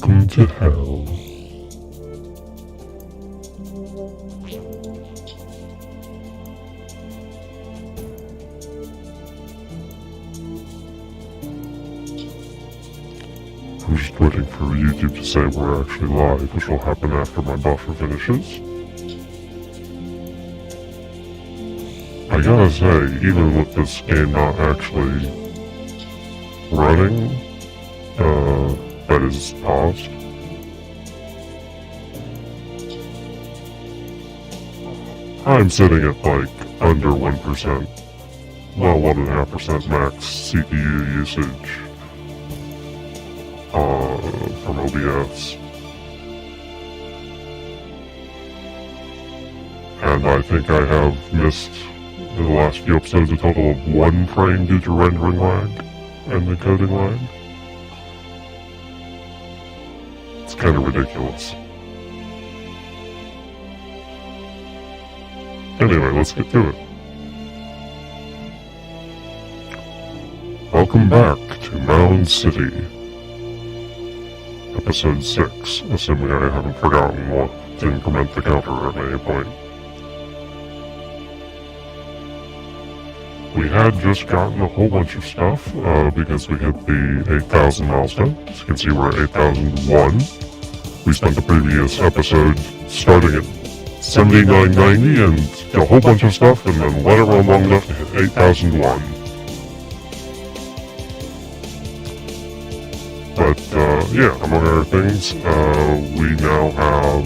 Welcome to hell. I'm just waiting for YouTube to say we're actually live, which will happen after my buffer finishes. I gotta say, even with this game not actually running, that is paused, I'm sitting at like under 1%, well 1.5% max CPU usage from OBS. And I think I have missed in the last few episodes a total of 1 frame due to rendering lag and encoding lag. It's kind of ridiculous. Anyway, let's get to it. Welcome back to Mound City. Episode 6, assuming I haven't forgotten what to increment the counter at any point. We had just gotten a whole bunch of stuff, because we hit the 8,000 milestone. As you can see, we're at 8,001. We spent the previous episode starting at 79.90 and did a whole bunch of stuff, and then let it run long enough to hit 8,001. But, yeah, among other things, we now have,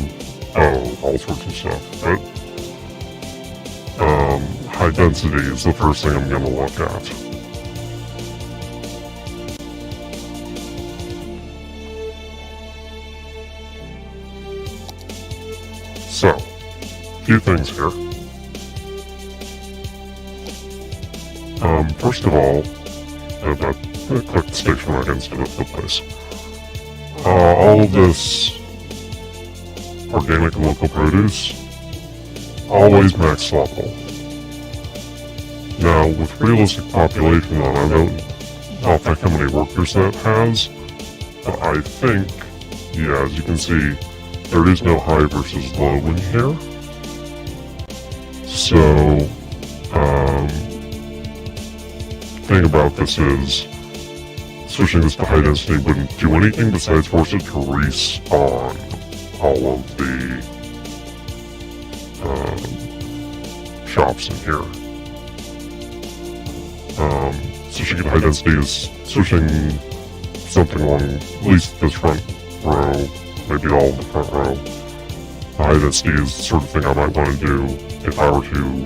all sorts of stuff, but, high density is the first thing I'm gonna look at. So, a few things here. First of all, click the station wagons to the place. All of this organic and local produce, always max level. Now, with realistic population on, I don't think how many workers that has, but I think, yeah, as you can see, there is no high versus low in here. So, thing about this is, switching this to high density wouldn't do anything besides force it to respawn all of the shops in here. Switching to high density is switching something along at least this front row, maybe all of the front row. The high density is the sort of thing I might want to do if I were to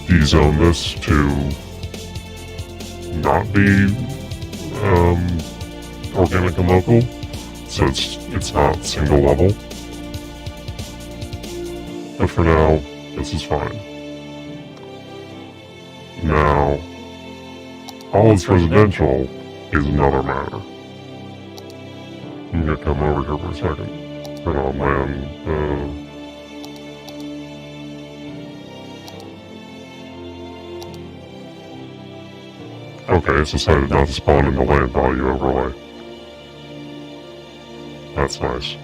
de-zone this to not be organic and local, so it's not single level. But for now, this is fine. Now, all this residential is another matter. I'm gonna come over here for a second. Turn on land. Okay, it's decided not to spawn in the land value overlay. That's nice.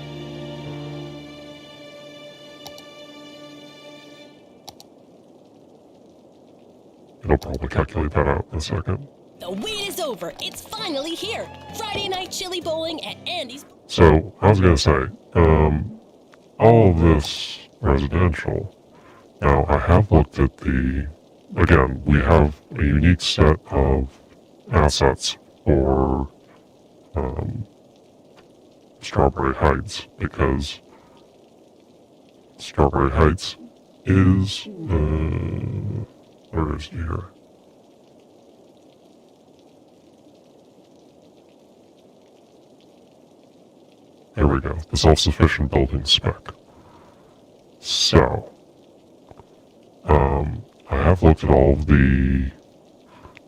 It'll probably calculate that out in a second. The wait is over. It's finally here. Friday night chili bowling at Andy's. So, I was gonna say, all of this residential. Now, I have looked at again, we have a unique set of assets for, Strawberry Heights, because Strawberry Heights is, where is it here? There we go, the self-sufficient building spec. So, I have looked at all of the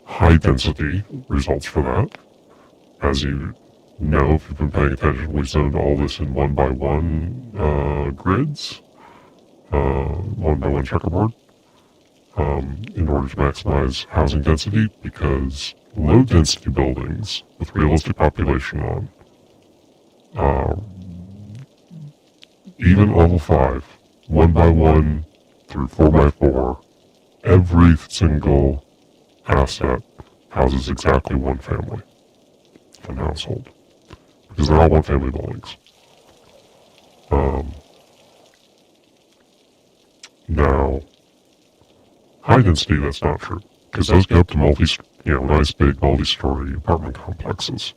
high-density results for that. As you know, if you've been paying attention, we zoned all this in 1x1 grids, 1x1 checkerboard, in order to maximize housing density, because low-density buildings with realistic population on, even level 5, 1 by 1 through 4 by 4, every single asset houses exactly one family, one household, because they're all one-family buildings. Now, high density, that's not true, because those get up to nice big multi-story apartment complexes.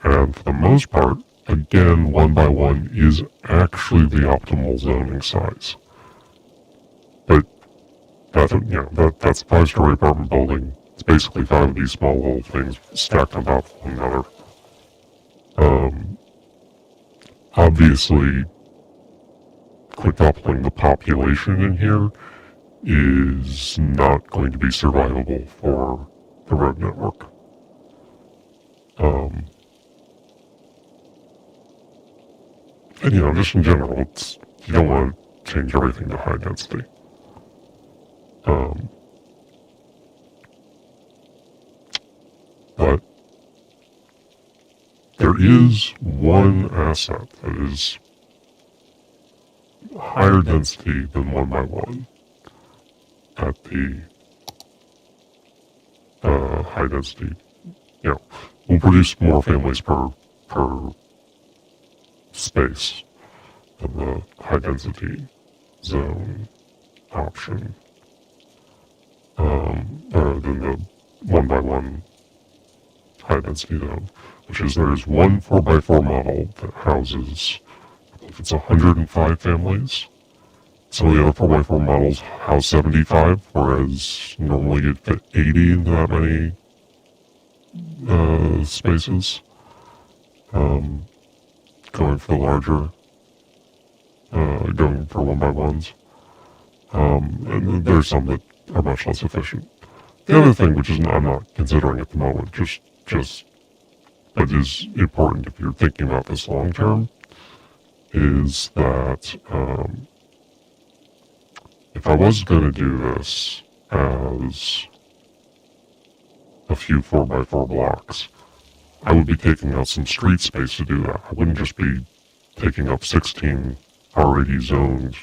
And for the most part, again, 1 by 1 is actually the optimal zoning size. But that's a 5-story apartment building. It's basically 5 of these small little things stacked on top of one another. Obviously, quintupling the population in here is not going to be survivable for the road network. And just in general, you don't want to change everything to high density. But there is one asset that is higher density than 1 by 1 at the high density. Will produce more families per space than the high density zone option, or than the 1 by 1 high density zone, which is there's one 4 by 4 model that houses, I believe it's 105 families. Some of the other 4 by 4 models house 75, whereas normally you'd fit 80 into that many spaces. Going for the larger, going for 1 by 1s. And there's some that are much less efficient. The other thing, which I'm not considering at the moment, but is important if you're thinking about this long term, is that if I was going to do this as a few 4 by 4 blocks, I would be taking out some street space to do that. I wouldn't just be taking up 16 already zoned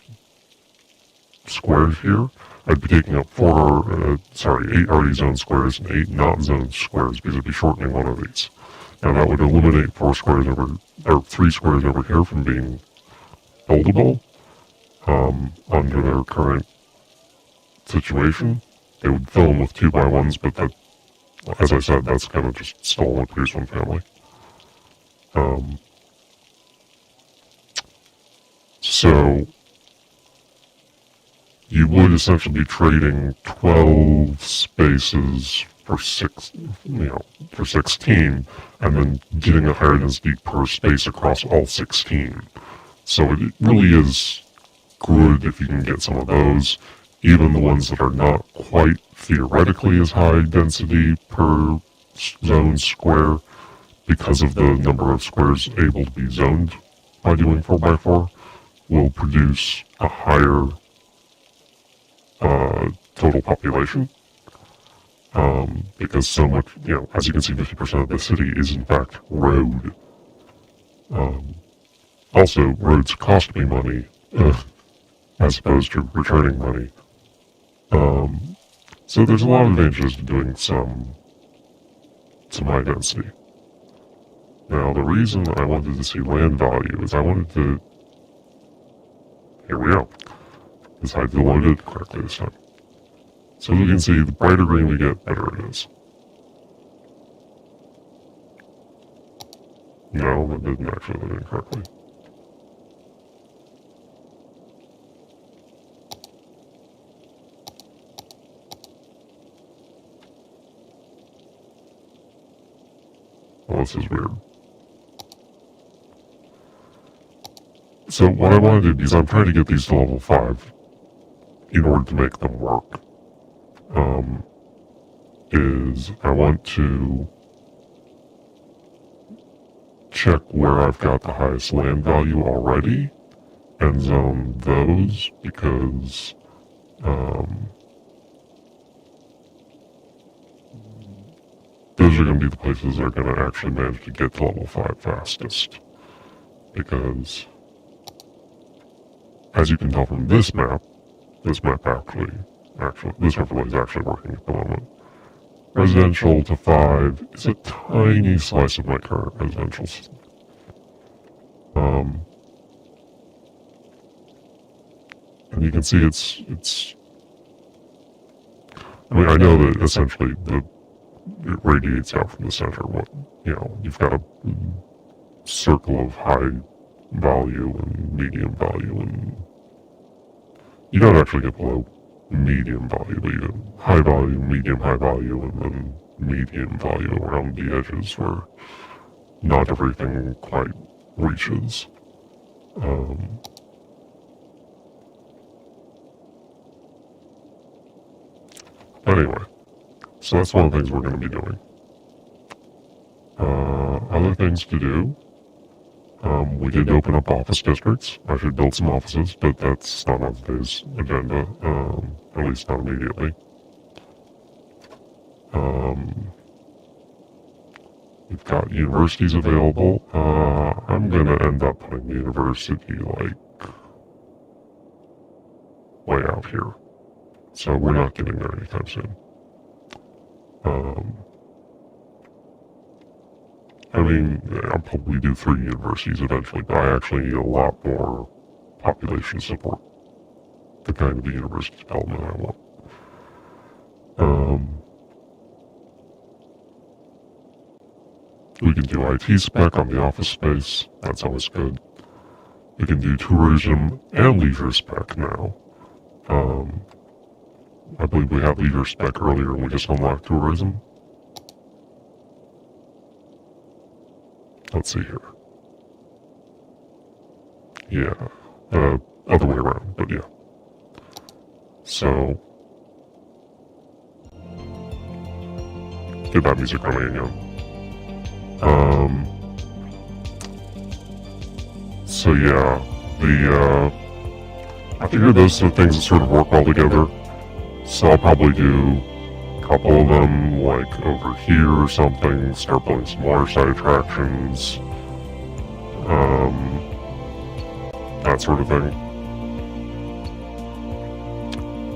squares here. I'd be taking up 8 already zoned squares and 8 not zoned squares, because I'd be shortening one of these. Now that would eliminate 3 squares over here from being buildable under their current situation. They would fill them with 2 by 1s, but that, as I said, that's kind of just stolen to produce one family. So you would essentially be trading 12 spaces for 16, and then getting a higher density per space across all 16. So it really is good if you can get some of those, even the ones that are not quite theoretically as high density per zone square, because of the number of squares able to be zoned by doing 4 by 4, will produce a higher total population. Because so much, as you can see, 50% of the city is in fact road. Also, roads cost me money, as opposed to returning money. So there's a lot of advantages to doing some high density. Now, the reason I wanted to see land value is I wanted to... Here we go. This I loaded it correctly this time. So as you can see, the brighter green we get, better it is. No, that didn't actually load it correctly. Well, this is weird. So what I want to do, because I'm trying to get these to level 5 in order to make them work, is I want to check where I've got the highest land value already and zone those, because are going to be the places that are going to actually manage to get to level 5 fastest. Because, as you can tell from this map actually, this overlay is actually working at the moment. Residential to 5 is a tiny slice of my current residential system. And you can see it's. I mean, I know that essentially it radiates out from the center. You've got a circle of high value and medium value, and you don't actually get below medium value, but you get high value, high value, and then medium value around the edges where not everything quite reaches. Anyway, so that's one of the things we're going to be doing. Other things to do. We did open up office districts. I should build some offices, but that's not on today's agenda, at least not immediately. We've got universities available. I'm going to end up putting the university, way out here. So we're not getting there anytime soon. I mean, I'll probably do 3 universities eventually, but I actually need a lot more population support. The kind of university development I want. We can do IT spec on the office space. That's always good. We can do tourism and leisure spec now. I believe we had leisure spec earlier and we just unlocked tourism. Let's see here. Yeah, other way around, but yeah. So, get that music running again. So yeah, I figure those are things that sort of work well together. So I'll probably do a couple of them, like over here or something, start building some waterside attractions, that sort of thing.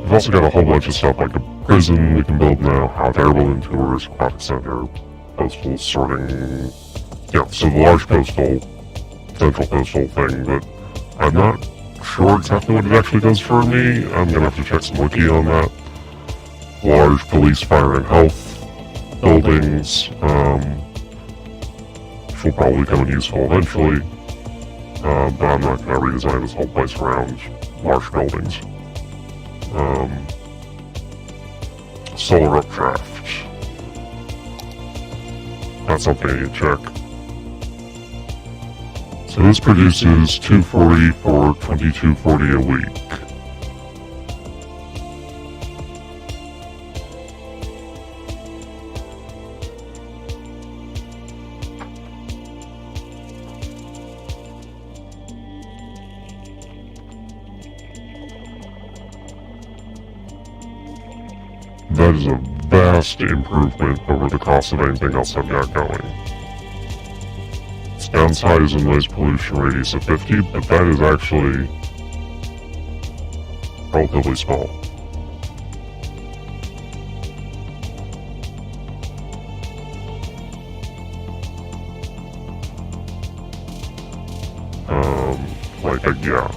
We've also got a whole bunch of stuff like a prison we can build now, hot air balloon tours, aquatic center, postal sorting, so the large postal, central postal thing, but I'm not sure exactly what it actually does for me. I'm gonna have to check some wiki on that. Large police, fire, and health buildings, which will probably become useful eventually, but I'm not gonna redesign this whole place around large buildings. Solar updraft. That's something I need to check. So this produces 240 for 2240 a week. That is a vast improvement over the cost of anything else I've got going. Its downside is a noise pollution radius of 50, but that is actually relatively small. Yeah.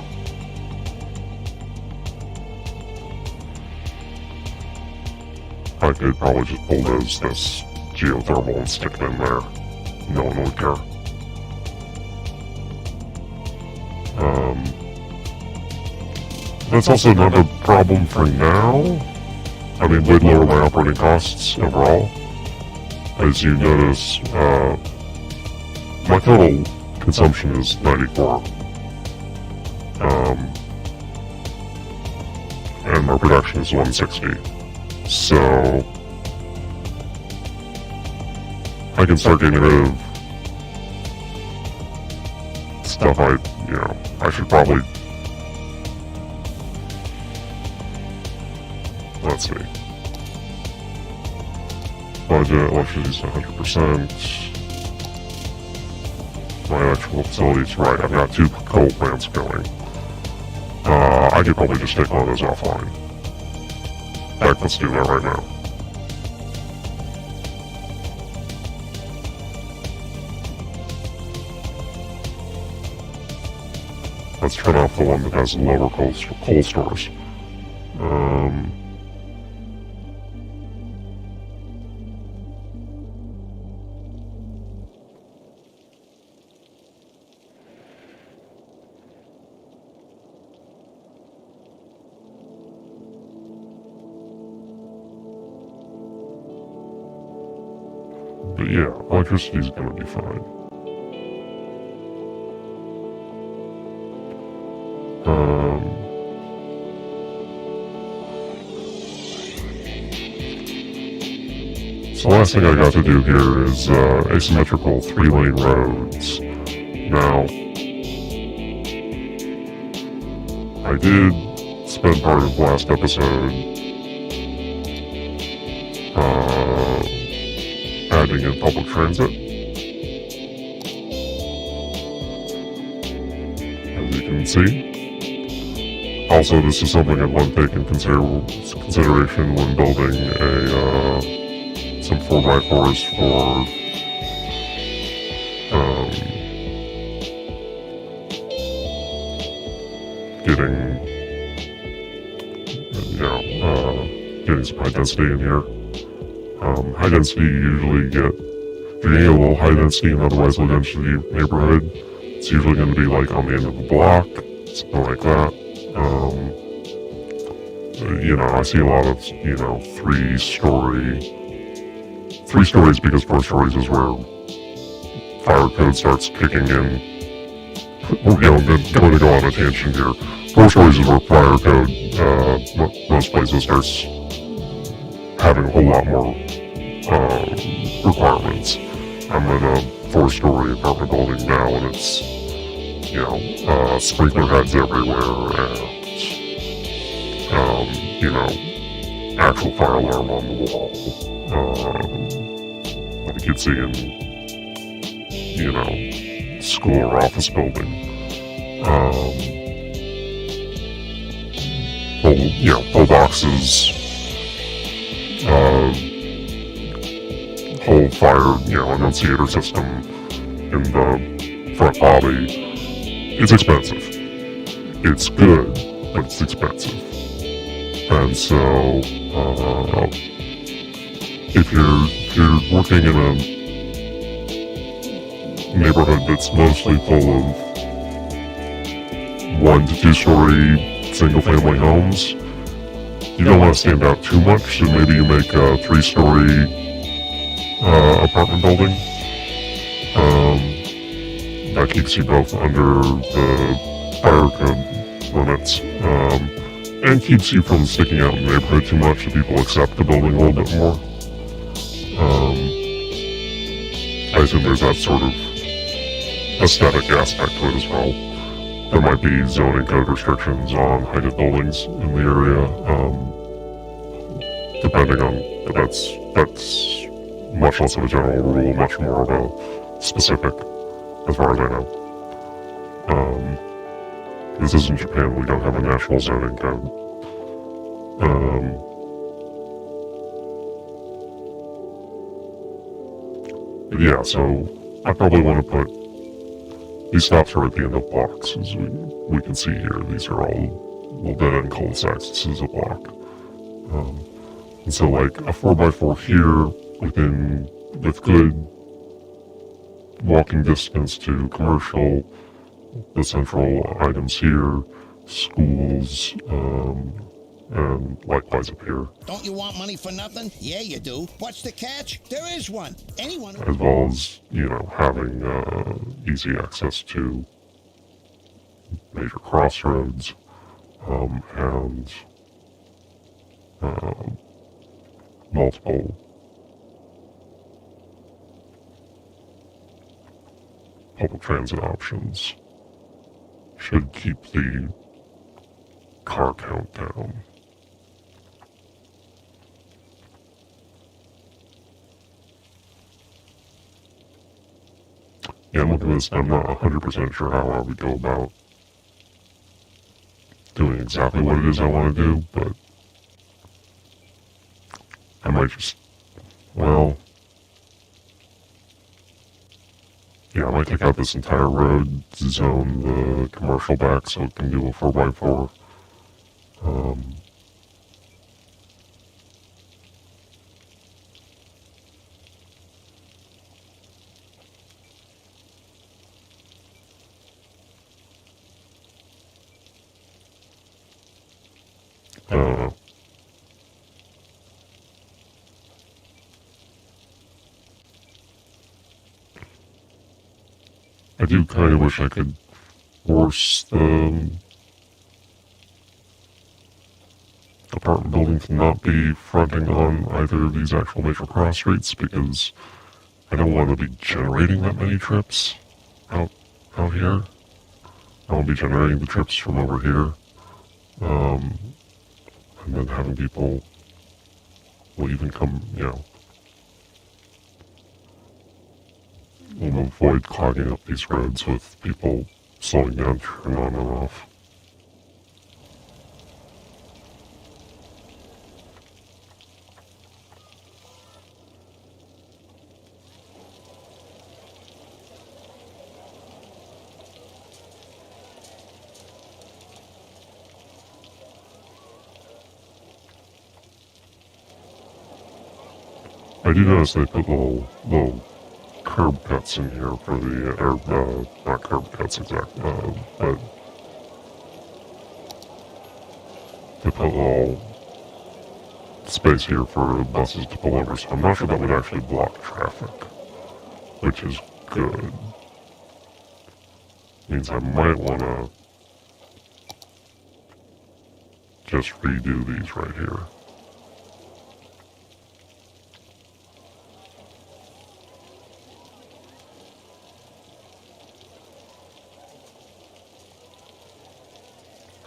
I could probably just bulldoze this geothermal and stick it in there. No one would care. That's also not a problem for now. I mean, would lower my operating costs overall. As you notice, my total consumption is 94. And my production is 160. So, I can start getting rid of stuff I should probably, let's see. budget, electricity's 100%. My actual facility's right, I've got 2 coal plants going. I could probably just take one of those offline. In fact, let's do that right now. Let's turn off the one that has lower coal stores. But yeah, electricity's gonna be fine. So the last thing I got to do here is asymmetrical 3-lane roads. Now, I did spend part of the last episode adding in public transit. As you can see. Also, this is something I'd want to take in consideration when building some 4x4s for getting some high density in here. High density, you usually get, if you're getting a little high density in otherwise low density neighborhood, it's usually going to be like on the end of the block, something like that. I see a lot of, 3 stories because 4 stories is where fire code starts kicking in. I'm going to go on a tangent here. 4 stories is where fire code, most places starts having a whole lot more requirements. I'm in a 4-story apartment building now, and it's, sprinkler heads everywhere, and, actual fire alarm on the wall. Like you'd see in, school or office building. Whole boxes, whole fire, annunciator system in the front lobby. It's expensive. It's good, but it's expensive. And so, if you're working in a neighborhood that's mostly full of 1 to 2 story single-family homes, you don't want to stand out too much, so maybe you make a 3-story apartment building. That keeps you both under the fire code limits, and keeps you from sticking out in the neighborhood too much, so people accept the building a little bit more. I assume there's that sort of aesthetic aspect to it as well. There might be zoning code restrictions on heighted buildings in the area, depending on, but that's much less of a general rule, much more of a specific, as far as I know. This isn't Japan, we don't have a national zoning code. Yeah, so I probably want to put, these stops are at the end of blocks, as we can see here. These are all little dead-end cul-de-sacs. This is a block. And so like a 4x4 here with good walking distance to commercial, the central items here, schools, and likewise up here. Don't you want money for nothing? Yeah, you do. What's the catch? There is one. Anyone... As well as, having easy access to major crossroads, and multiple public transit options should keep the car count down. Yeah, I'm looking at this, I'm not 100% sure how I would go about doing exactly what it is I want to do, but I might just, well, yeah, I might take out this entire road, zone the commercial back so it can do a 4x4. I don't know. I do kind of wish I could force the apartment building to not be fronting on either of these actual major cross streets because I don't want to be generating that many trips out here. I won't be generating the trips from over here. And then having people will even come, we'll avoid clogging up these roads with people slowing down, turning on and off. I do notice they put little curb cuts in here for the, not curb cuts exactly, but they put a little space here for buses to pull over, so I'm not sure that would actually block traffic, which is good. Means I might want to just redo these right here.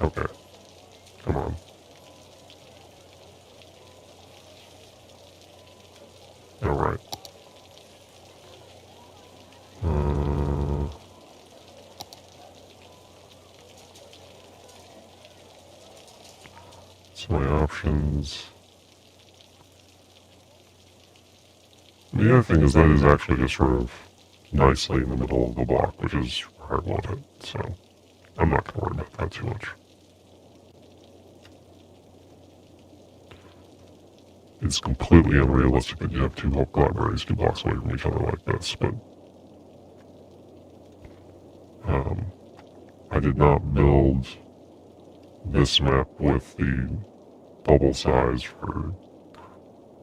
Okay. Come on. Alright. So my options... The other thing is that is actually just sort of nicely in the middle of the block, which is where I want it, so I'm not going to worry about that too much. It's completely unrealistic that you have two Hulk libraries 2 blocks away from each other like this, but I did not build this map with the bubble size for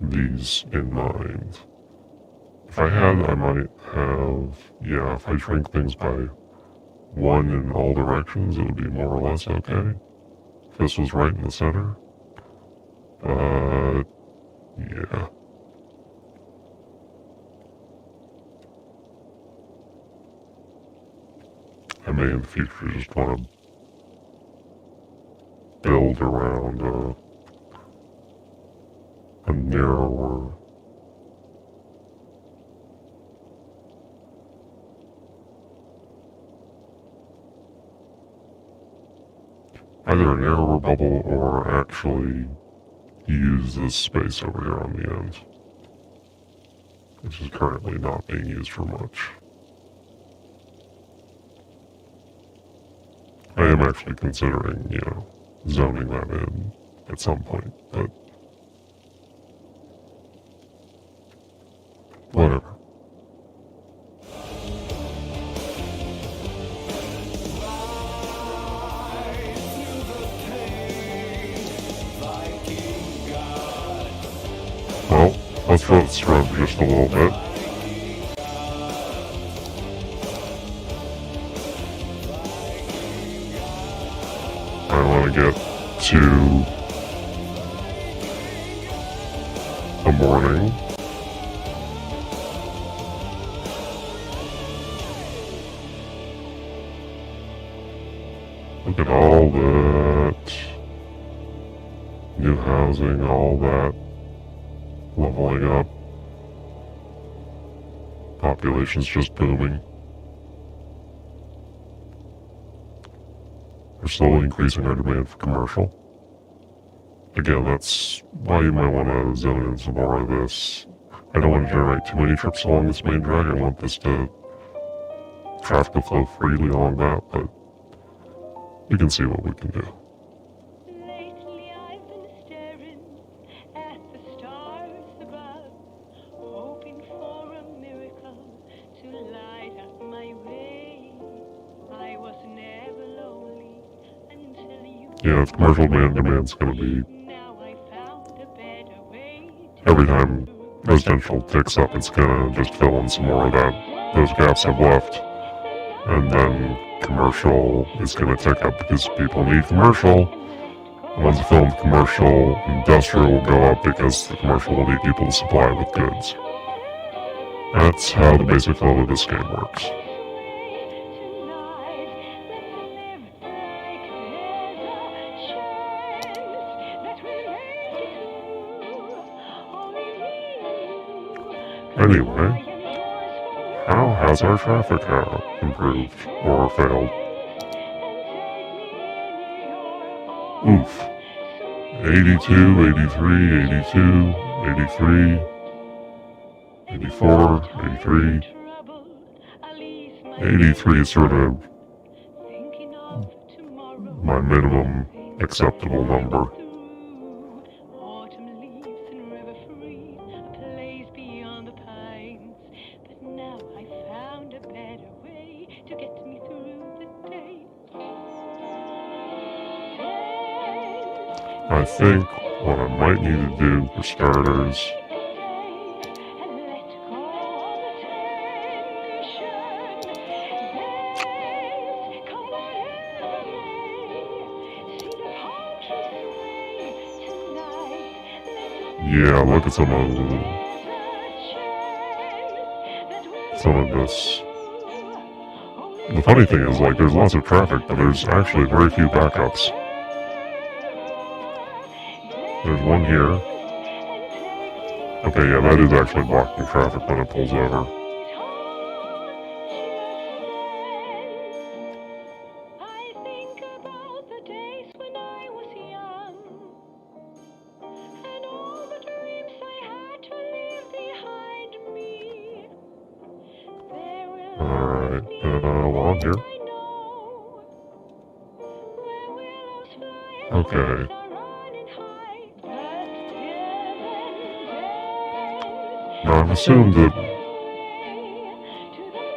these in mind. If I had, I might have, if I shrink things by 1 in all directions, it would be more or less okay. If this was right in the center. But, yeah. I may in the future just want to build around a narrower either a narrower bubble or actually use this space over here on the end, which is currently not being used for much. I am actually considering, zoning that in at some point, but whatever. Well, let's let it scrub just a little bit. I want to get to the morning. Look at all that new housing, all that leveling up. Population's just booming. slowly increasing our demand for commercial. Again, that's why you might want to zone in some more of this. I don't want to generate too many trips along this main drag. I want this traffic to flow freely along that, but we can see what we can do. Lately I've been staring at the stars above, hoping for a miracle to light up my way. I was never lonely until you. Yeah, if commercial demand's going to be Now I found a better way to every time residential ticks up, it's going to just fill in some more of those gaps I've left. And then commercial is going to tick up because people need commercial. And once you fill in commercial, industrial will go up because the commercial will need people to supply with goods. That's how the basic flow of this game works. Anyway, how has our traffic improved or failed? Oof. 82, 83, 82, 83, 84, 83. 83 is sort of my minimum acceptable number. Autumn leaves and river free, a place beyond the pines. But now I found a better way to get me through the day. I think what I might need to do for starters And let go of the tension. Dance, come whatever may. See the palm trees sway tonight. yeah, look at some of this. The funny thing is, like, there's lots of traffic, but there's actually very few backups. There's one here. Okay, yeah, that is actually blocking traffic when it pulls over. I think about the days when I was young, and all the dreams I had to leave behind me. There will Alright, always be along here. I know, where willows fly and Okay. flowers are running high. But till then, Now, I've assumed that to the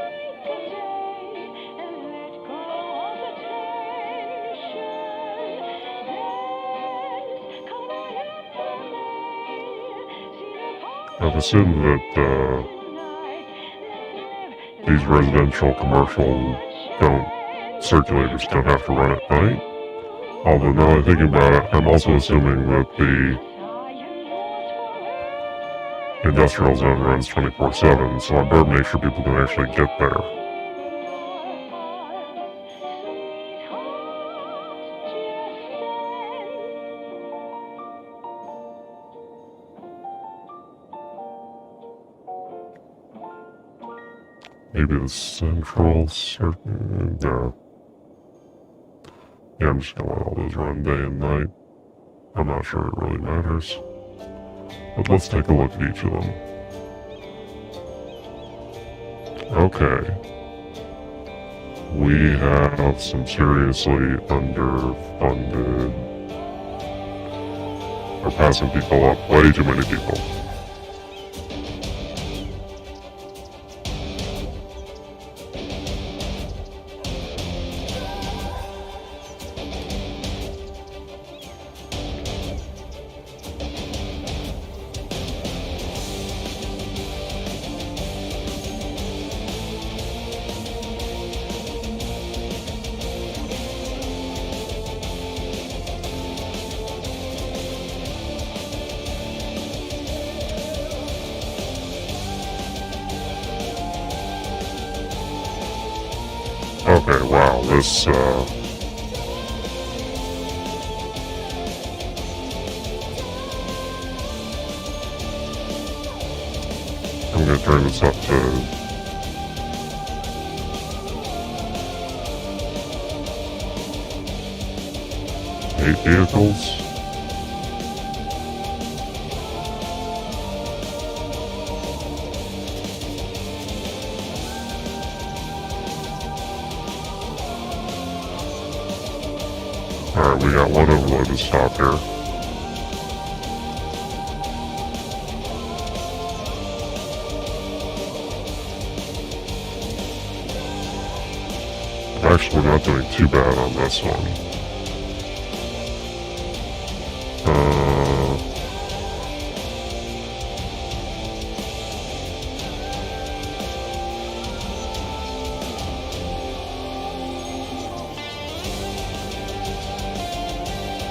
break of day and let go of the tension. Dance, come whatever may. See the palm I've assumed that tonight. these residential commercial circulators don't have to run at night. Although now I'm thinking about it, I'm also assuming that the industrial zone runs 24/7, so I better make sure people can actually get there. Maybe the central certain. No. Yeah, I'm just gonna let all those run day and night. I'm not sure it really matters. But let's take a look at each of them. Okay. We have some seriously underfunded. We're passing people up. Way too many people. Okay, wow, this, I'm gonna turn this up to... 8 vehicles. Alright, we got one overload to stop here. Actually, we're not doing too bad on this one.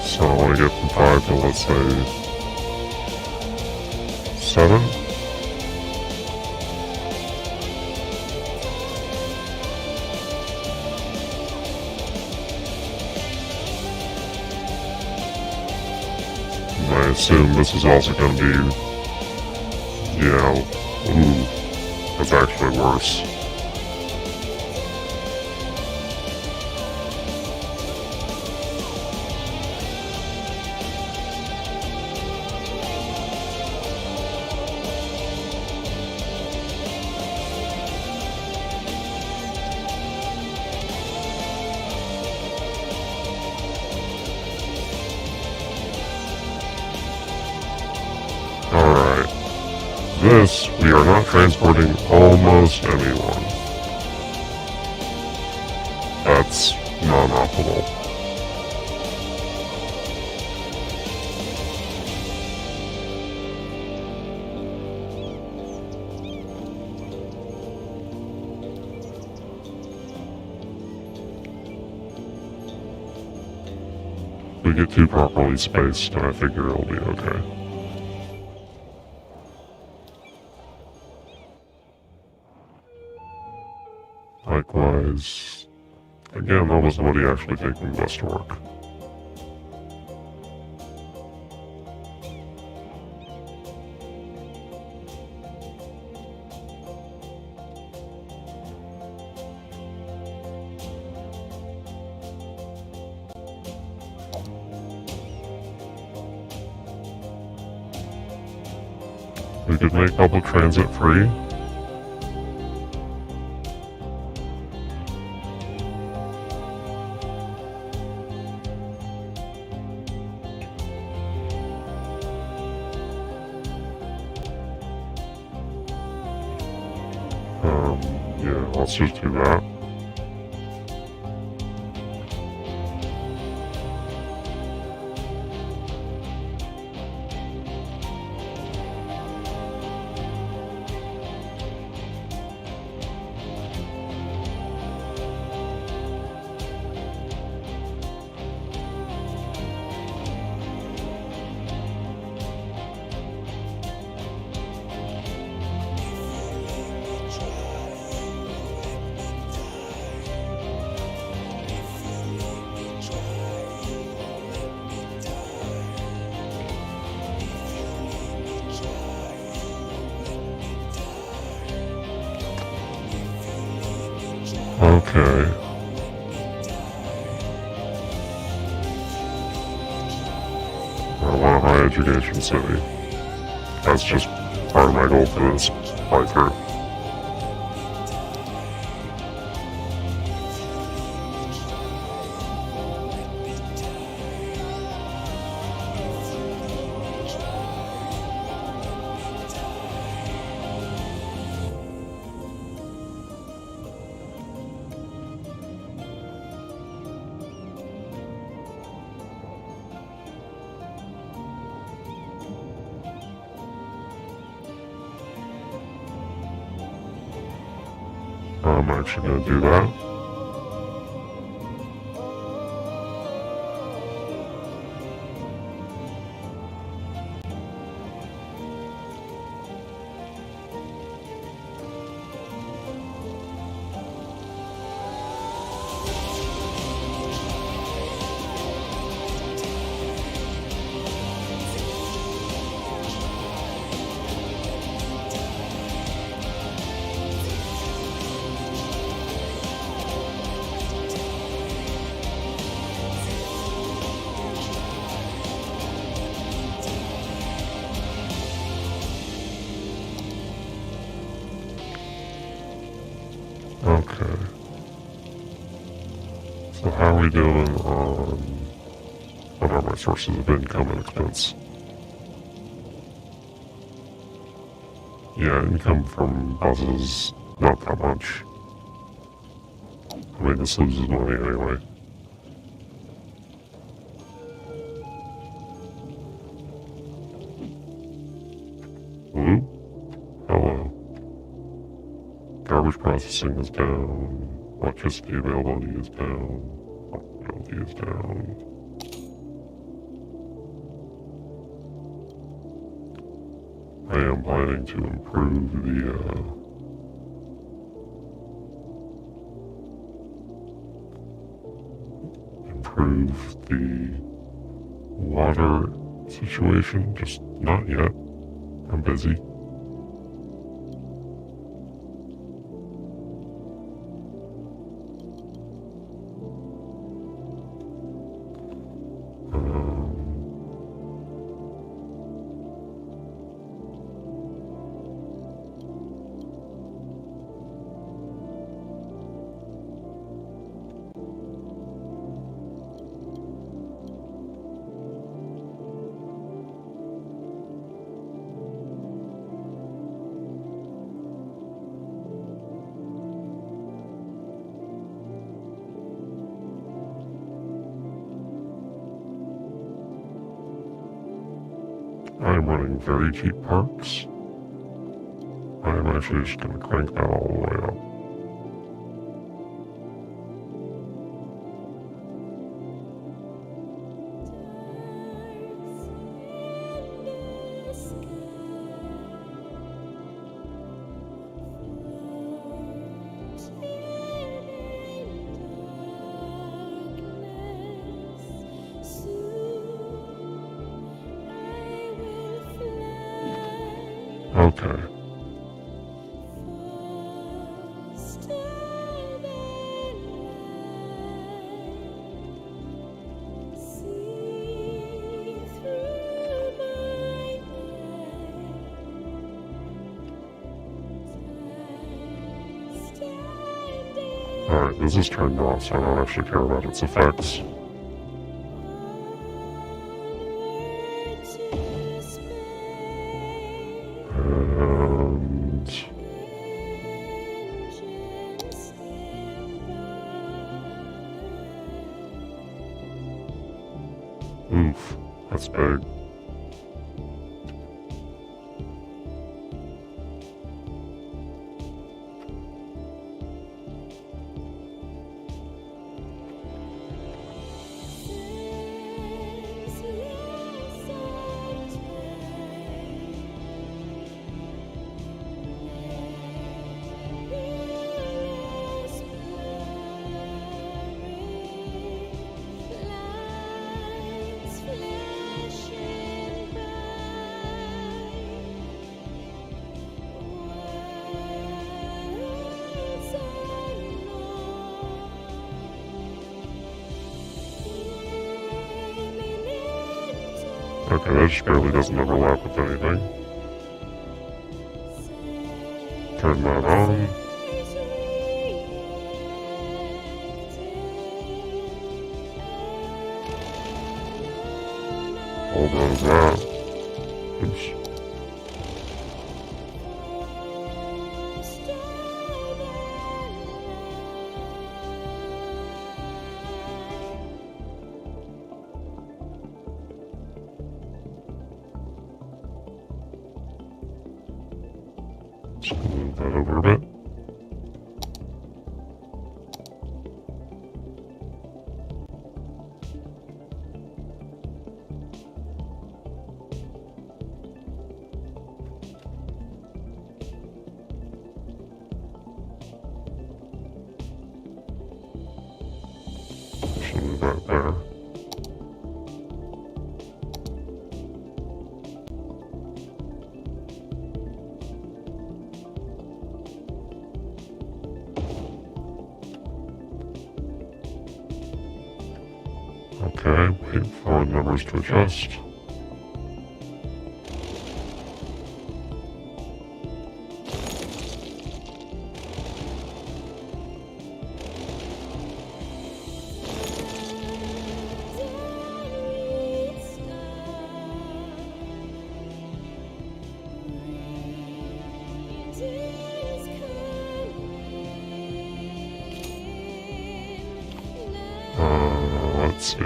So I want to get from 5 to, let's say, 7. I assume this is also going to be, ooh, that's actually worse. This, we are not transporting almost anyone. That's non-optimal. We get 2 properly spaced, and I figure it'll be okay. Likewise, again, that was nobody actually taking the bus to work. We could make public transit free. Yeah, let's just do that. Okay. I want a high education city. That's just part of my goal for this playthrough. I'm actually going to do that. Okay. So how are we doing on what are my sources of income and expense? Yeah, income from buses, not that much. I mean, this loses money anyway. Blue? Hello. Garbage processing is down. Electricity availability is down. Availability is down. I am planning to improve the water situation, just not yet. I'm busy. I'm running very cheap parks. I'm actually just going to crank that all the way up. Okay. Alright, this is turned off, so I don't actually care about its effects. Oof, that's big. Okay, that just barely doesn't overlap with anything. Turn that on. Hold on to that. Oops. Just move that over a bit. Just move that there. Okay, wait for the numbers to adjust. Let's see.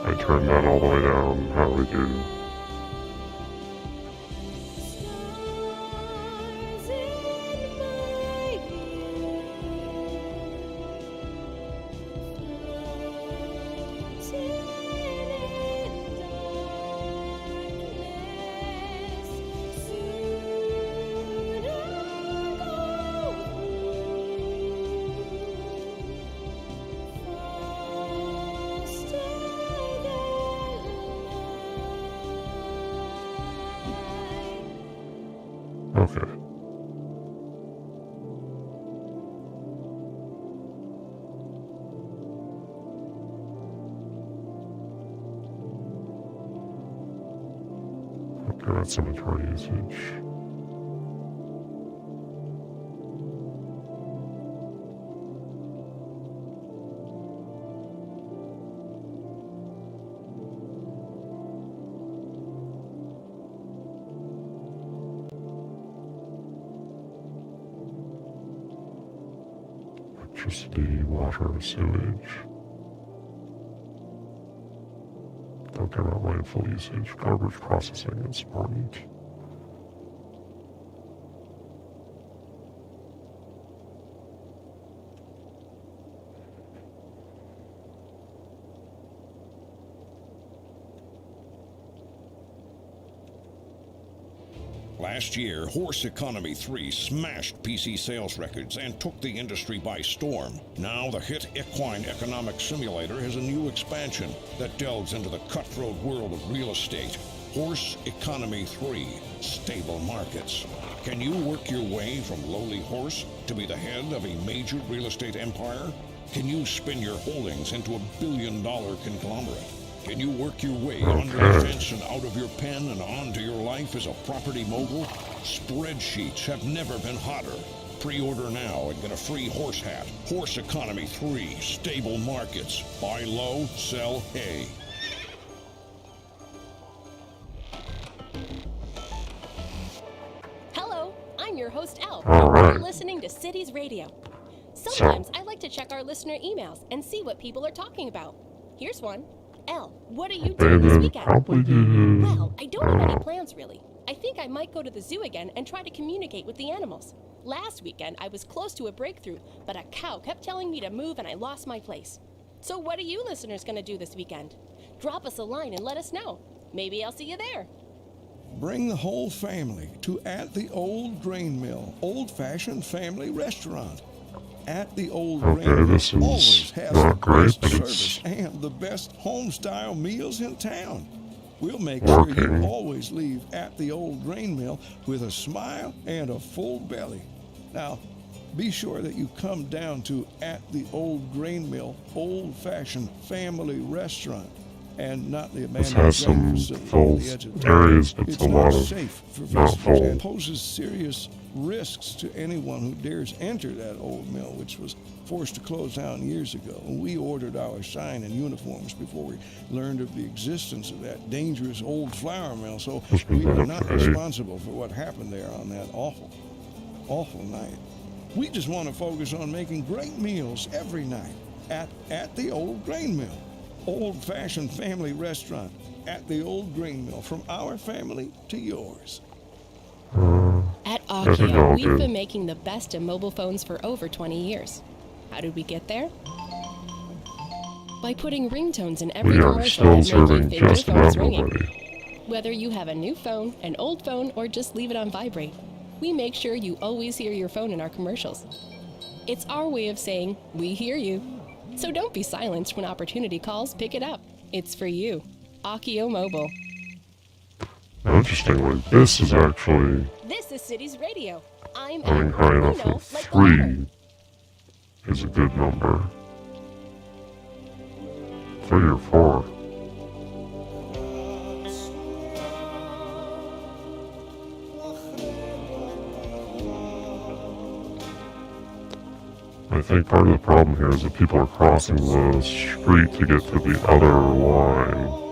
I turned that all the way down. How do we do? Okay. Okay, that's inventory usage. Electricity, water, sewage. Don't care about landfill usage. Garbage processing is important. Last year, Horse Economy 3 smashed PC sales records and took the industry by storm. Now the hit Equine Economic Simulator has a new expansion that delves into the cutthroat world of real estate. Horse Economy 3, Stable Markets. Can you work your way from lowly horse to be the head of a major real estate empire? Can you spin your holdings into a billion-dollar conglomerate? Can you work your way under the fence and out of your pen and onto your life as a property mogul? Spreadsheets have never been hotter. Pre-order now and get a free horse hat. Horse Economy 3, Stable Markets. Buy low, sell hay. Hello, I'm your host, Al. All right. You're listening to Cities Radio. Sometimes I like to check our listener emails and see what people are talking about. Here's one. Al, what are you doing this weekend? Probably do. Well, I don't have any plans really. I think I might go to the zoo again and try to communicate with the animals. Last weekend, I was close to a breakthrough, but a cow kept telling me to move and I lost my place. So what are you listeners going to do this weekend? Drop us a line and let us know. Maybe I'll see you there. Bring the whole family to At the Old Grain Mill, old-fashioned family restaurant. At the Old Grain Mill this always is has not the great, best but service it's and the best home-style meals in town. We'll make sure you always leave At the Old Grain Mill with a smile and a full belly. Now, be sure that you come down to At the Old Grain Mill, old-fashioned family restaurant, and not the This abandoned has some grain facility on full the edge of town. areas, but It's a not lot of safe for not visitors full. and poses serious risks to anyone who dares enter that old mill, which was forced to close down years ago. We ordered our sign and uniforms before we learned of the existence of that dangerous old flour mill, so we are not responsible for what happened there on that awful night. We just want to focus on making great meals every night at the Old Grain Mill. Old-fashioned family restaurant at the Old Grain Mill, from our family to yours. At Akio, we've been making the best in mobile phones for over 20 years. How did we get there? By putting ringtones in every We are commercial still and making serving favorite just phones about ringing. nobody. Whether you have a new phone, an old phone, or just leave it on vibrate, we make sure you always hear your phone in our commercials. It's our way of saying, we hear you. So don't be silenced when opportunity calls, pick it up. It's for you. Akio Mobile. Now, interestingly, this is actually This is Cities Radio. I'm having high enough of like the letter. 3 is a good number. 3 or 4. I think part of the problem here is that people are crossing the street to get to the other line.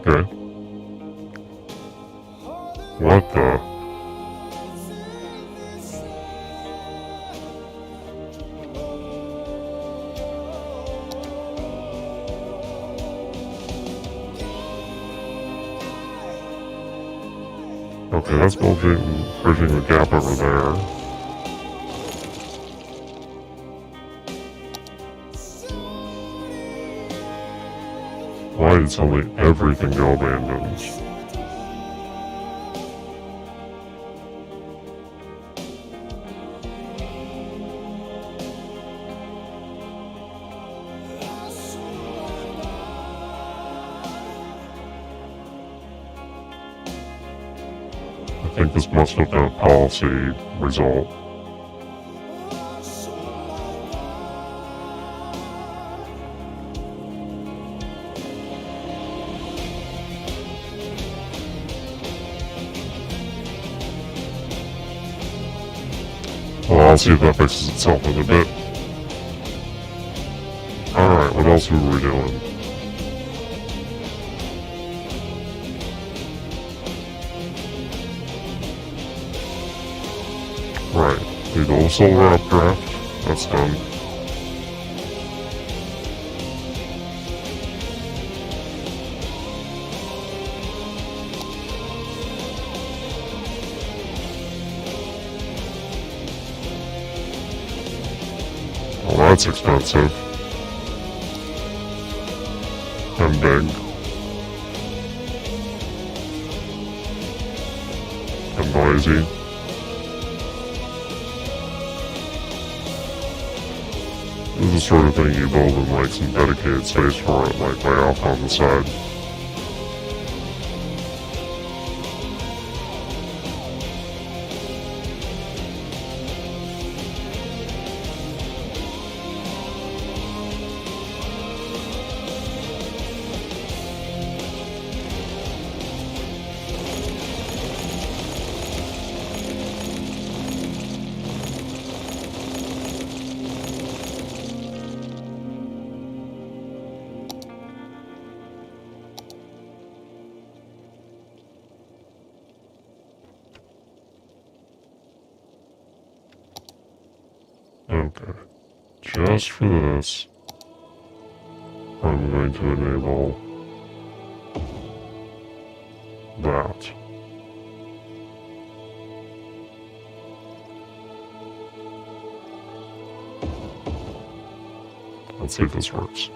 Okay. What the? Okay, that's bridging the gap over there. Why did suddenly everything go abandoned? I think this must have been a policy result. Well, I'll see if that fixes itself in a bit. Alright, what else were we doing? Right, the old solar updraft, that's done. Well, that's expensive. And big. And noisy. This is the sort of thing you build in like some dedicated space for it, like way off on the side. Okay, just for this, I'm going to enable that. Let's see if this works.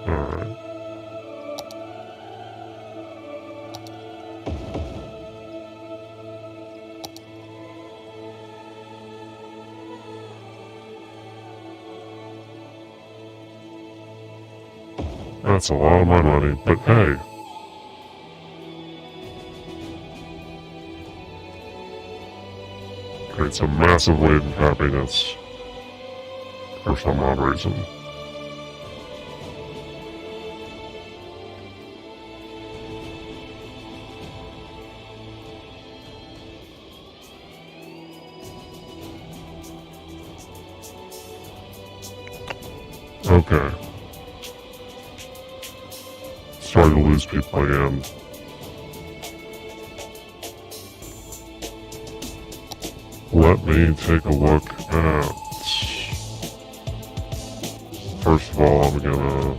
Alright. That's a lot of my money, but hey. Creates a massive wave of happiness for some odd reason. Okay. Starting to lose people again. Let me take a look at... First of all, I'm gonna...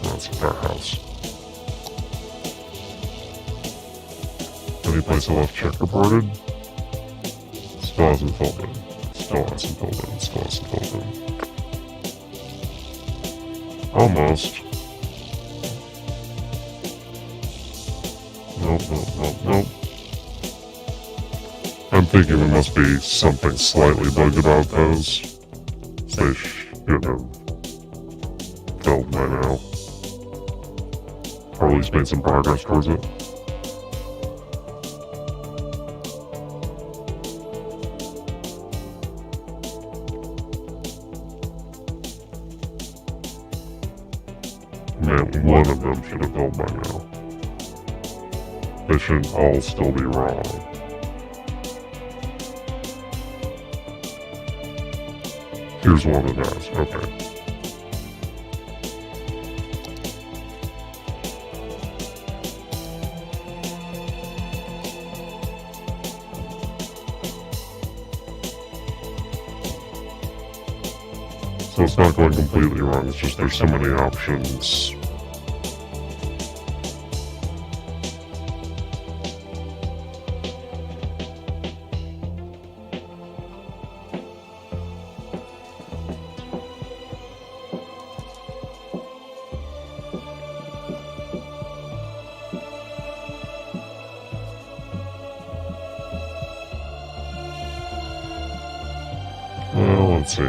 That's a warehouse. Any place I left checkerboarded? Still hasn't filled in. Still hasn't filled in. Still hasn't filled in. Almost. Nope. I'm thinking there must be something slightly bugged about those. They should have filled by now. Or at least made some progress towards it. Man, one of them should have filled by now. they shouldn't all still be wrong. Here's one that does. Okay. So it's not going completely wrong, it's just there's so many options. Well, let's see.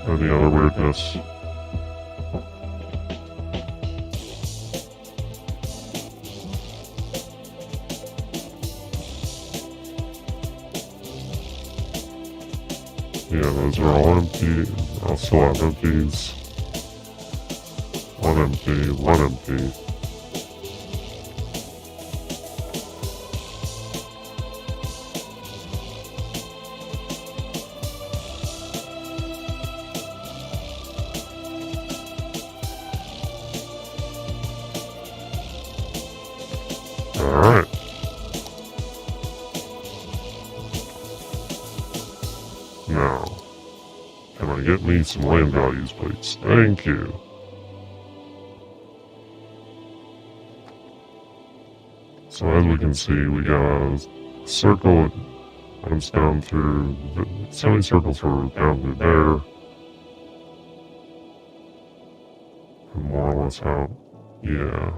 Any other weirdness? Yeah, those are all empty. I'll still have empties. One empty, one empty. Alright. Now, can I get me some land values, please? Thank you. So as we can see, we got a circle that runs down through, semicircles are down through there. And more or less out, yeah.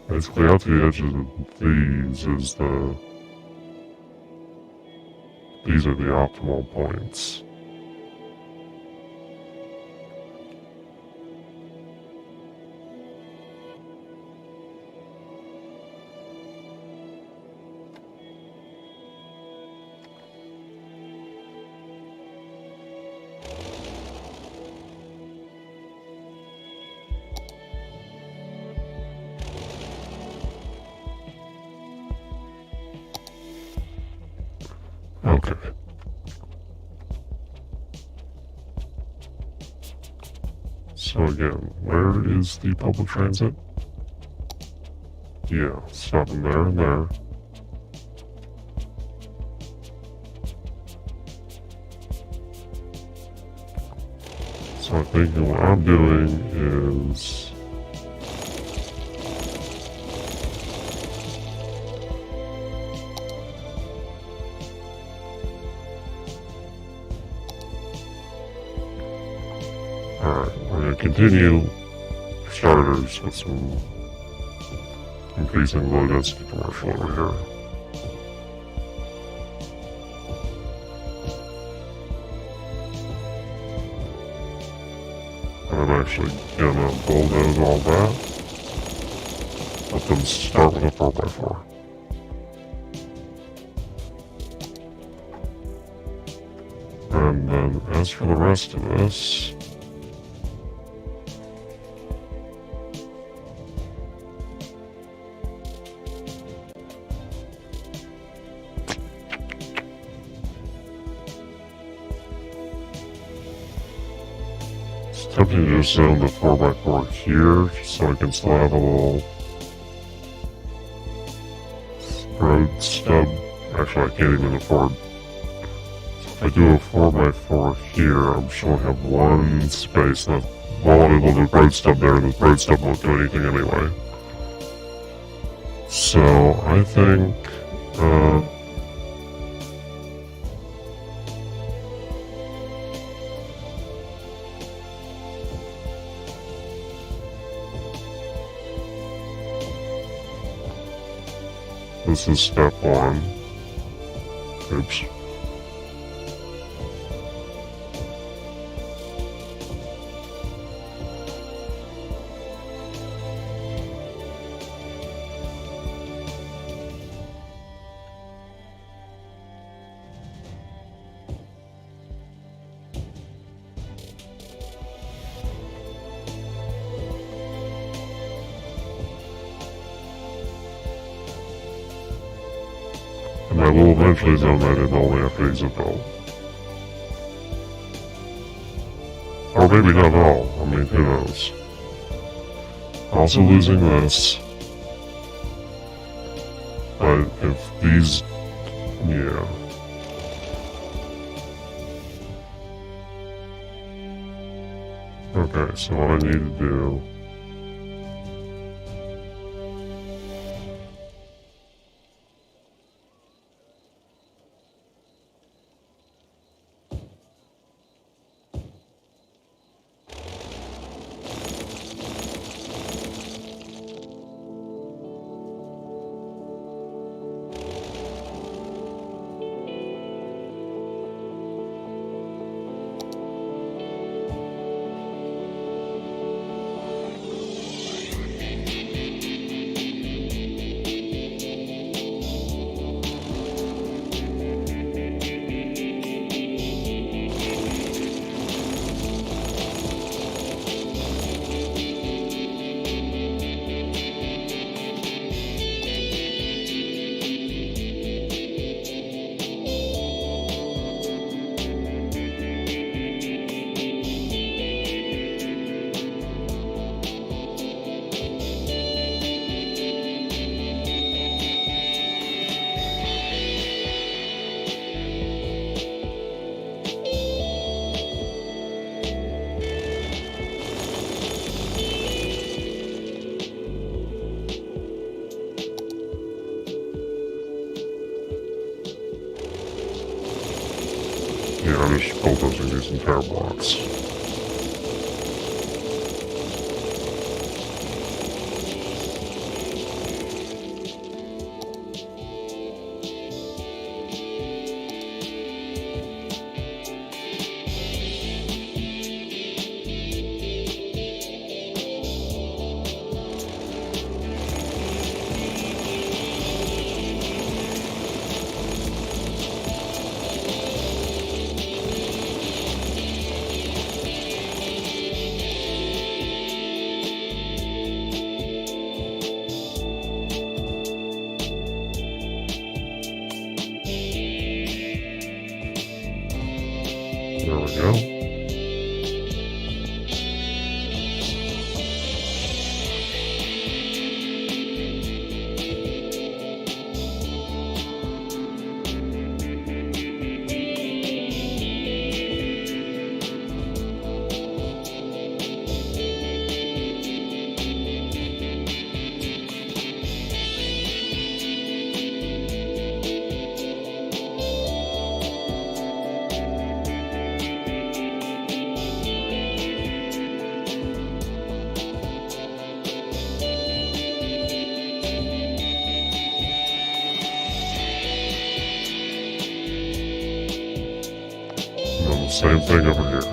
Basically, out to the edges of these are the optimal points. Okay. So again, where is the public transit? Yeah, stopping there and there. So I think what I'm doing is alright, we're going to continue starters with some increasing low density commercial over here. And I'm actually going to bulldoze all that. Let them start with a 4x4. And then as for the rest of this, tempting to just zone the 4x4 here, so I can still have a little road stub. Actually, I can't even afford. So if I do a 4x4 here, I'm sure I have one space that, well, I'm able to do road stub there, and the road stub won't do anything anyway. So, I think, this is step one. Oops. will eventually zone that in only after he's adult. Or maybe not at all. I mean, who knows? Also losing this. But if these... yeah. Okay, so what I need to do... yeah, I'm just bulldozing these entire blocks. There we go. And then the same thing over here.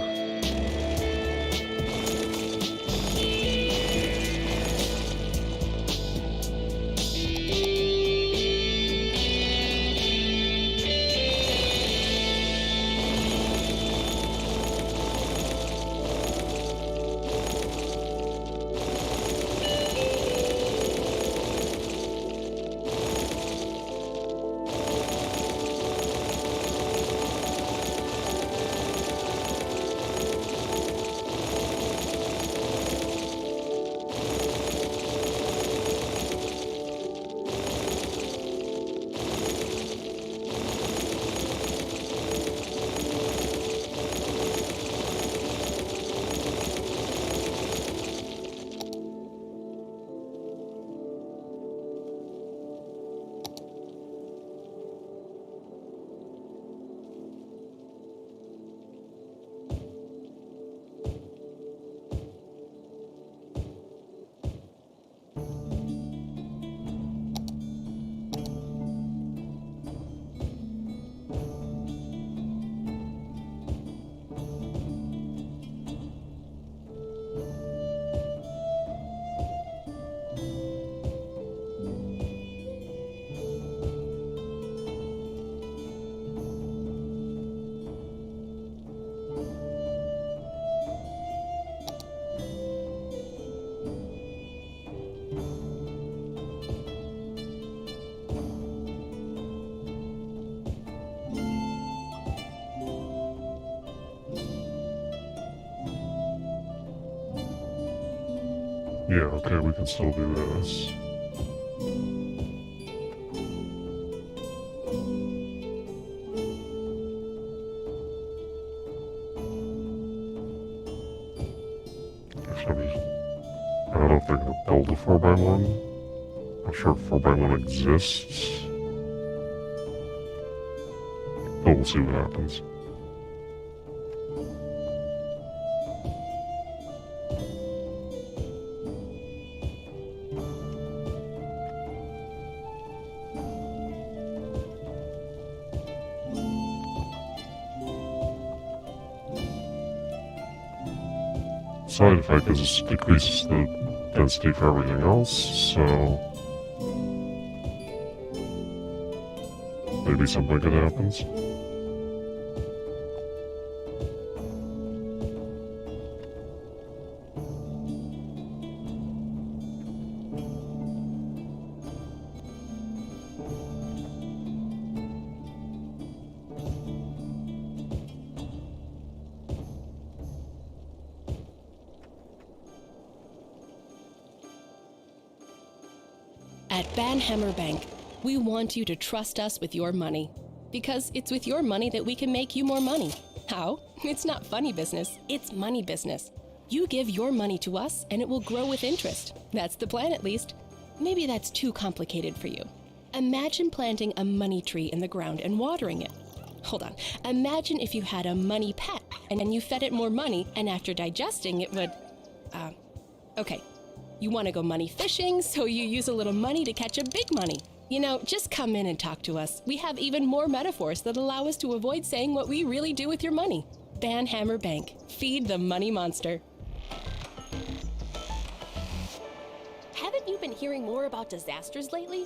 Yeah, okay, we can still do this. Actually, I don't know if they're gonna build a 4x1. I'm sure 4x1 exists. But we'll see what happens. Side effect is it decreases the density for everything else, so maybe something good happens. At Banhammer Bank, we want you to trust us with your money. Because it's with your money that we can make you more money. How? It's not funny business, it's money business. You give your money to us and it will grow with interest. That's the plan, at least. Maybe that's too complicated for you. Imagine planting a money tree in the ground and watering it. Hold on. Imagine if you had a money pet and you fed it more money, and after digesting it would... Okay. You want to go money fishing, so you use a little money to catch a big money. You know, just come in and talk to us. We have even more metaphors that allow us to avoid saying what we really do with your money. Banhammer Bank. Feed the money monster. Haven't you been hearing more about disasters lately?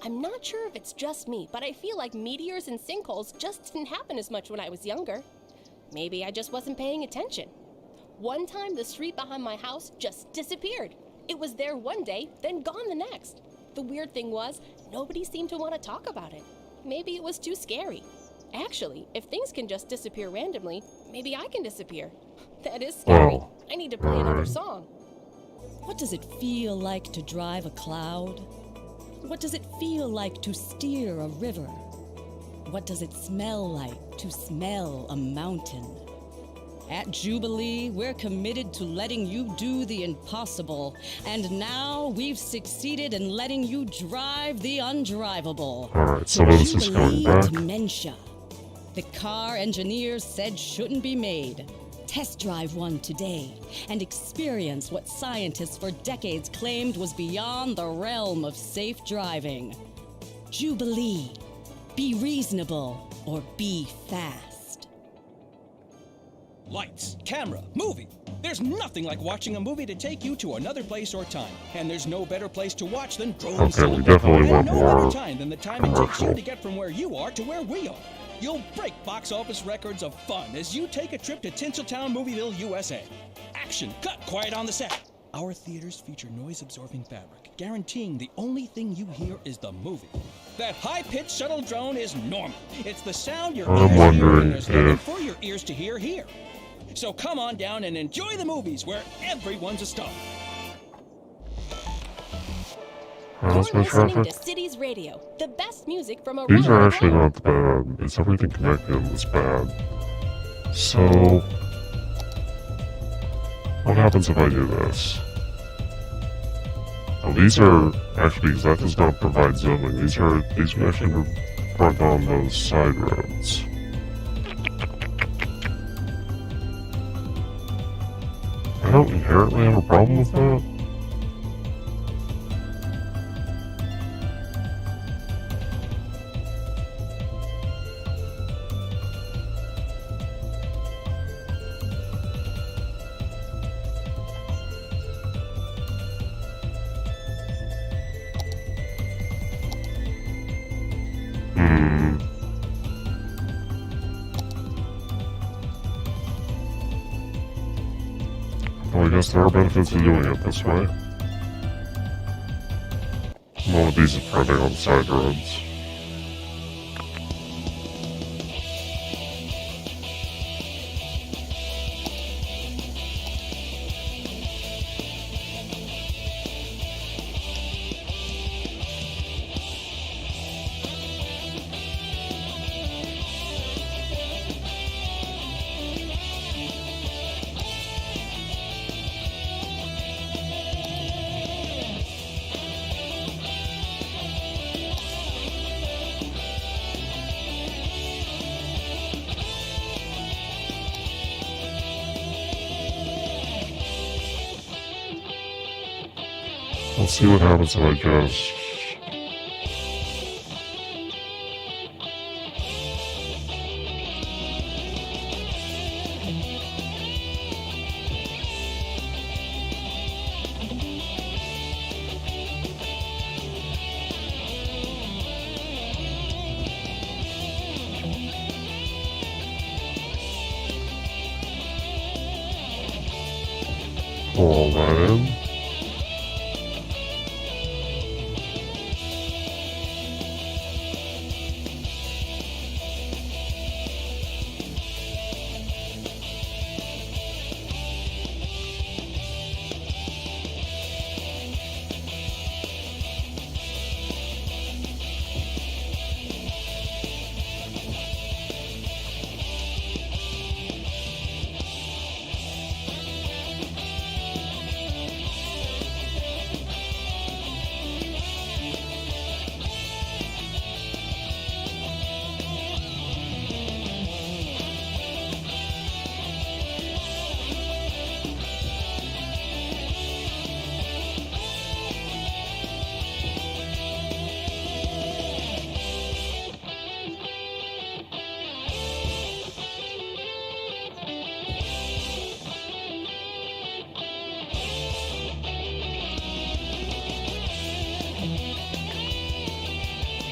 I'm not sure if it's just me, but I feel like meteors and sinkholes just didn't happen as much when I was younger. Maybe I just wasn't paying attention. One time, the street behind my house just disappeared. It was there one day, then gone the next. The weird thing was, nobody seemed to want to talk about it. Maybe it was too scary. Actually, if things can just disappear randomly, maybe I can disappear. That is scary. Oh. I need to play another song. What does it feel like to drive a cloud? What does it feel like to steer a river? What does it smell like to smell a mountain? At Jubilee, we're committed to letting you do the impossible, and now we've succeeded in letting you drive the undrivable. Alright, some of this is coming Jubilee back. Dementia. The car engineers said shouldn't be made. Test drive one today and experience what scientists for decades claimed was beyond the realm of safe driving. Jubilee. Be reasonable or be fast. Lights, camera, movie. There's nothing like watching a movie to take you to another place or time. And there's no better place to watch than drone Okay, cinema. we definitely And want no more better time than the time it takes you commercial. to get from where you are to where we are. You'll break box office records of fun as you take a trip to Tinseltown Movieville, USA. Action, cut, quiet on the set. Our theaters feature noise-absorbing fabric, guaranteeing the only thing you hear is the movie. That high-pitched shuttle drone is normal. It's the sound your I'm ears hear, wondering and there's nothing if- for your ears to hear here. So come on down and enjoy the movies where everyone's a star. How's You're my listening traffic? to Cities Radio, the best music from around These are the actually globe. not bad. It's everything connected in this bad. So, what happens if I do this? Well, these are actually, because that does not provide zoning. These actually run on those side roads. I don't inherently have a problem with that. Well, I guess there are benefits to doing it this way. One of these is running on side roads. Let's see what happens if I just... Pull that in.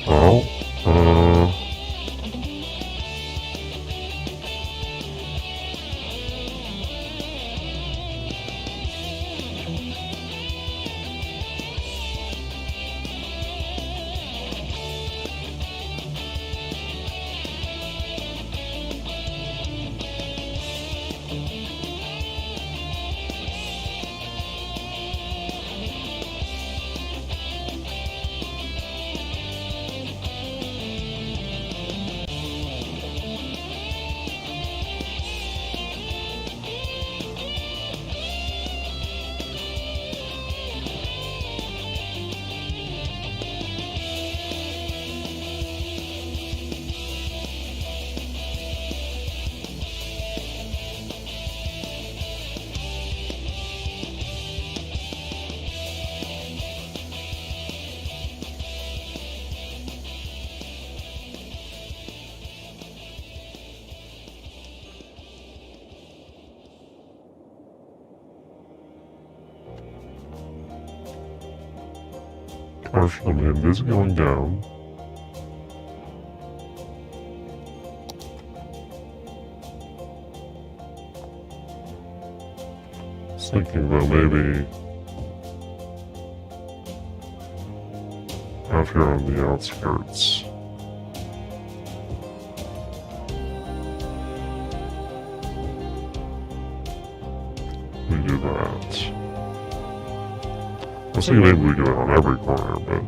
Well, partial wind is going down. I was thinking though maybe out here on the outskirts. We do that. I was thinking maybe we do it on every corner, but...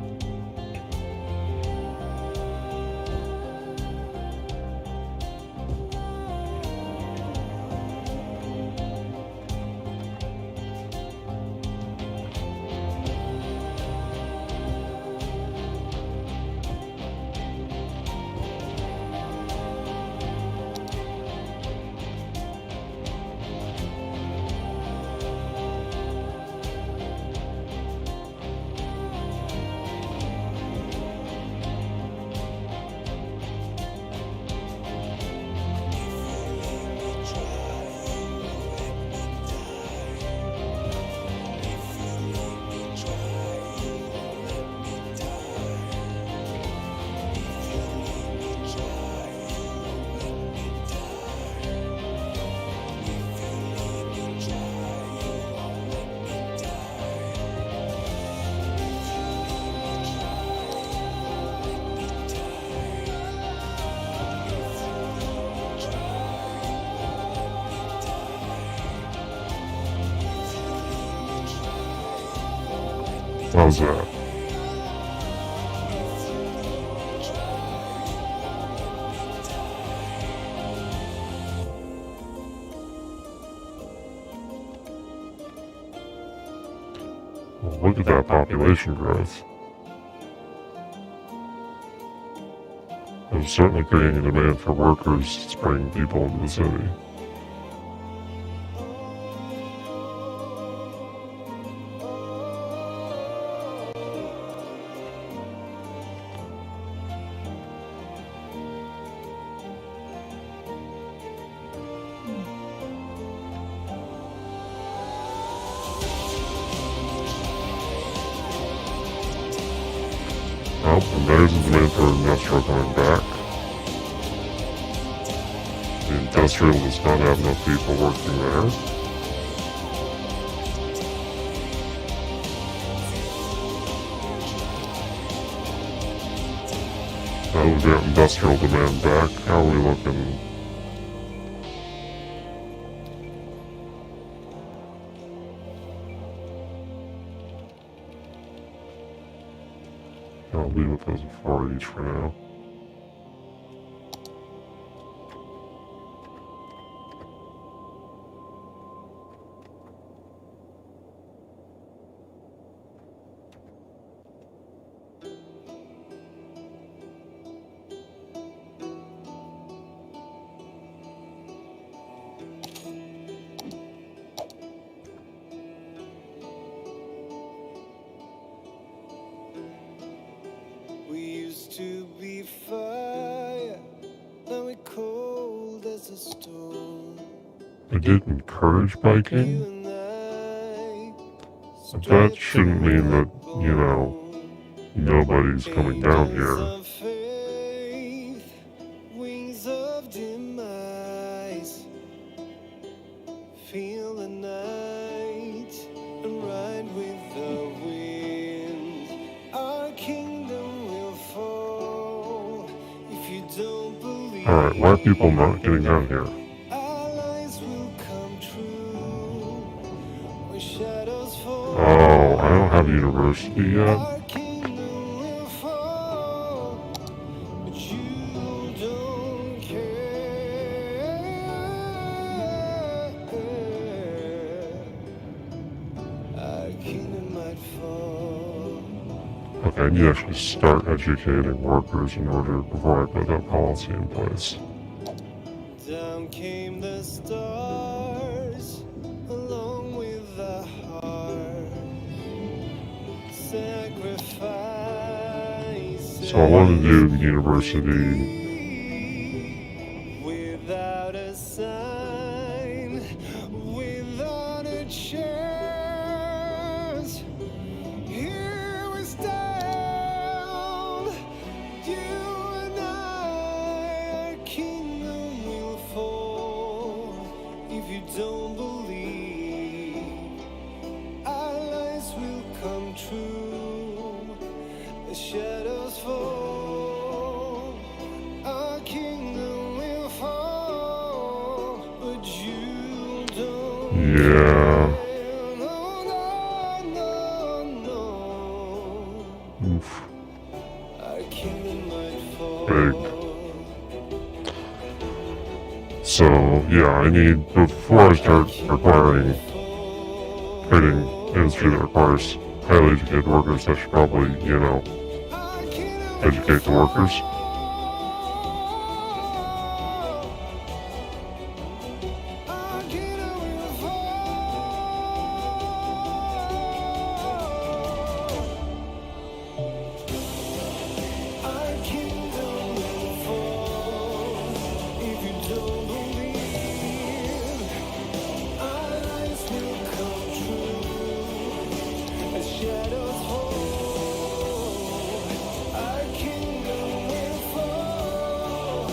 How's that? Well, look at that population growth. It's certainly creating a demand for workers to bring people into the city. there's the demand for industrial coming back. The industrial does not have enough people working there. Now we've got industrial demand back. How are we looking? I'll leave it as a 4 each for now. We used to be fire, now we're cold as a stone. I did encourage You biking. and I, But that shouldn't mean that, you know, nobody's coming down angels here. of faith, wings of demise. Feel the night and ride with the wind. Our kingdom will fall if you don't believe. Alright, why are people not getting down here? Our lies will come true when shadows fall. Oh, I don't have university yet. Our kingdom will fall, but you don't care. Our kingdom might fall. Okay, I need to actually start educating workers in order before I put that policy in place. Down came the stars, along with the heart. Sacrifice. So I want to do the university. Without a sign, without a chance. Here we stand, you and I. Our kingdom will fall if you don't believe. Our lies will come true. The shadows fall. Our kingdom will fall, but you don't. Yeah. No, no, no, no. Oof. Our kingdom might fall. Big. So, yeah, I need, before I start acquiring, creating industry that requires highly educated workers, I should probably, you know, Our kingdom educate the workers. Our kingdom will fall. Our kingdom will fall if you don't believe. Our lies will come true as shadows fall. Our kingdom will fall,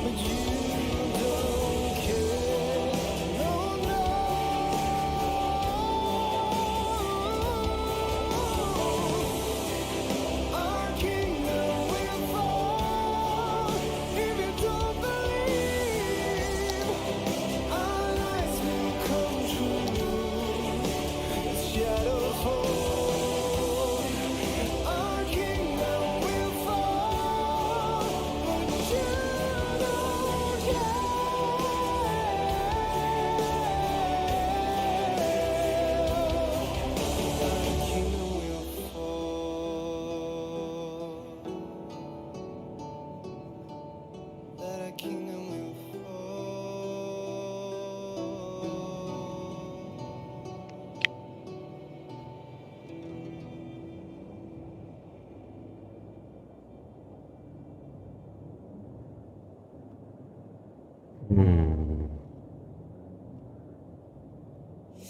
but you don't care. No, no. Our kingdom will fall if you don't believe. Our lies will come true as shadows fall. Our kingdom will fall, but you don't care. Our kingdom will fall. That our kingdom will fall.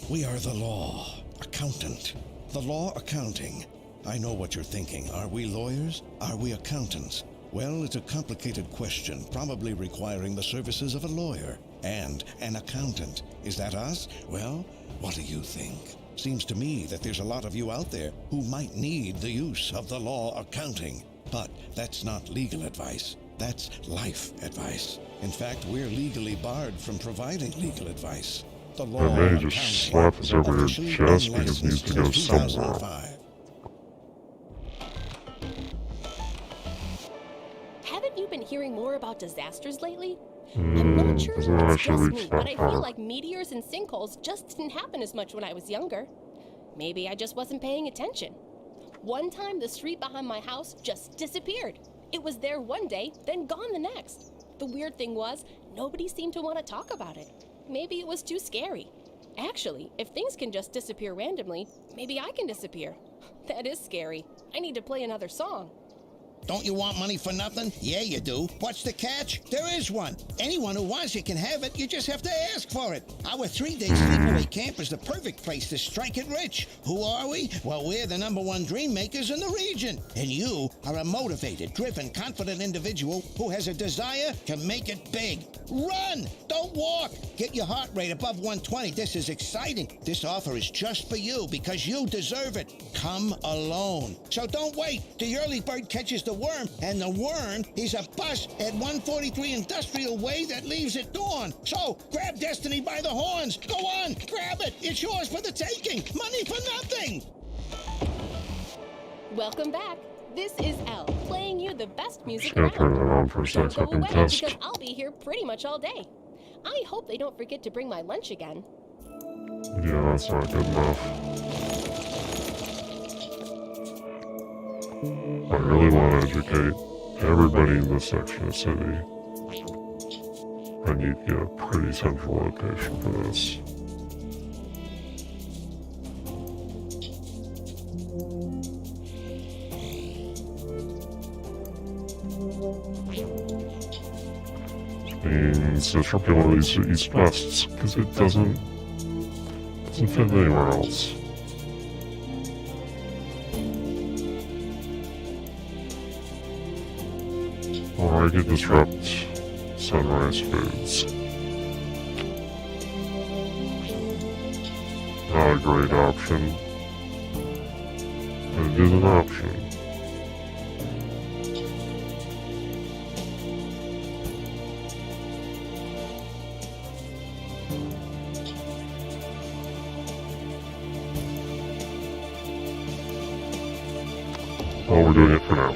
We are the law accountant. The law accounting. I know what you're thinking. Are we lawyers? Are we accountants? Well, it's a complicated question, probably requiring the services of a lawyer and an accountant. Is that us? Well, what do you think? Seems to me that there's a lot of you out there who might need the use of the law accounting. But that's not legal advice. That's life advice. In fact, we're legally barred from providing legal advice. The law I may of just accounting, slap us over your officially chest because it needs unlicensed to go since somewhere. 2005. Haven't you been hearing more about disasters lately? I'm not sure doesn't if it's actually just reach me, that but I far. feel like meteors and sinkholes just didn't happen as much when I was younger. Maybe I just wasn't paying attention. One time, the street behind my house just disappeared. It was there one day, then gone the next. The weird thing was, nobody seemed to want to talk about it. Maybe it was too scary. Actually, if things can just disappear randomly, maybe I can disappear. That is scary. I need to play another song. Don't you want money for nothing? Yeah, you do. What's the catch? There is one. Anyone who wants it can have it. You just have to ask for it. Our 3-day sleepaway camp is the perfect place to strike it rich. Who are we? Well, we're the #1 dream makers in the region. And you are a motivated, driven, confident individual who has a desire to make it big. Run! Don't walk! Get your heart rate above 120. This is exciting. This offer is just for you because you deserve it. Come alone. So don't wait. The early bird catches the worm, and the worm is a bus at 143 Industrial Way that leaves at dawn. So grab destiny by the horns. Go on, grab it. It's yours for the taking. Money for nothing. Welcome back. This is Elle, playing you the best music Just gonna turn around. that on for a Don't sec so I go can away test. because I'll be here pretty much all day. I hope they don't forget to bring my lunch again. Yeah, that's not good enough. I really want to educate everybody in this section of city. I need to get a pretty central location for this. Which means there's probably one of these east-wests, because it doesn't fit anywhere else. Or I could disrupt Sunrise Foods. Not a great option, but it is an option. Well, we're doing it for now.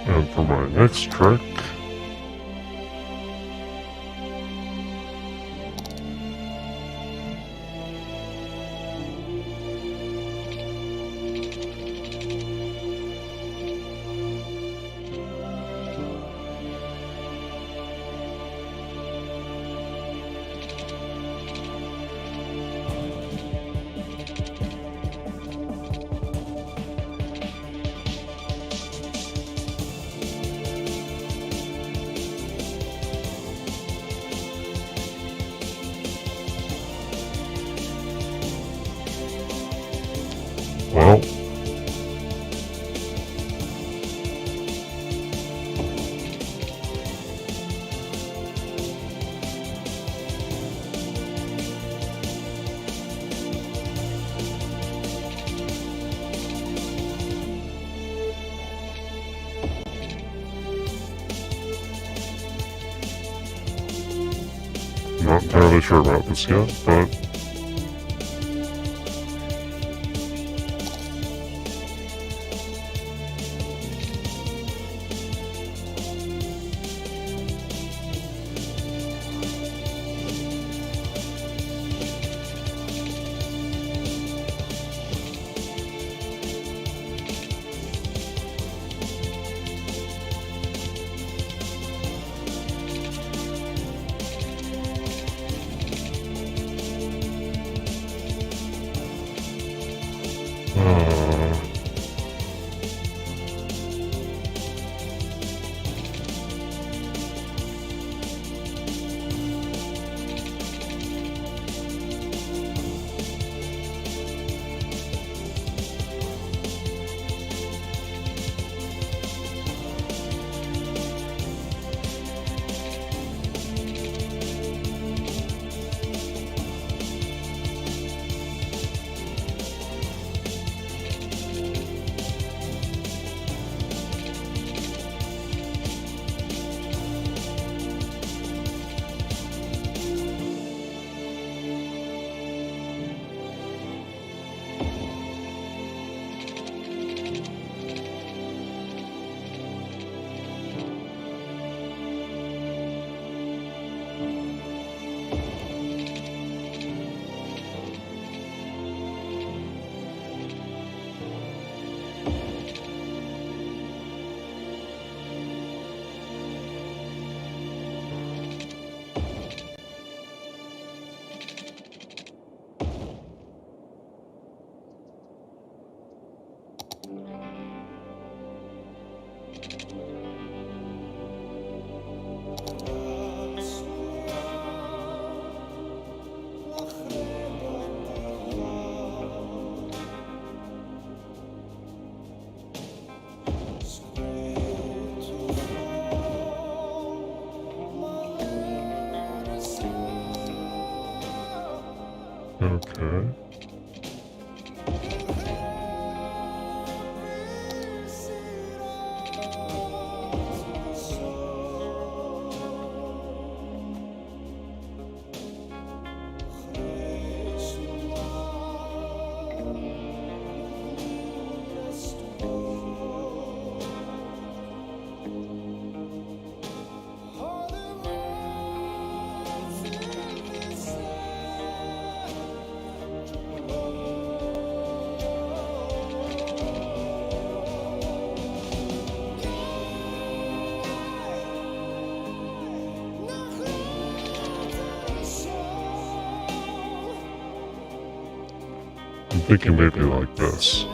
And for my next trick, well, not entirely sure about this yet, but Okay. I'm thinking maybe like this.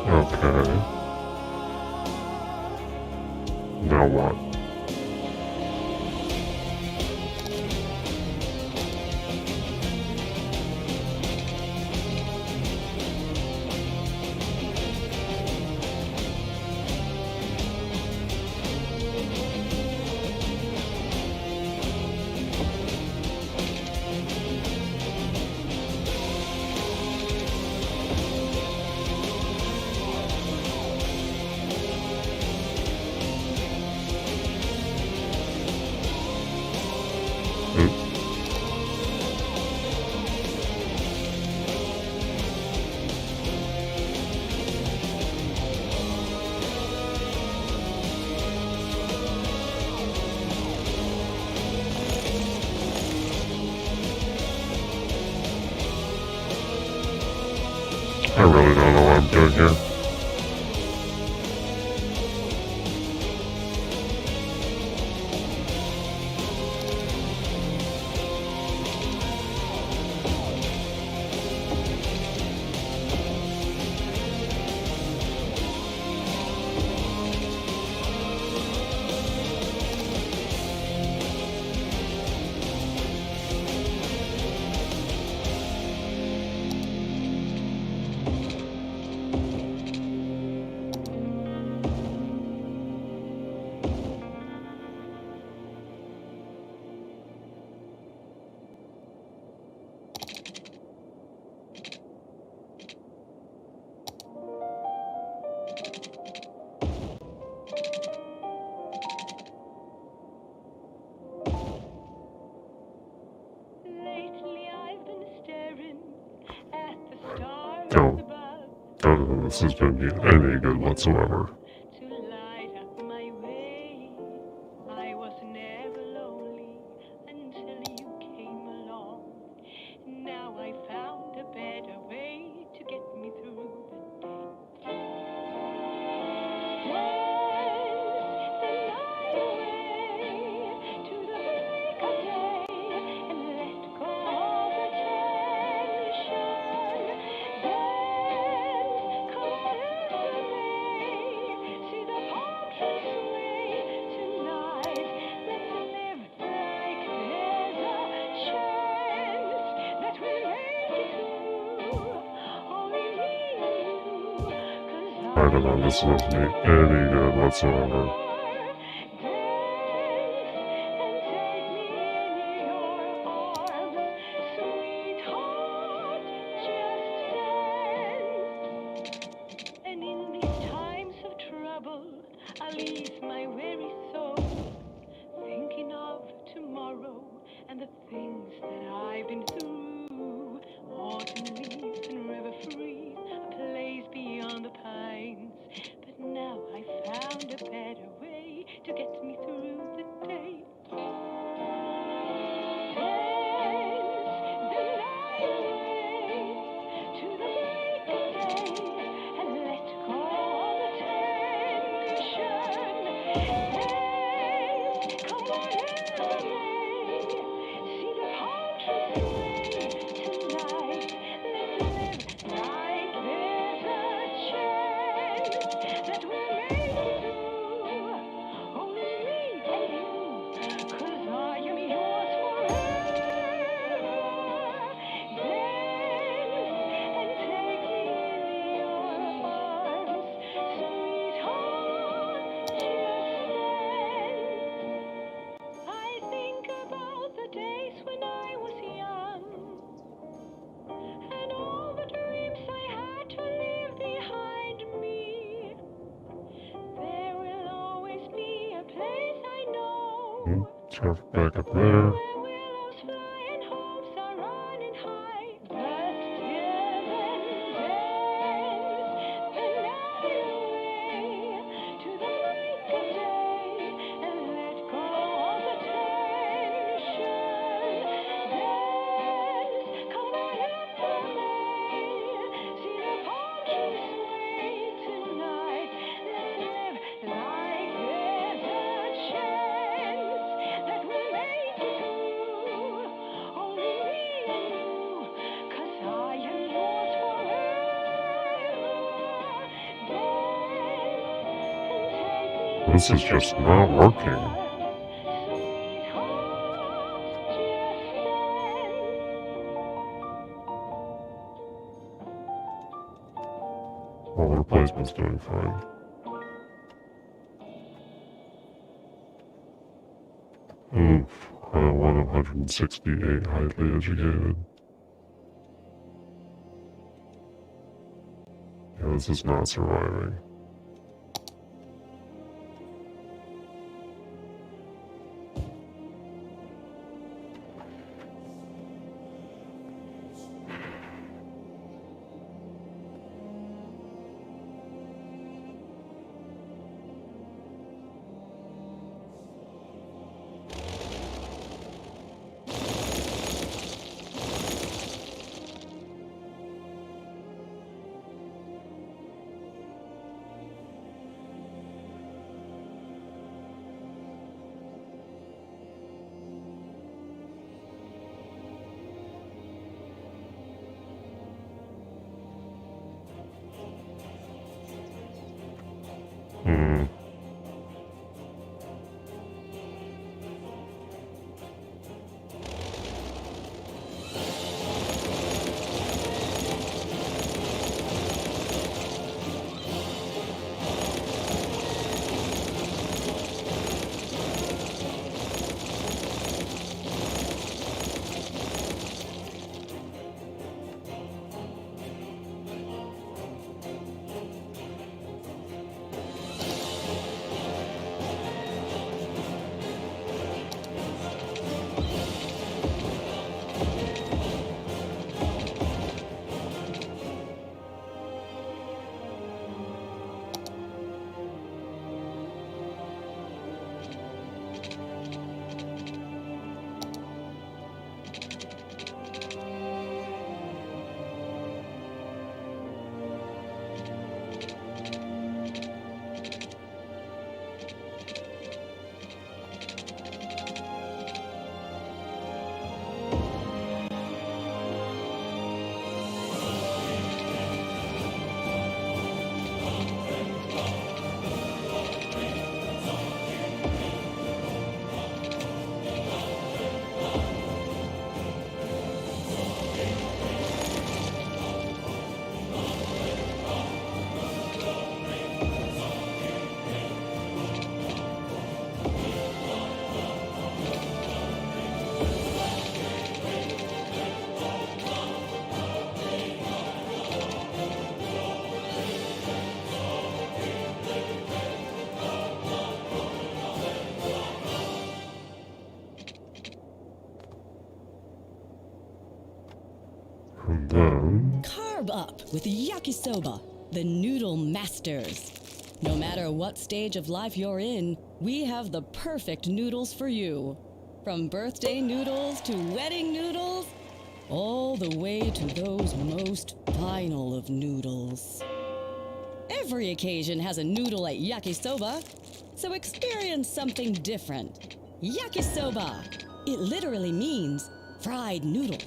Okay. Now what? I really don't know what I'm doing here. Lately I've been staring at the stars Don't. above None of this has been any good whatsoever. to light up my way. I was never lonely until you came along. Now I found a better way to get me through the day. Dance the night away to the break of day and let go of the tension. Dance, come wherever may. See the palm trees sway tonight. Let's live like there's a chance that we'll make it through. Only me and you, 'cause I don't know, this doesn't me any good whatsoever. dance and take me in your arms, sweetheart, just dance. And in these times of trouble, I'll ease my weary soul, thinking of tomorrow and the things that I've been through. Autumn leaves and river freeze, a place beyond the pines. But now I found a better way. Traffic back up there. Willows fly and hopes are running high. But till then, dance the night away to the break of day and let go of the tension. Dance, come on up for me. See the palm trees sway tonight. Let's live like there's a chance that we'll make it through. Only me and you, 'cause I am yours forever. Dance and take me. This is just not working. Well, the replacement's doing fine. Oof, 168 highly educated. Yeah, this is not surviving. And then... Carb up with yakisoba, the noodle masters. No matter what stage of life you're in, we have the perfect noodles for you. From birthday noodles to wedding noodles, all the way to those most final of noodles. Every occasion has a noodle at yakisoba, so experience something different. Yakisoba. It literally means fried noodles.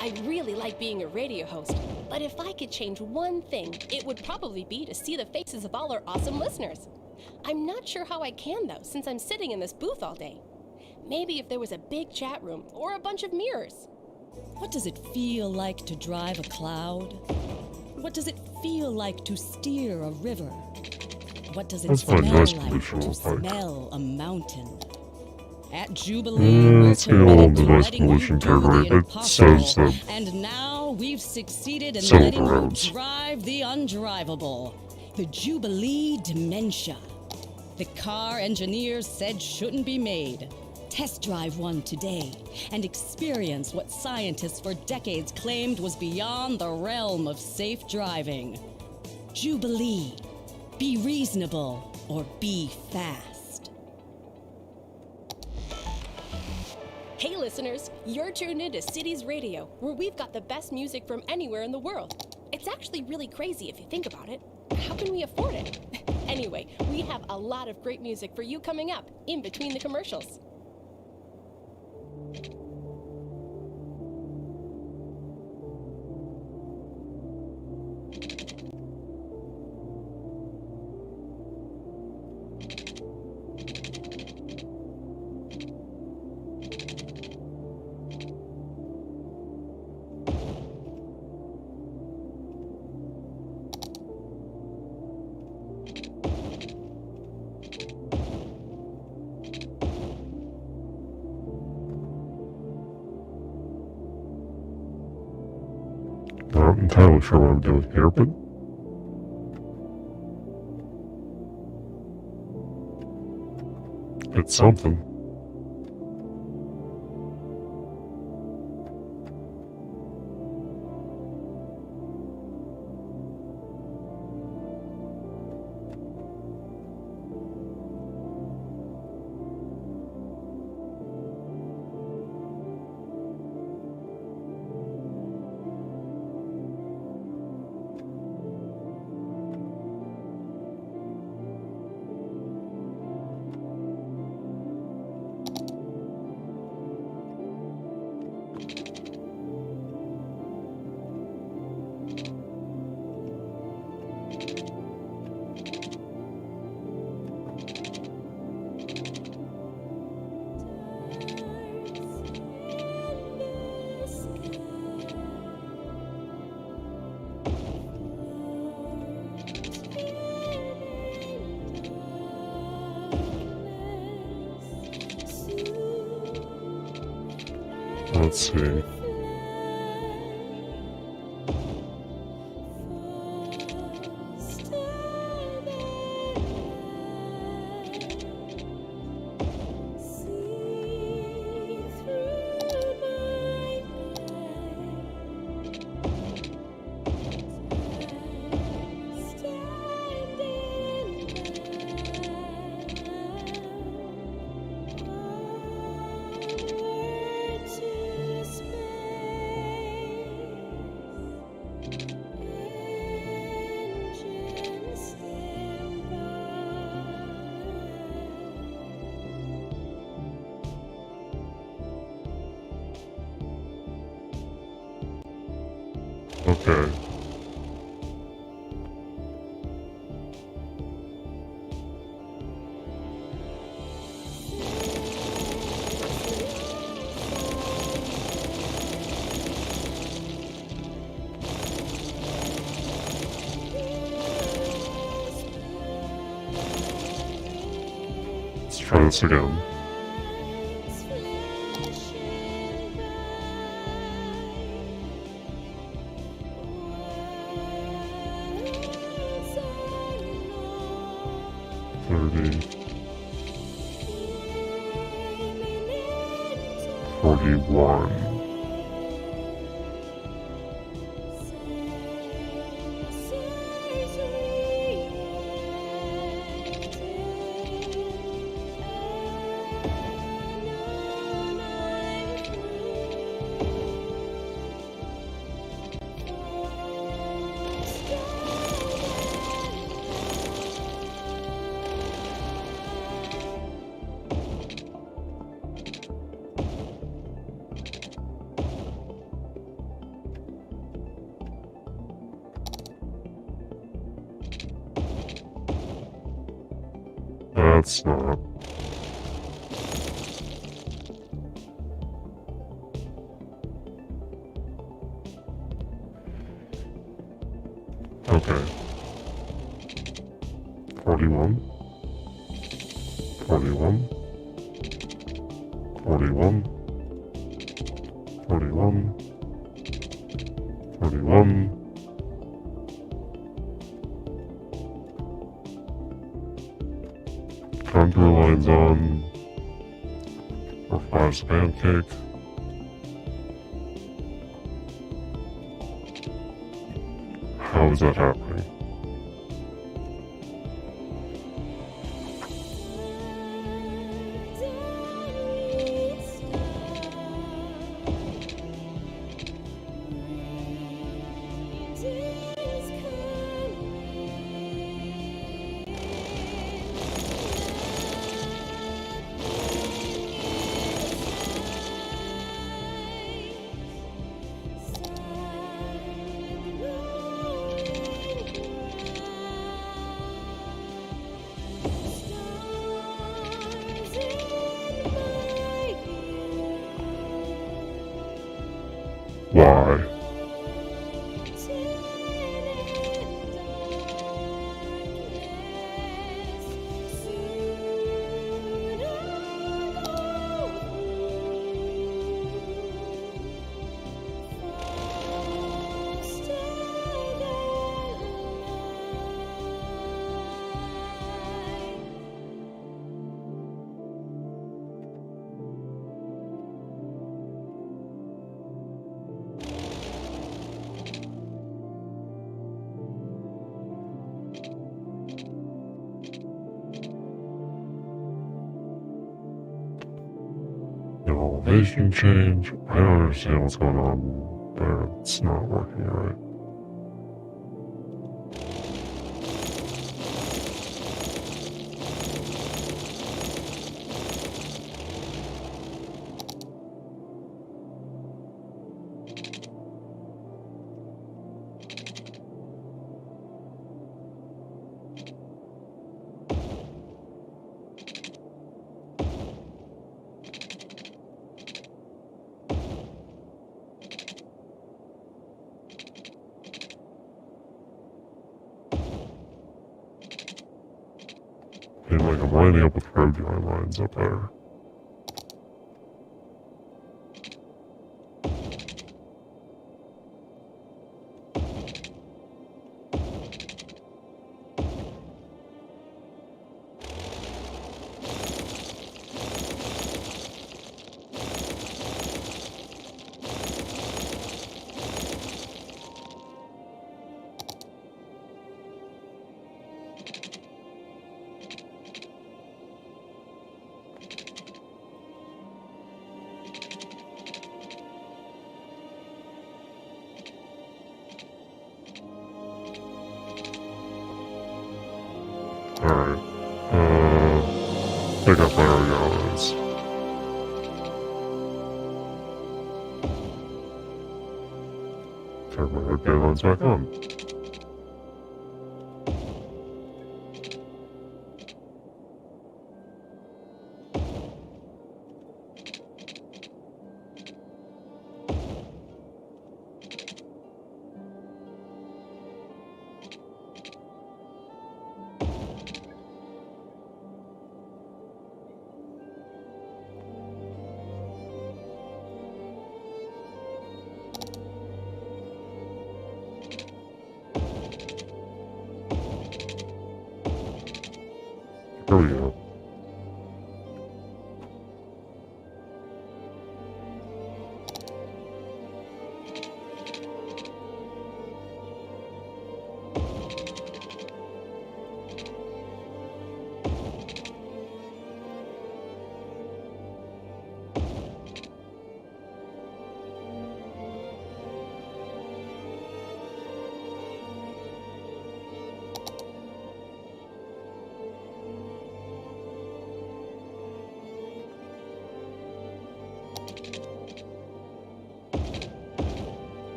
I really like being a radio host, but if I could change one thing, it would probably be to see the faces of all our awesome listeners. I'm not sure how I can, though, since I'm sitting in this booth all day. Maybe if there was a big chat room or a bunch of mirrors. What does it feel like to drive a cloud? What does it feel like to steer a river? What does it That's smell my nice like visual to effect. smell a mountain? At Jubilee, we're let's get on committed the to nice letting you pollution do category. the It says impossible. that And now we've succeeded in several letting you rounds. drive the undrivable. The Jubilee Dementia. The car engineers said shouldn't be made. Test drive one today and experience what scientists for decades claimed was beyond the realm of safe driving. Jubilee. Be reasonable or be fast. Hey listeners, you're tuned into Cities Radio, where we've got the best music from anywhere in the world. It's actually really crazy if you think about it. How can we afford it? Anyway, we have a lot of great music for you coming up in between the commercials. Not entirely sure what I'm doing here, but it's something. Let's see. Okay. Let's try this again. One. That's not. Okay. 41. 41. 41. 41. 41. pancake. How is that happening? Why? No elevation change. I don't understand what's going on there. It's not working right. And like I'm lining up with road dry lines up there. Alright. Pick up where we go is. Turn my road dry lines back on. There we go.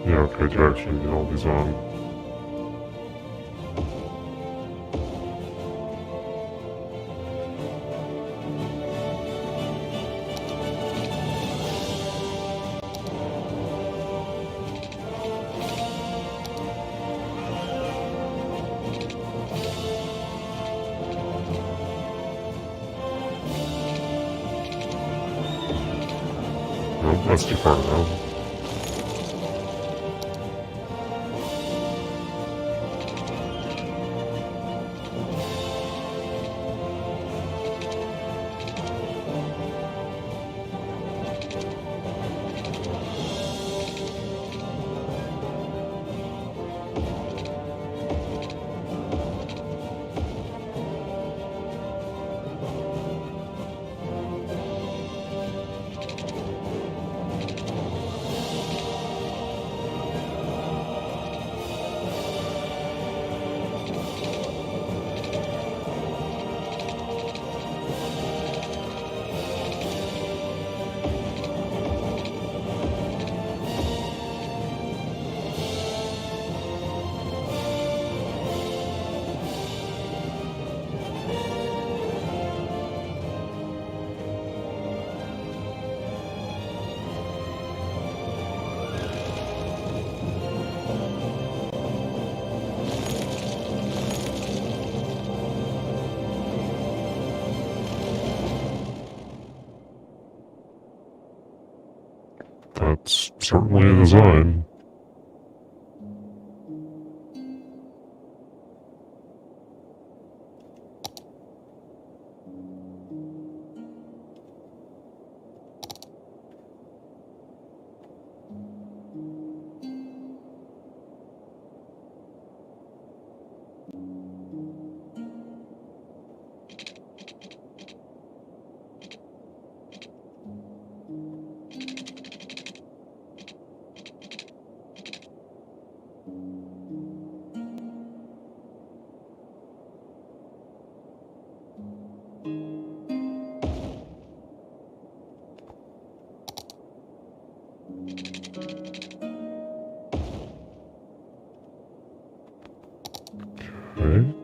Yeah, okay, to actually get all these on. No, that's too far now. That's certainly a design. Okay.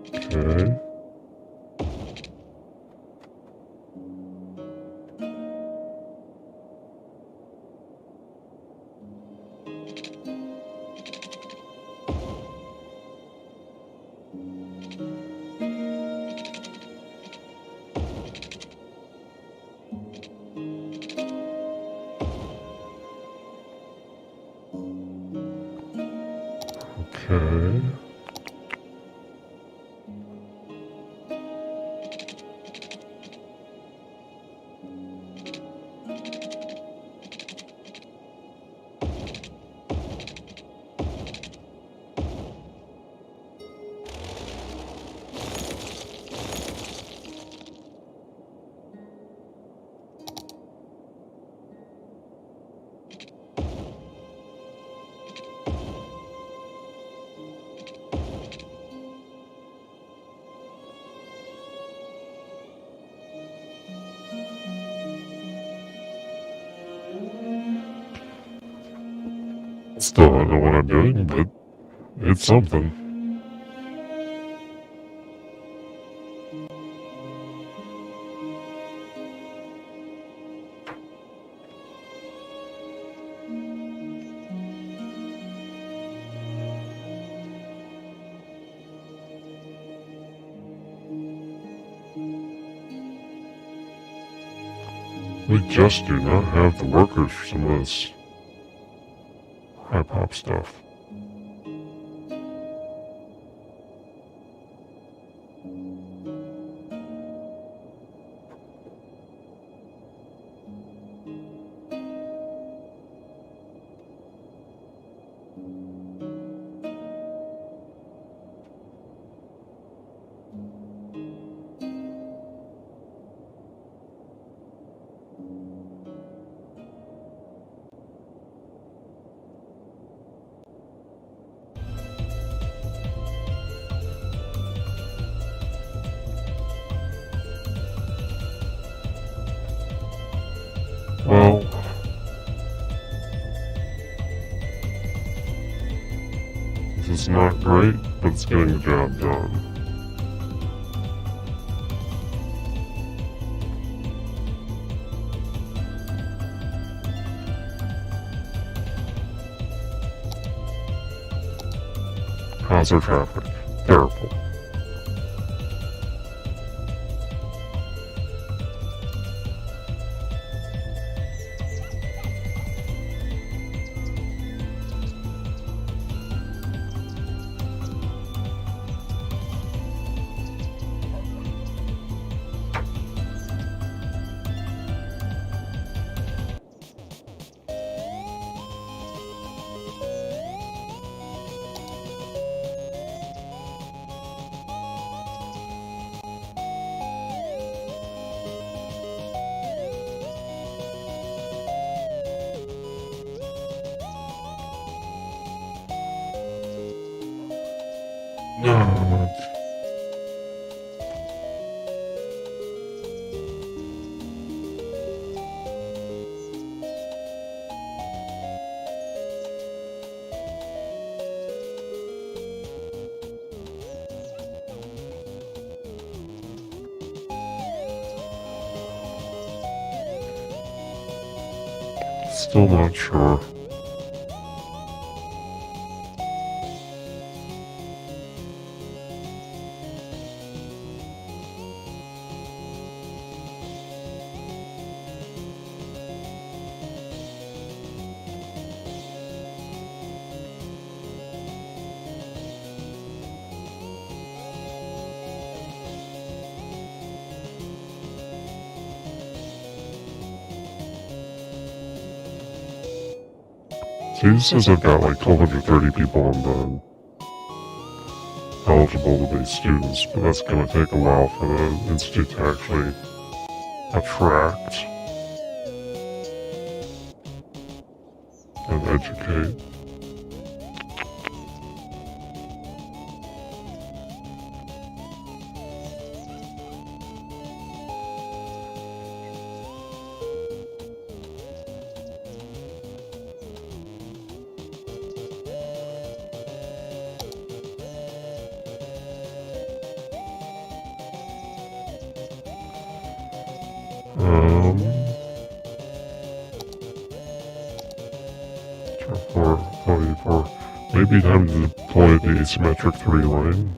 Okay. Still don't know what I'm doing, but it's something. We just do not have the workers for some of this hip-hop stuff. Well, this is not great, but it's getting the job done. How's our traffic? Terrible. Still not sure. So he says I've got like 1,230 people on the eligible to be students, but that's going to take a while for the institute to actually attract and educate. Maybe time to deploy the asymmetric 3 lane.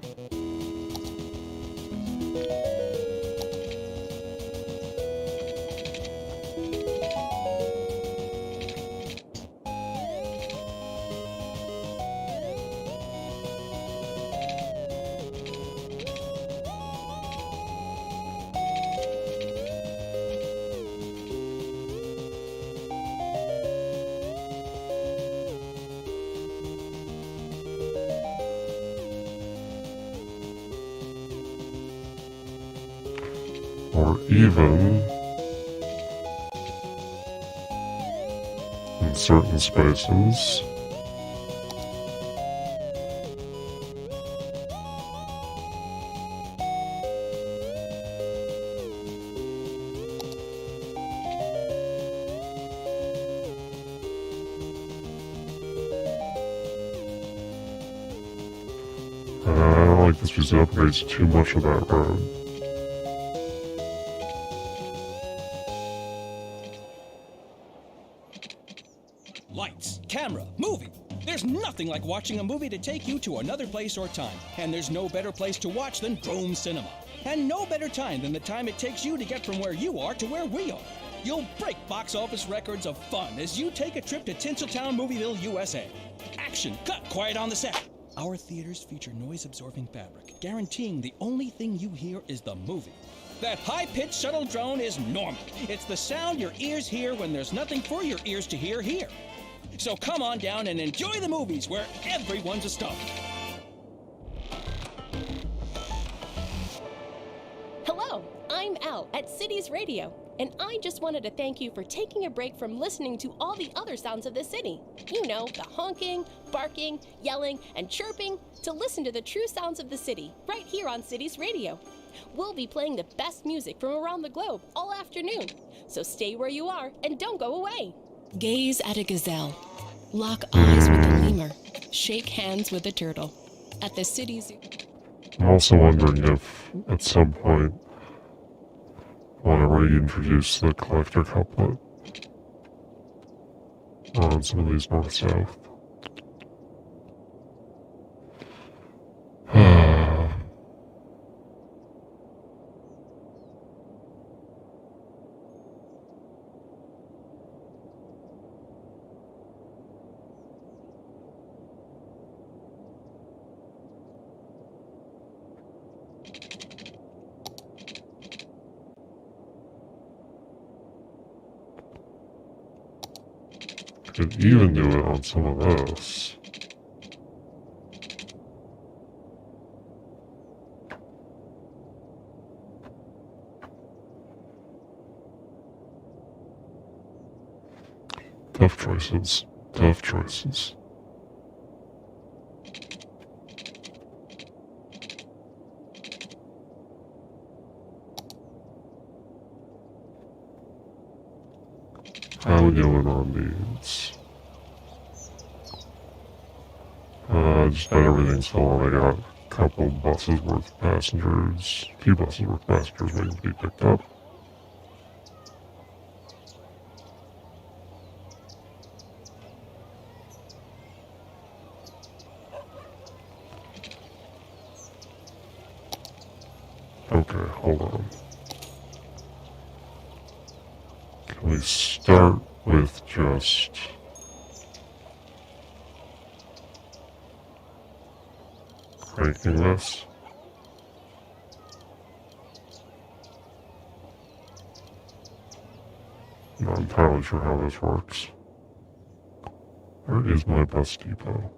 Or even, in certain spaces, I don't like this because it upgrades too much of that road. Lights, camera, movie. There's nothing like watching a movie to take you to another place or time. And there's no better place to watch than Drome Cinema. And no better time than the time it takes you to get from where you are to where we are. You'll break box office records of fun as you take a trip to Tinseltown Movieville, USA. Action, cut, quiet on the set. Our theaters feature noise-absorbing fabric, guaranteeing the only thing you hear is the movie. That high-pitched shuttle drone is normal. It's the sound your ears hear when there's nothing for your ears to hear here. So come on down and enjoy the movies where everyone's a star. Hello, I'm Al at Cities Radio, and I just wanted to thank you for taking a break from listening to all the other sounds of the city. You know, the honking, barking, yelling, and chirping, to listen to the true sounds of the city right here on Cities Radio. We'll be playing the best music from around the globe all afternoon, so stay where you are and don't go away. Gaze at a gazelle, lock eyes with a lemur, shake hands with a turtle. At the city zoo. I'm also wondering if, at some point, I want to reintroduce the collector couplet on some of these north-south. Could even do it on some of this. Tough choices. Tough choices. How we doing on these? Just about everything's full. I got a couple buses worth of passengers, a few buses worth of passengers waiting to be picked up. Can we start with just cranking this? Not entirely sure how this works. Where is my bus depot?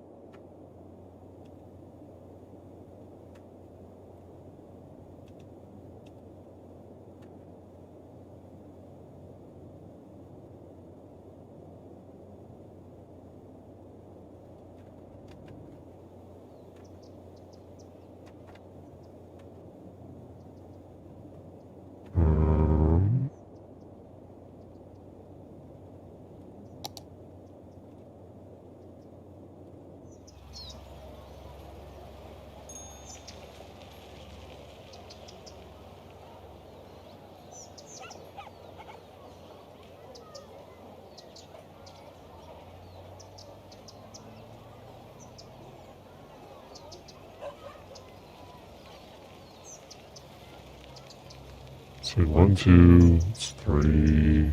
So 1, 2, it's 3,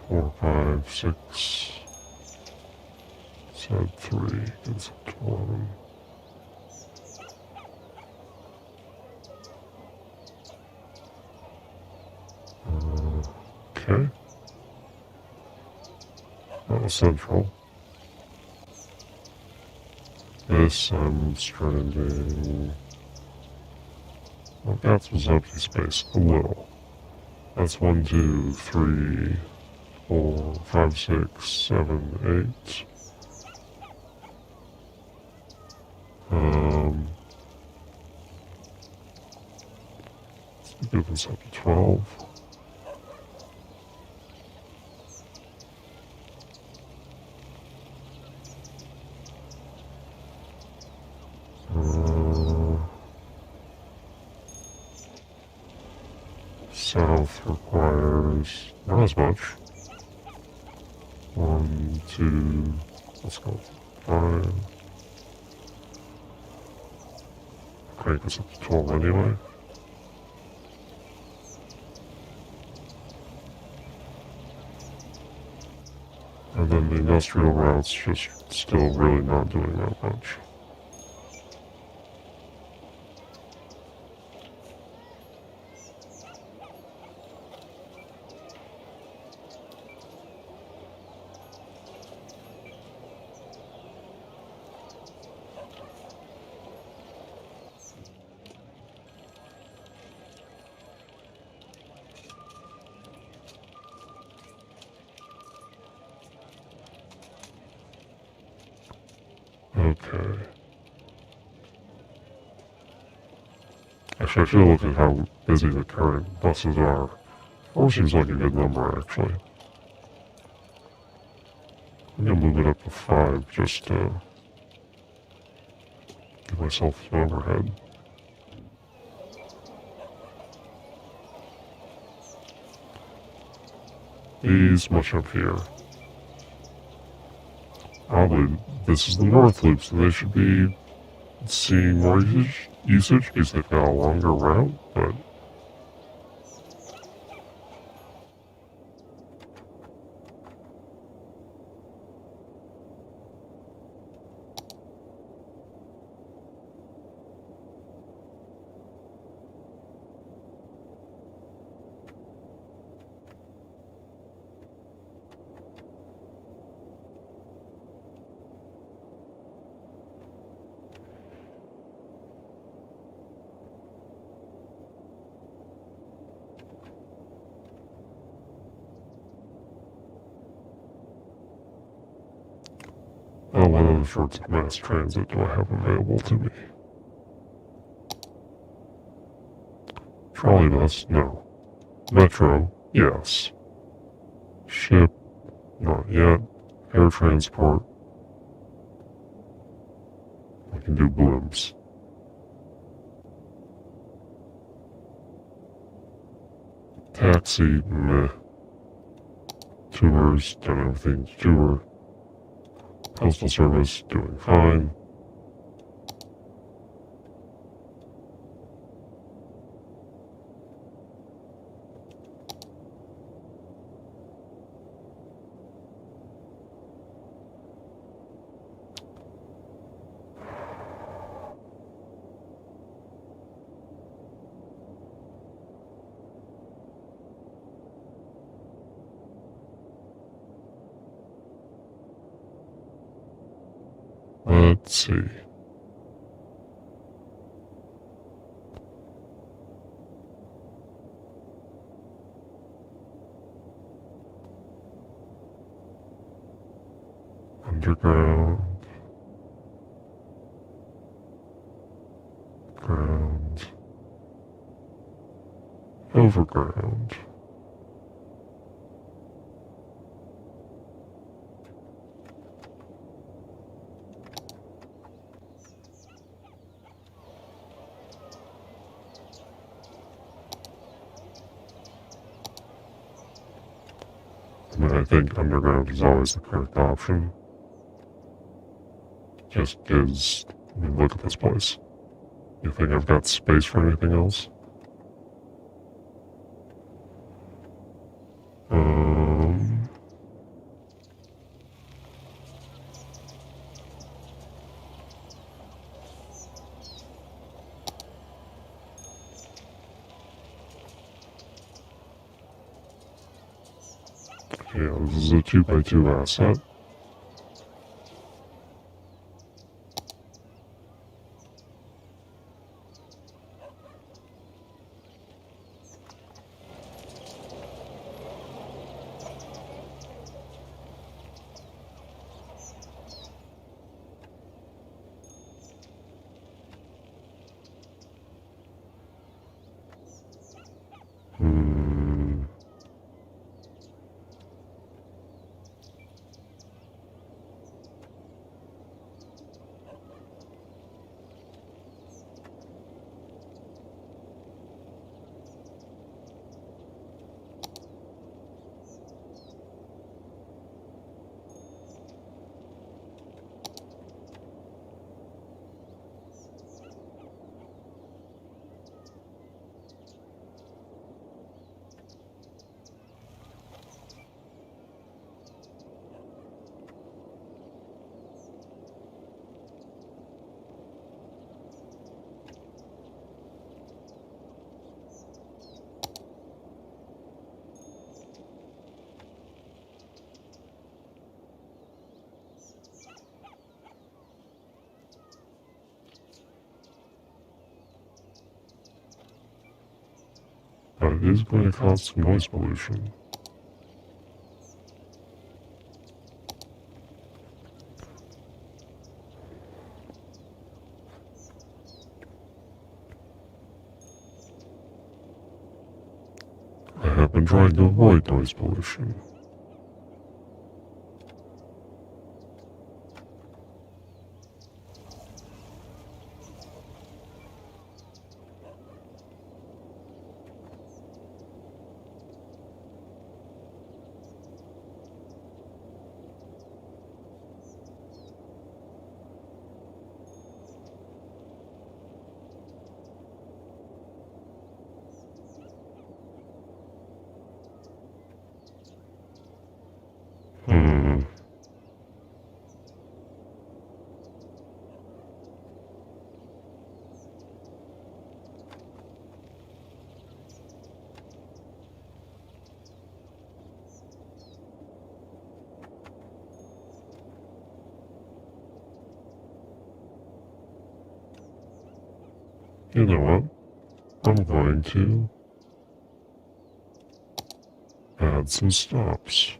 4, 5, 6, 7, 3, it's 11. Okay. That was central. This I'm stranding. Well, that was empty space. A little. That's 1, 2, 3, 4, 5, 6, 7, 8. Let's give this up to 12. South requires not as much. 1, 2, let's go 5. Crank this up to 12 anyway. And then the industrial route's just still really not doing that much. Okay. Actually, I should look at how busy the current buses are. 4 seems like a good number, actually. I'm gonna move it up to 5 just to give myself some overhead. These much up here. Probably this is the North Loop, so they should be seeing more usage because they've got a longer route, but what other sorts of mass transit do I have available to me? Trolley bus? No. Metro? Yes. Ship? Not yet. Air transport? I can do blimps. Taxi? Meh. Tours? Done everything to tour. Postal service? Doing fine. Let's see. Underground. Ground. Overground. I mean, I think underground is always the correct option. Just because, I mean, look at this place. You think I've got space for anything else? Yeah, this is a 2x2 asset. But it is going to cause some noise pollution. I have been trying to avoid noise pollution. You know what? I'm going to add some stops.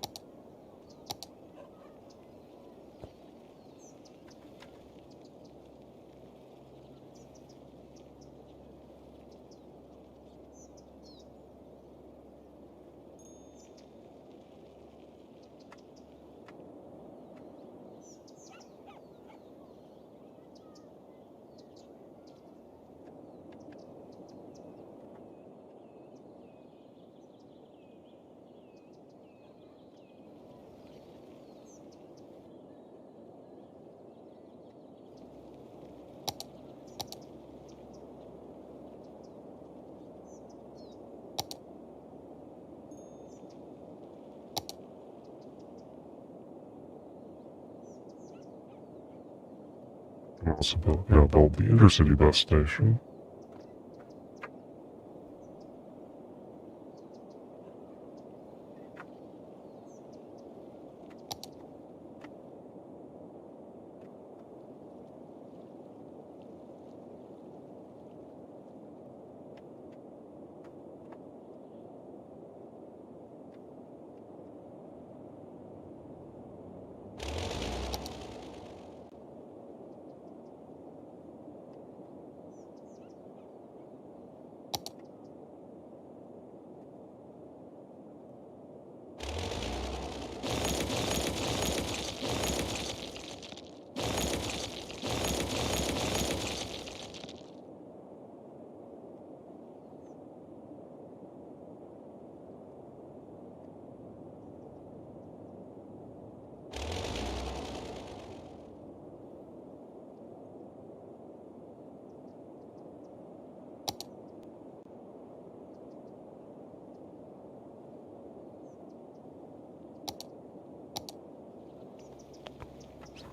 And also build the intercity bus station.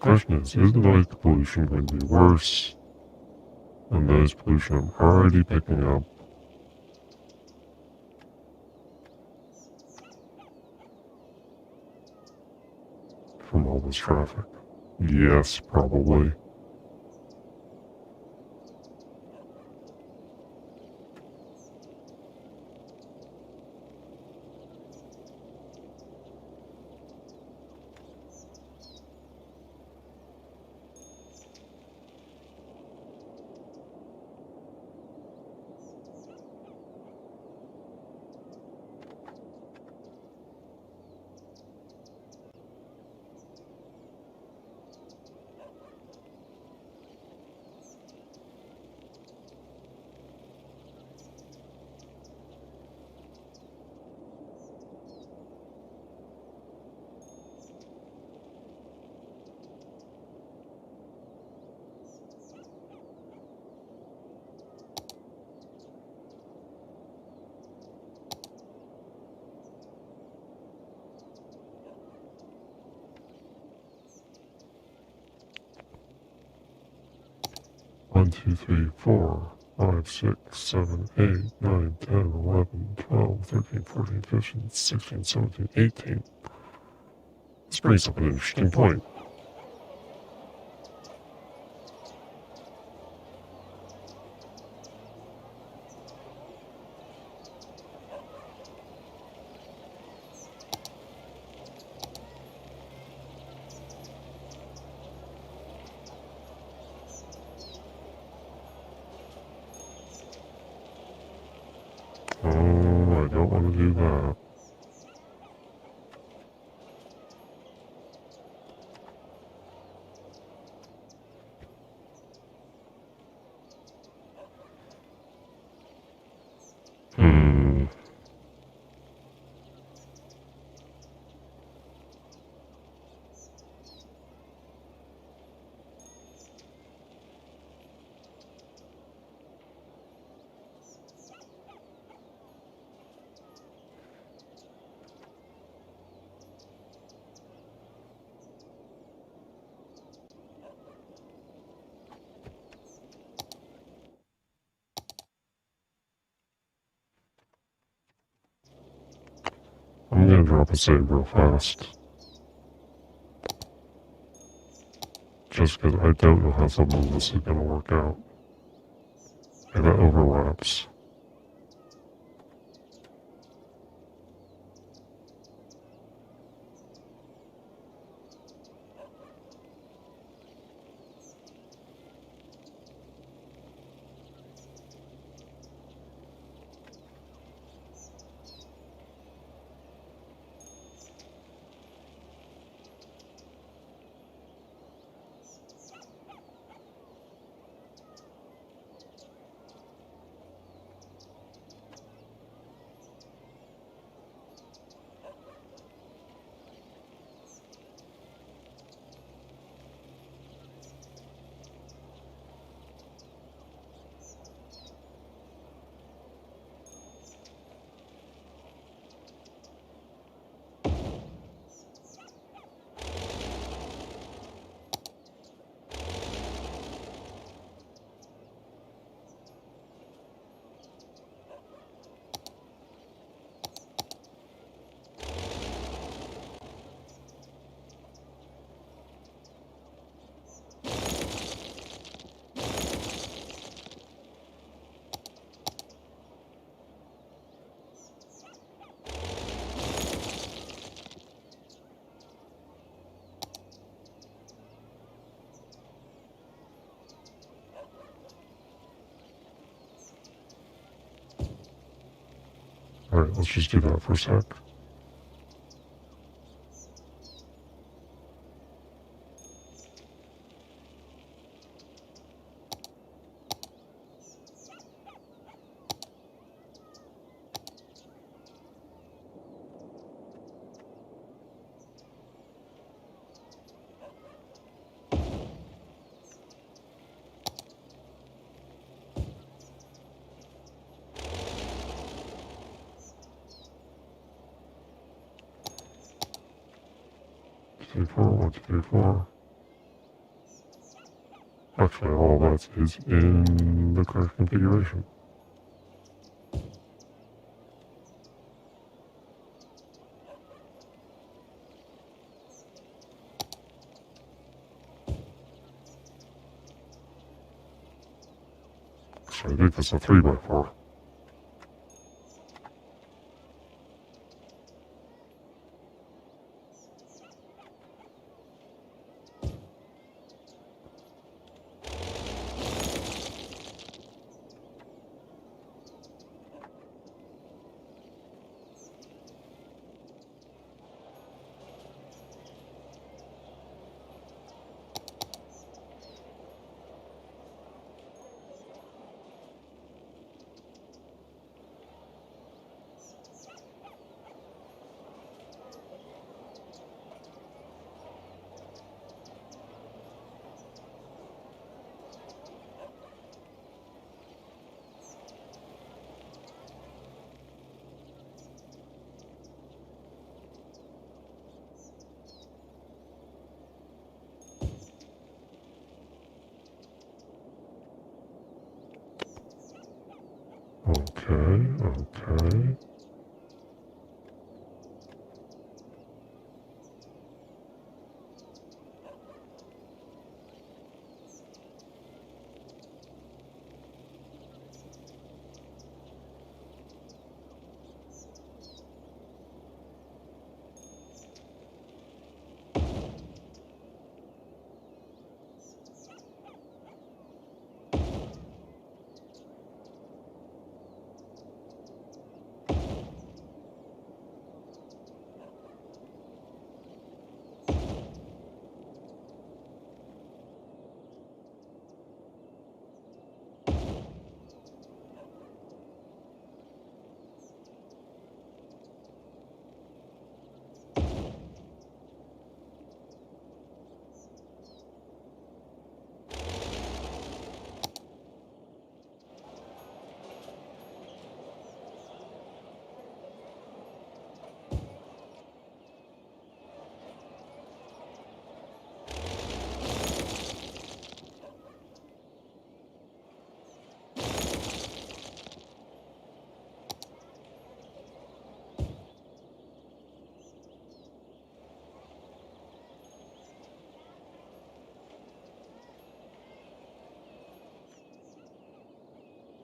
question is noise pollution going to be worse than noise pollution I'm already picking up? From all this traffic? Yes, probably. One, 2, 3, 4, 5, 6, 7, 8, 9, 10, 11, 12, 13, 14, 15, 16, 17, 18. This brings up an interesting point. Oh, I don't want to do that. Hmm. I'm gonna drop a save real fast. Just because I don't know how some of this is gonna work out. And it overlaps. Alright, let's just do that for a sec. Three, four, 1, 2, 3, 4. Actually, all that is in the correct configuration. So I think that's a 3x4. Okay.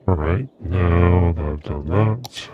Alright, now that I've done that,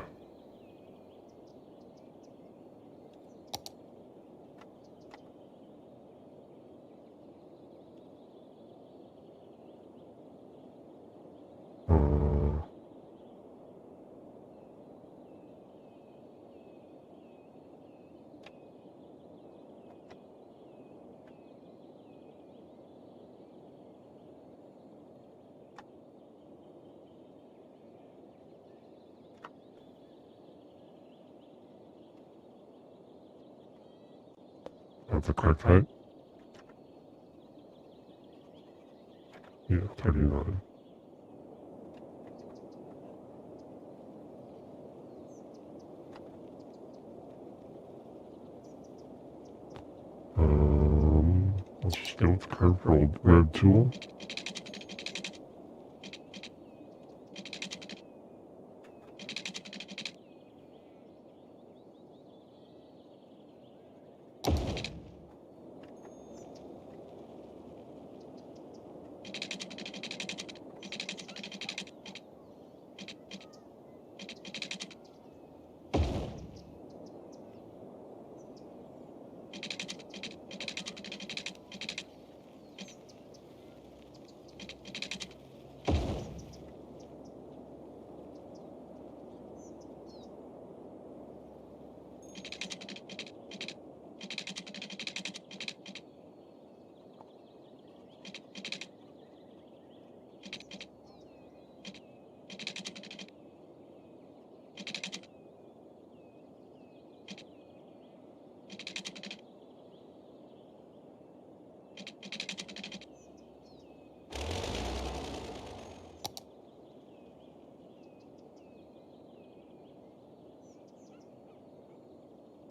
that's the correct height. Yeah, 39. Let's just go with the curved red tool.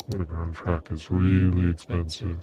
The ground track is really expensive.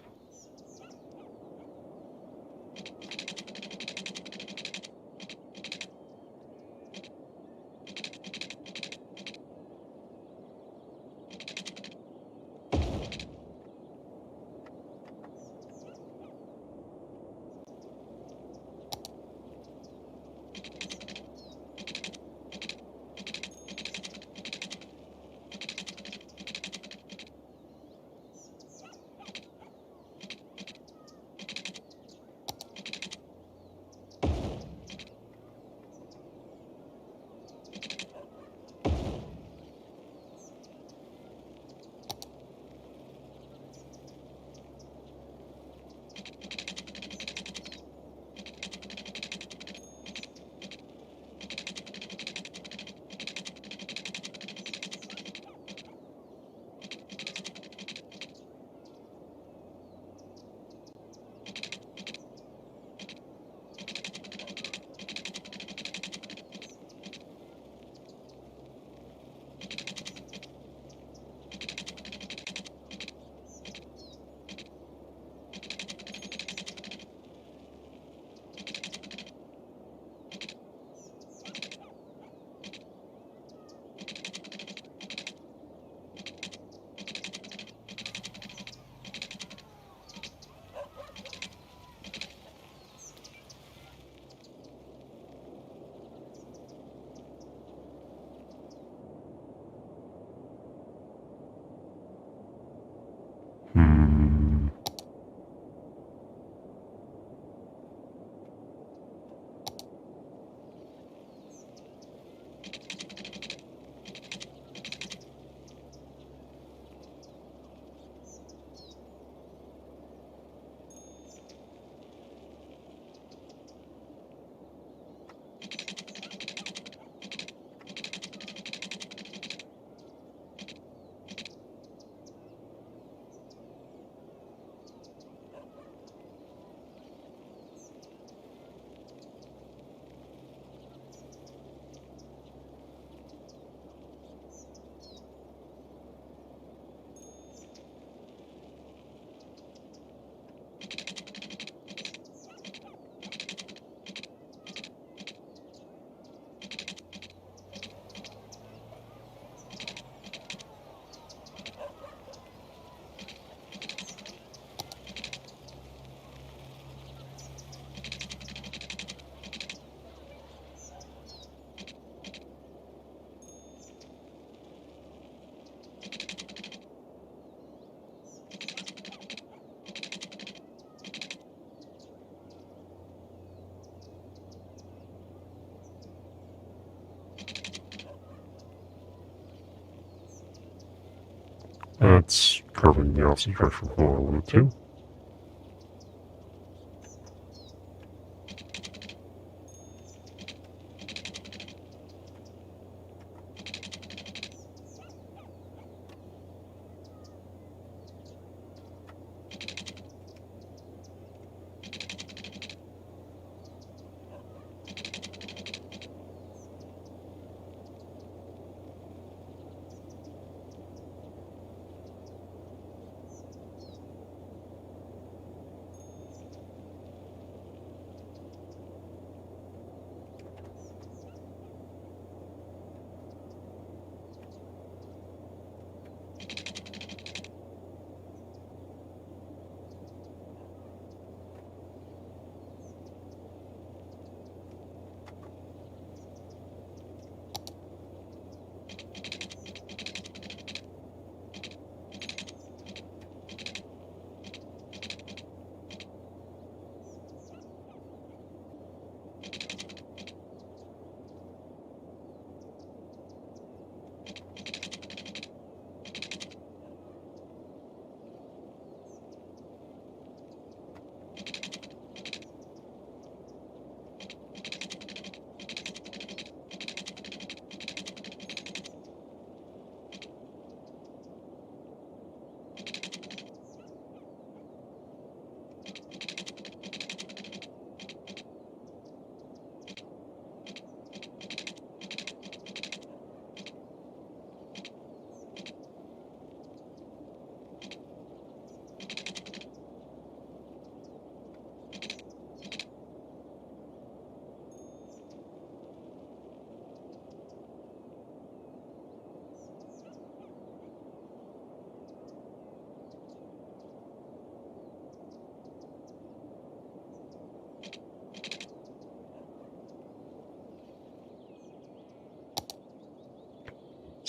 That's curving the opposite direction from what I wanted to.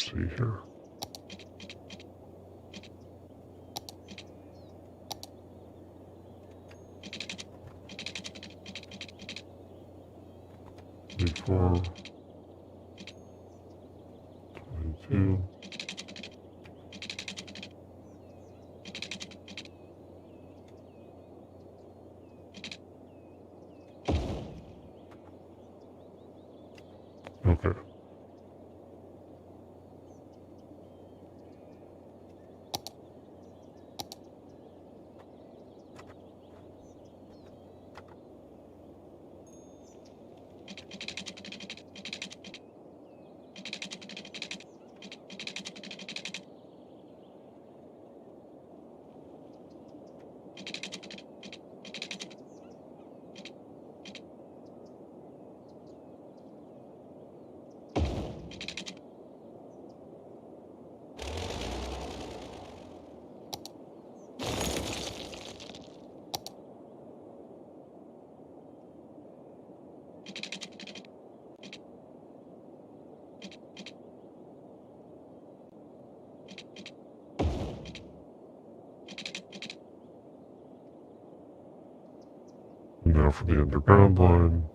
Let's see here. Before 22. Okay. Now for the underground line.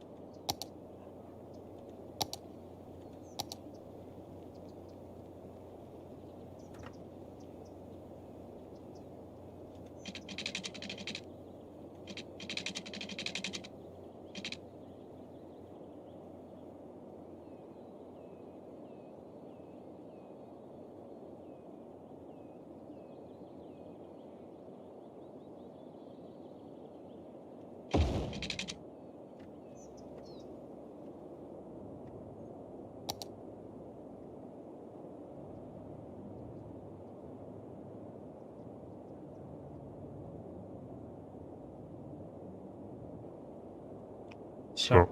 So,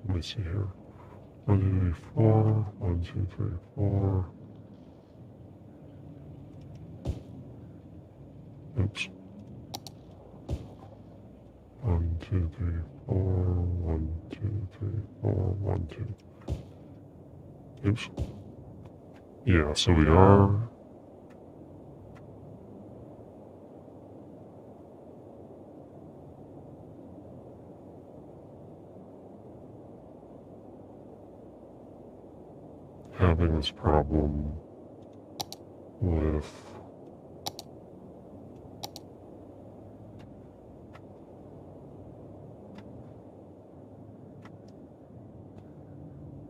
let me see here. 1, 2, 3, 4. 1, 2, 3, 4. Oops. 1, 2, 3, 4. 1, 2, 3, 4. 1, 2. Oops. Yeah, so we are. having this problem with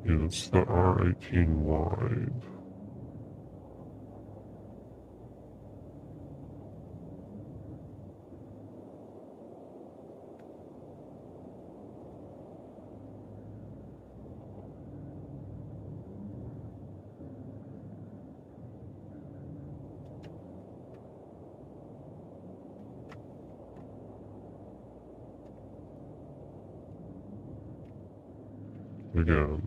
it's the R18 wide. Again.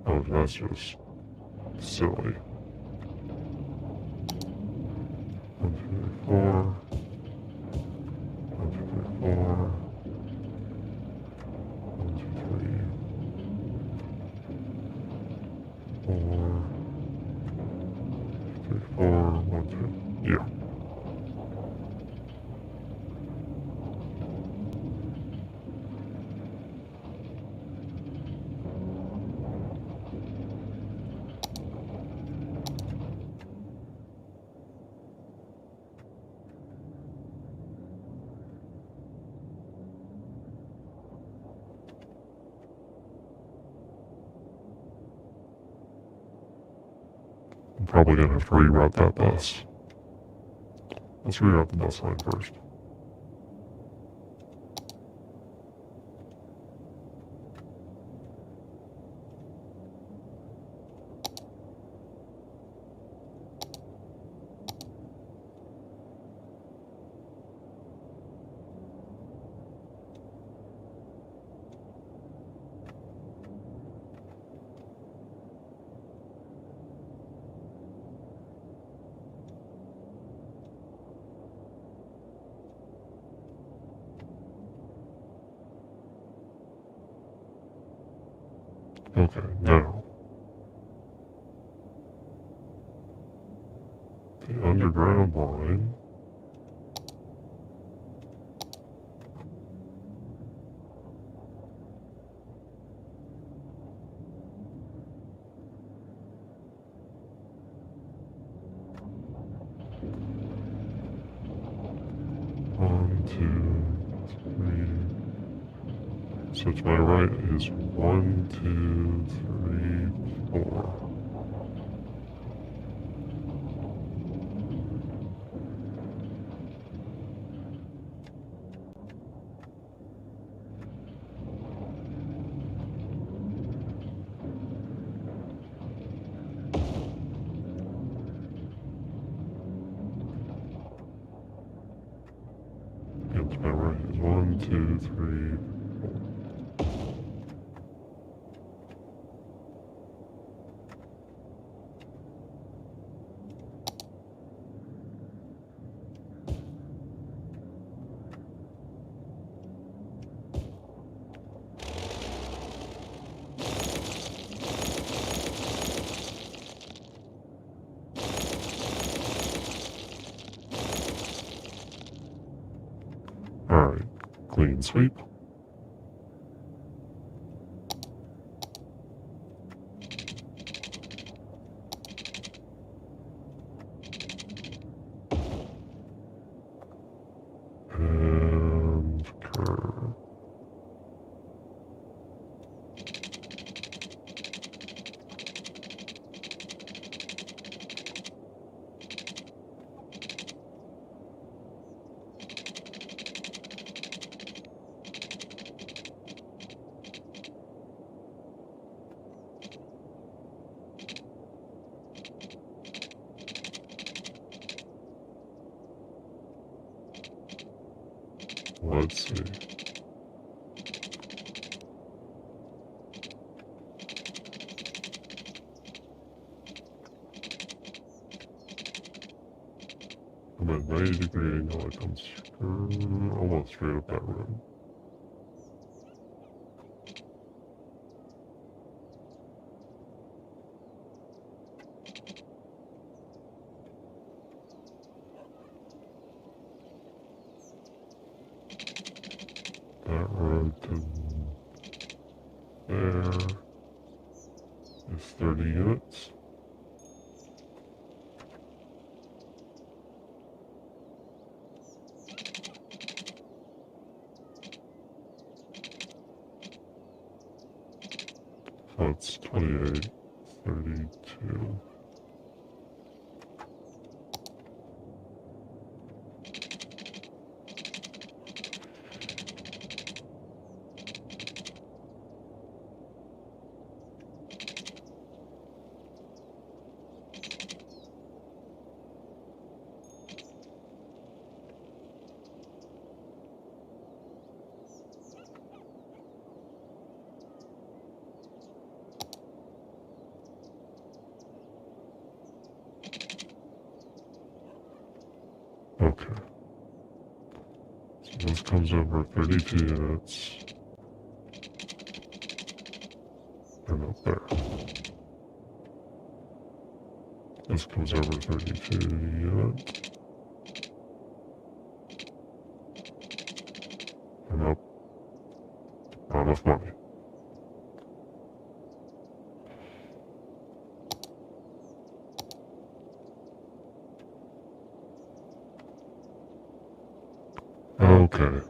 Oh, that's just silly. 1, 2, 3, 4. 1, 2, 3, 4. 1, 2, 3, 4. 3, 4, 1, 2. Yeah. I'm probably going to have to reroute that bus. Let's reroute the bus line first. Okay, now. The underground line. One, two, three. So to my right is 1, 2, 3, 4. And to my right is 1, 2, 3, 4. Alright, clean sweep. And curve. Let's see. I'm at 90-degree angle. It comes almost straight up that road. road to there is 30 units. So it's 28, 32. Okay. So this comes over 32 units. And up there. This comes over 32 units. And up. Not enough money. Okay.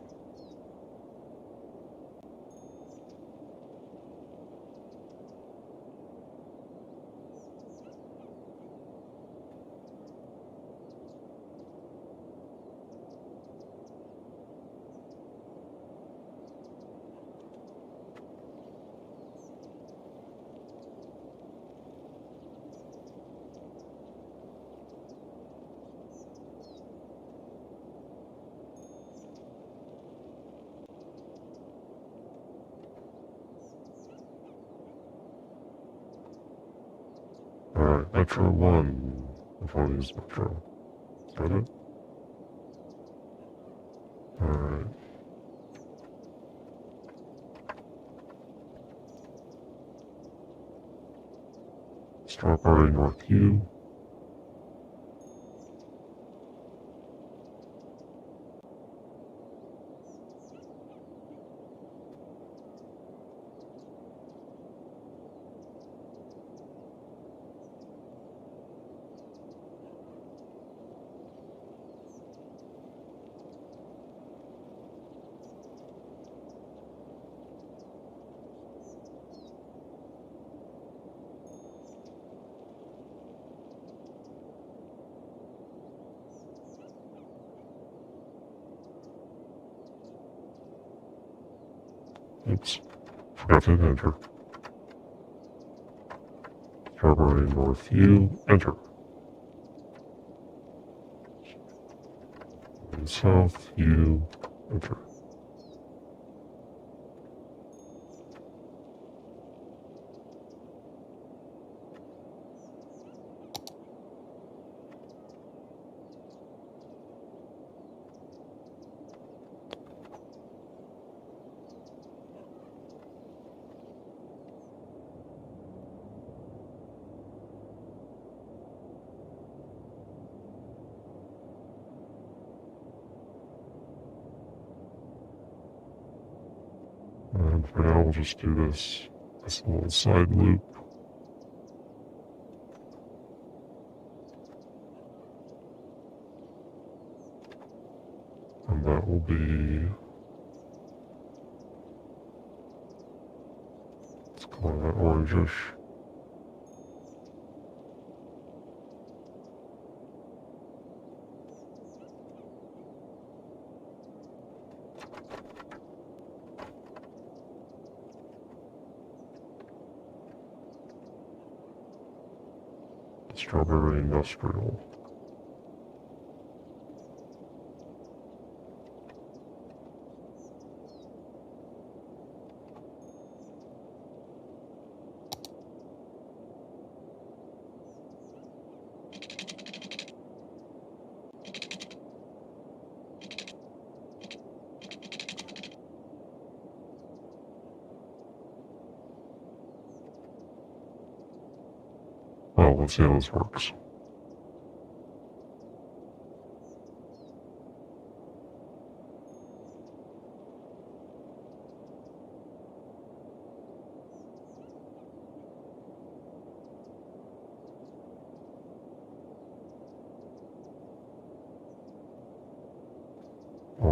Alright, Metro 1. If I use Metro. Is that it? Alright. Strawberry Northview. Oops. Forgot to hit enter. Strawberry Northview. Enter. And Southview. Enter. And for now, we'll just do this little side loop. And that will be, let's call that orangish. Strawberry Industrial. Well, let's see how this works.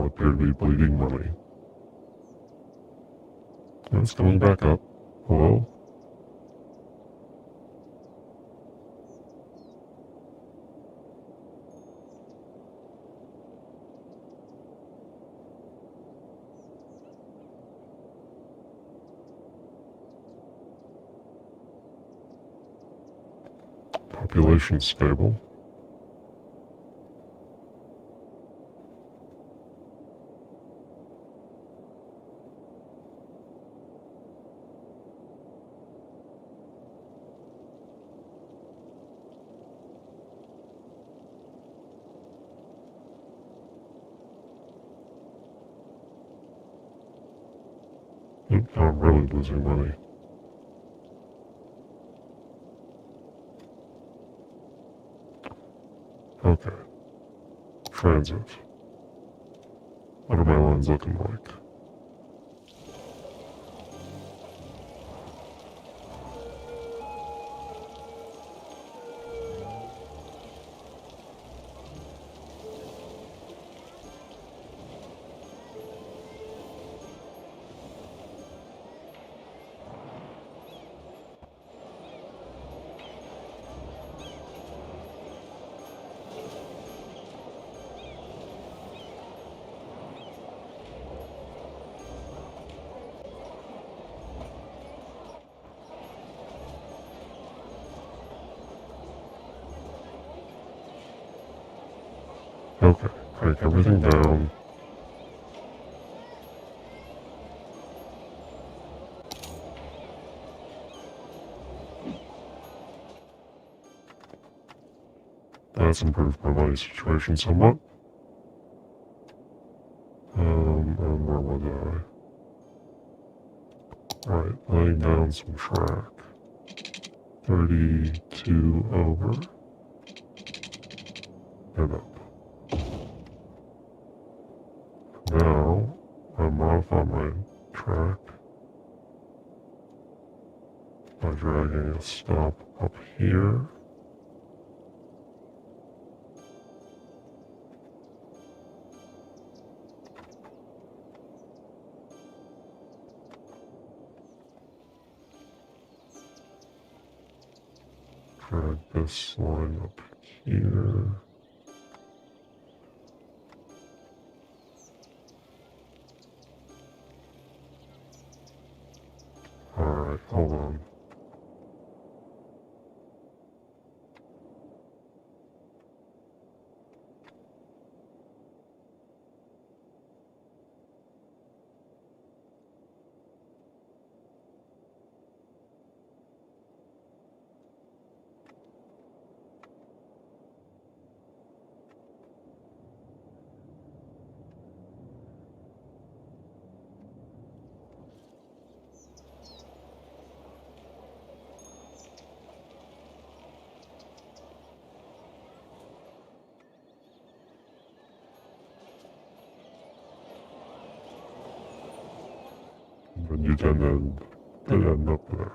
appear to be bleeding money. And it's coming back up. Hello? Population stable. I'm really losing money. Okay. Transit. What are my lines looking like? Okay, break everything down. That's improved my money situation somewhat. And where was I? Alright, laying down some track. 32 over. And up. Now, I modify my track by dragging a stop up here. Drag this line up here. Alright, hold on. And you then end up there.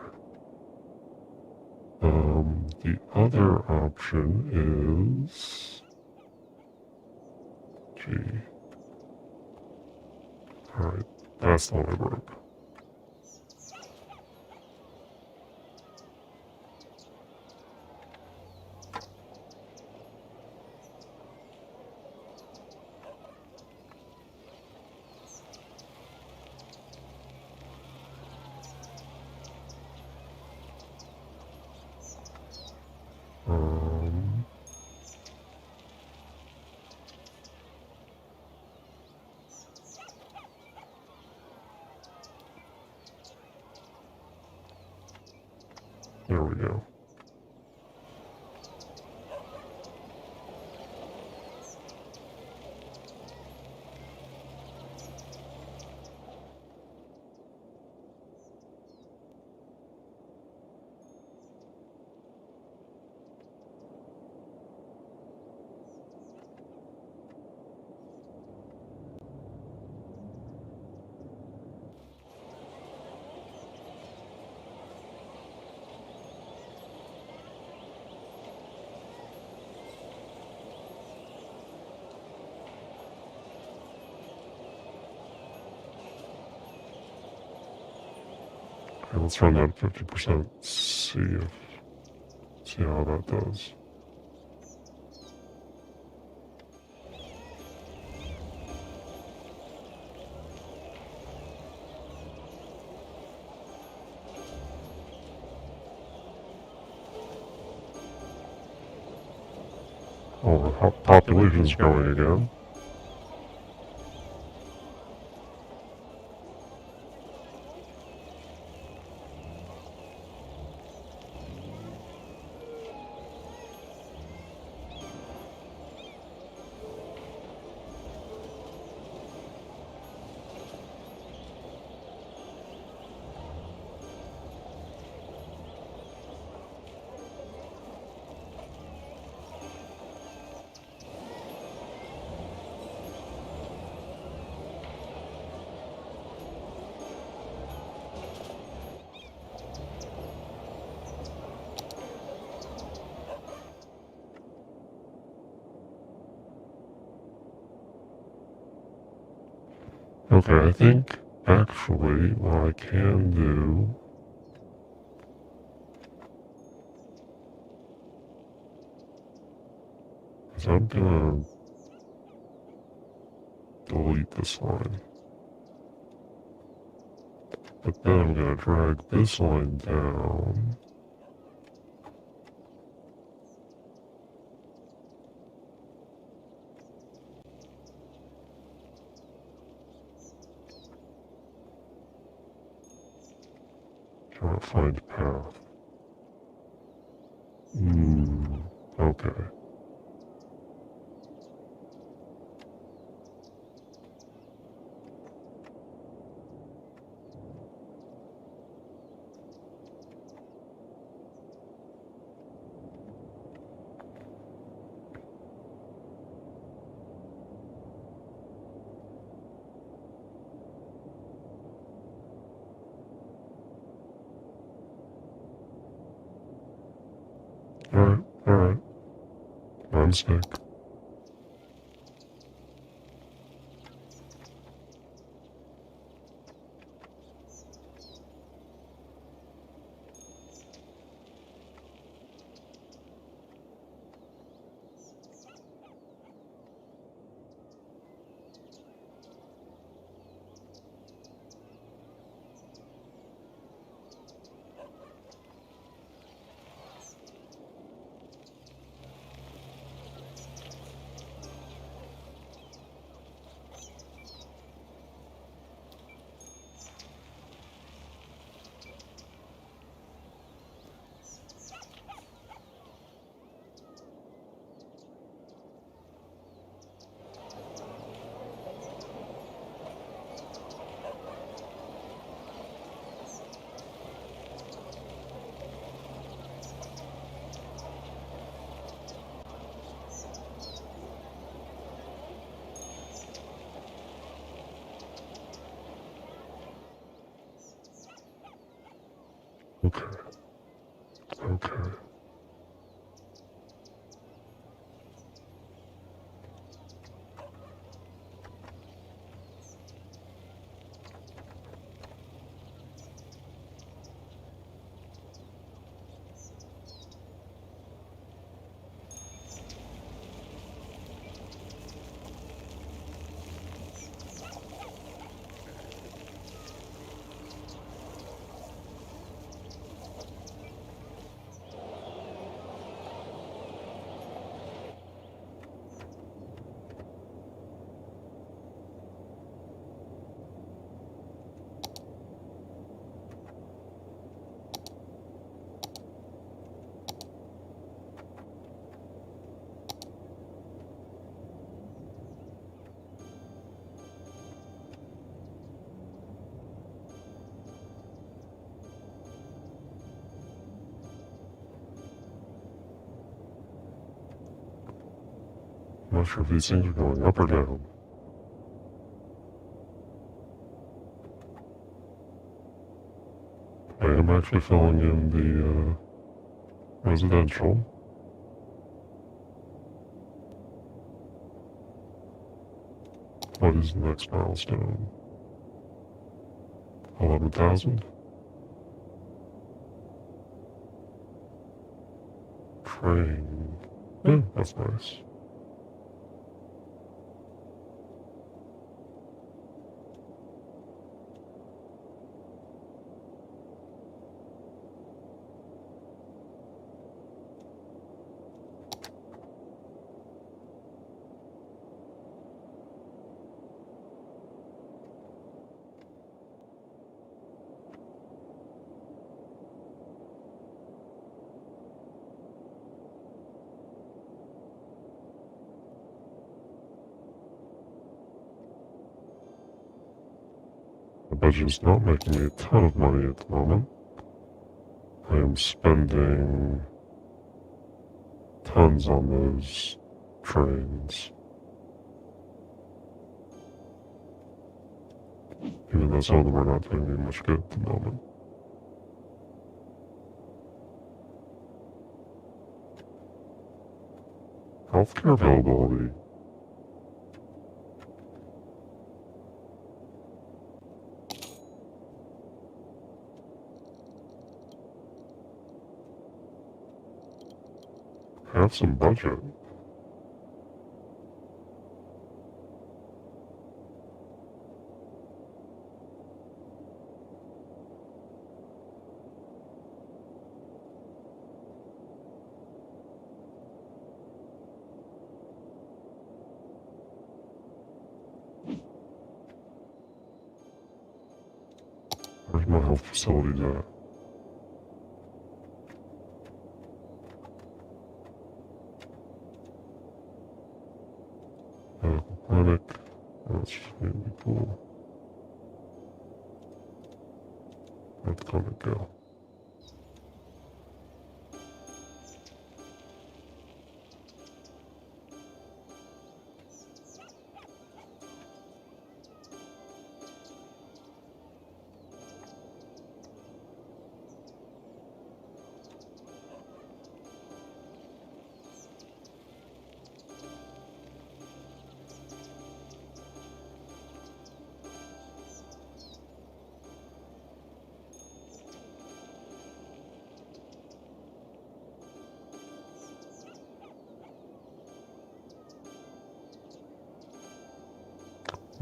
The other option is... Gee. Alright, that's the one I broke. There we go. let's run that at 50%. See how that does. Oh, the population's growing again. Okay, I think actually what I can do is I'm gonna delete this line. But then I'm gonna drag this line down. Trying to find a path. Okay. Alright. My mistake. Okay. I'm not sure if these things are going up or down. I am actually filling in the residential. What is the next milestone? 11,000? train. Yeah, that's nice. The budget's not making me a ton of money at the moment. I am spending tons on those trains. Even though some of them are not doing me much good at the moment. Healthcare availability. Have some budget. Where's my health facilities at? Medical clinic. That's really cool. Where'd the clinic go?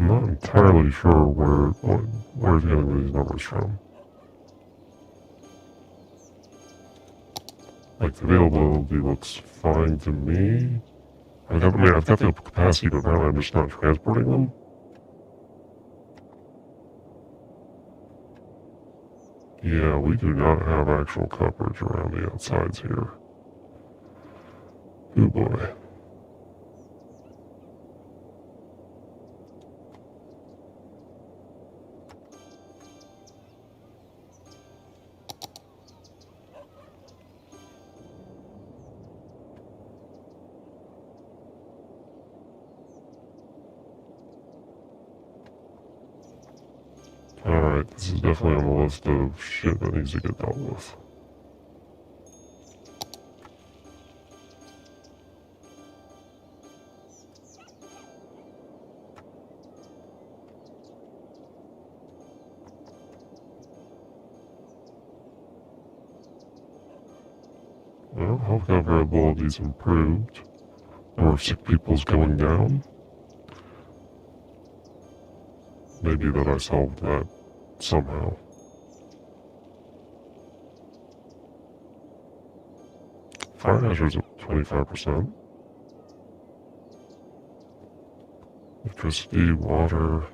I'm not entirely sure where he's getting these numbers from. Like, the availability looks fine to me. I've got the capacity, but apparently I'm just not transporting them. Yeah, we do not have actual coverage around the outsides here. Oh boy. Alright, this is definitely on the list of shit that needs to get dealt with. Well, healthcare availability's improved. Number of sick people's going down. Maybe that I solved that somehow. Fire hazards at 25%. Electricity, water.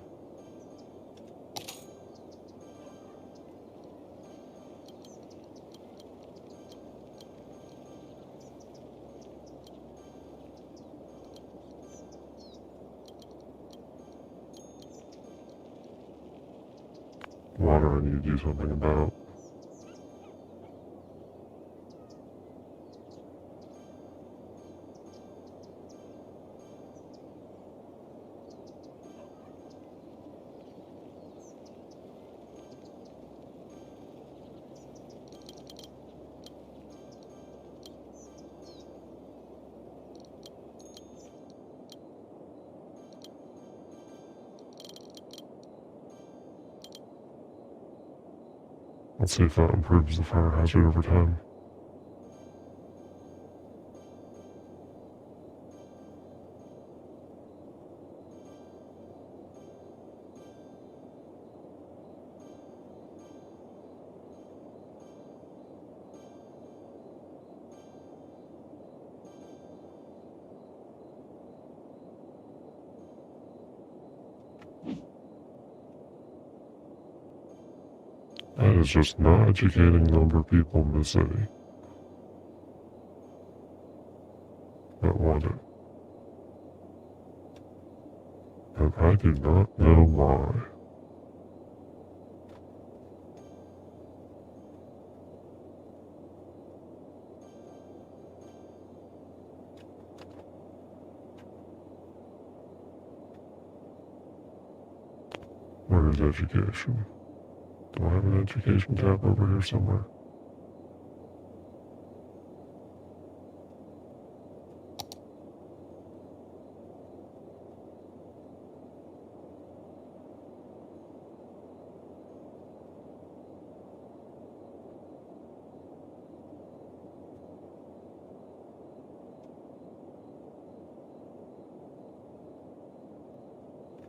Water I need to do something about. Let's see if that improves the fire hazard over time. That is just not educating the number of people in the city that want it. And I do not know why. Where is education? Do I have an education tab over here somewhere?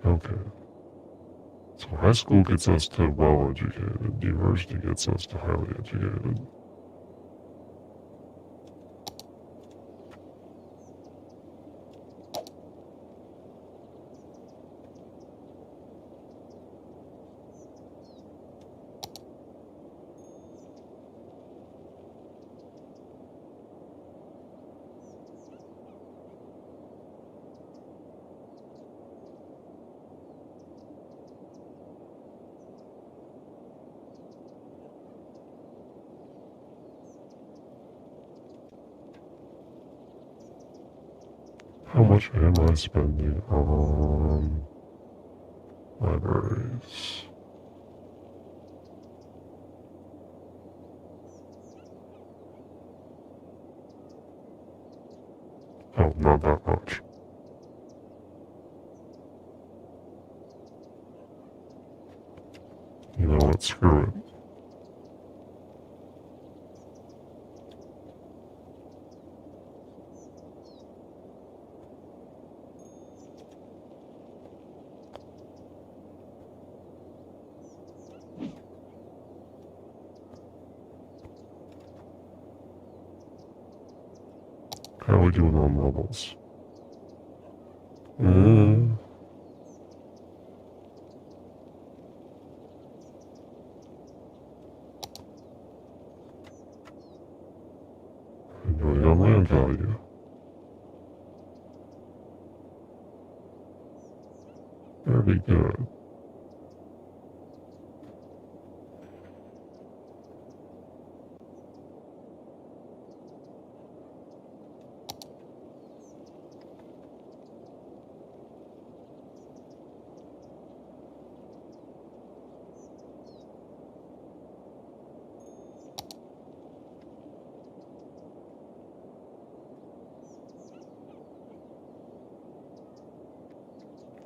Okay. So high school gets us to well-educated, university gets us to highly educated. How much am I spending on libraries? Oh, not that much. You know what, screw it. How are we doing on levels? And doing on land value. Very good.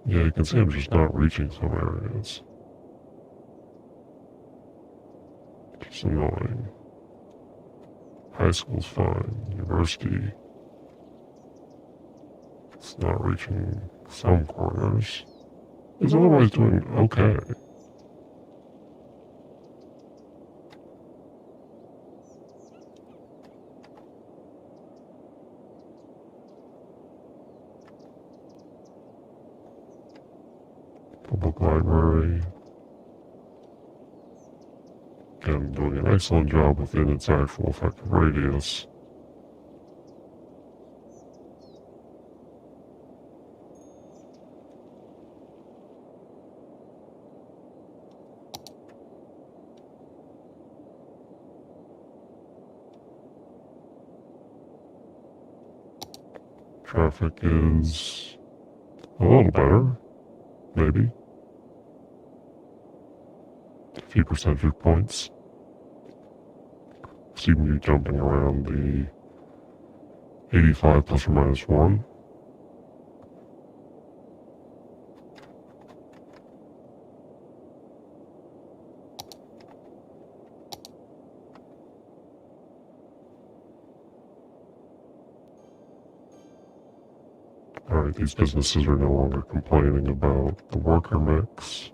Yeah, you can see I'm just not reaching some areas. It's annoying. High school's fine. University, it's not reaching some corners. It's otherwise doing okay. Public library. Again, doing an excellent job within its actual effective radius. Traffic is a little better, maybe. A few percentage points. See me jumping around the 85 plus or minus 1. Alright, these businesses are no longer complaining about the worker mix.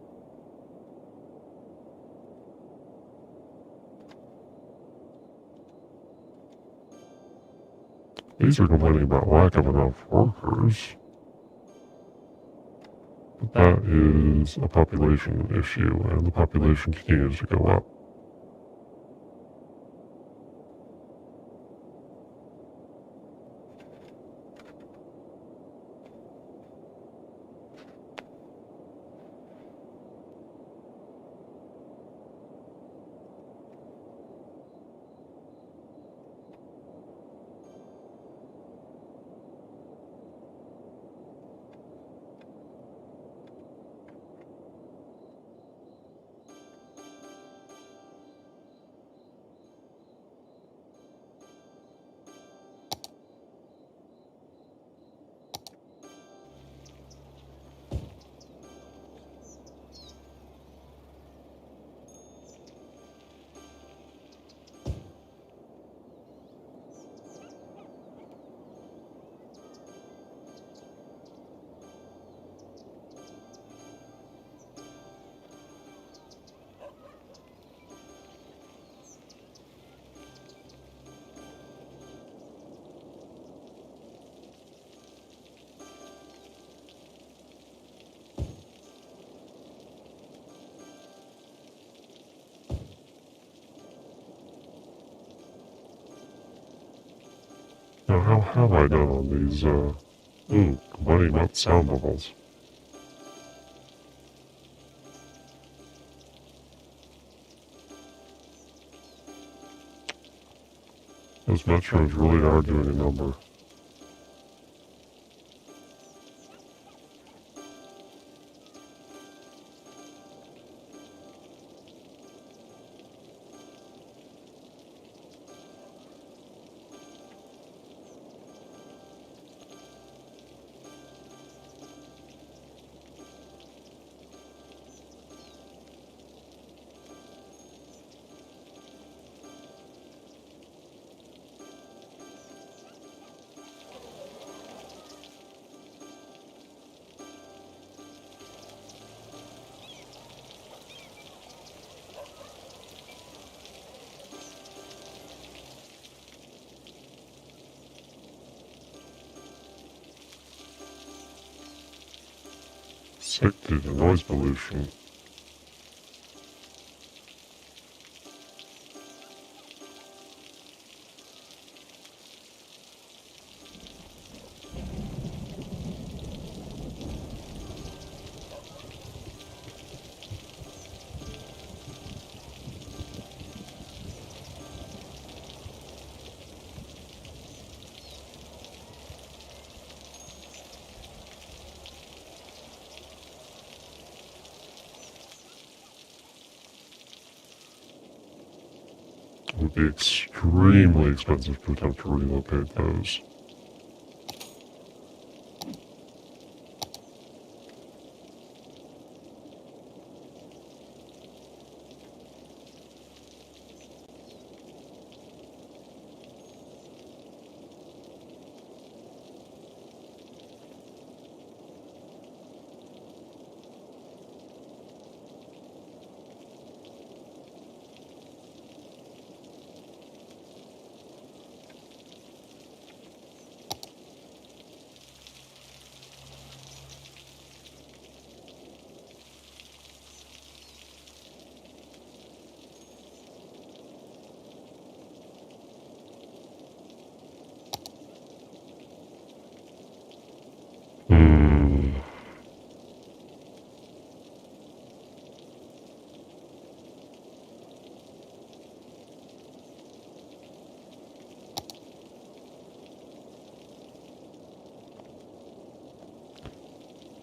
These are complaining about lack of enough workers. But that is a population issue, and the population continues to go up. Now, how have I done on these, complaining about sound levels? Those metros really are doing a number. Sick to the noise pollution. It would be extremely expensive to attempt to relocate those.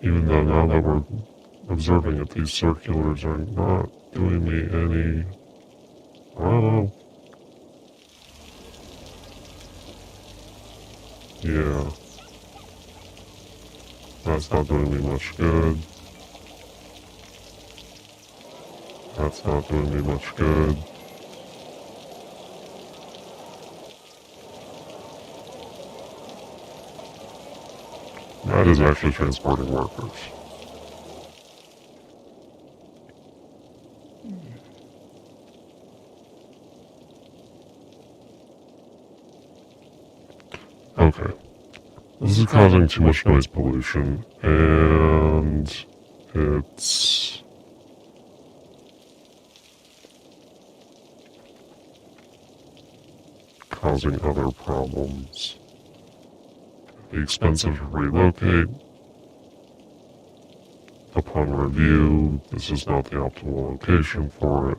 Even though now that we're observing it, these circulars are not doing me any... I don't know. Yeah. That's not doing me much good. That's not doing me much good. That is actually transporting workers. Okay. This is causing too much noise pollution, and it's causing other problems. It'd be expensive to relocate. Upon review, this is not the optimal location for it.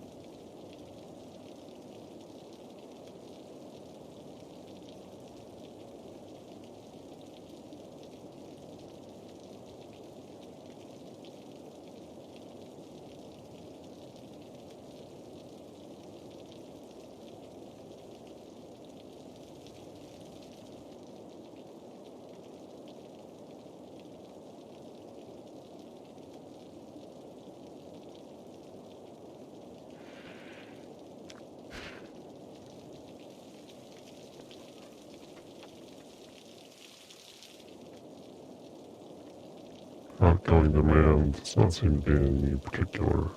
Outgoing demand does not seem to be in any particular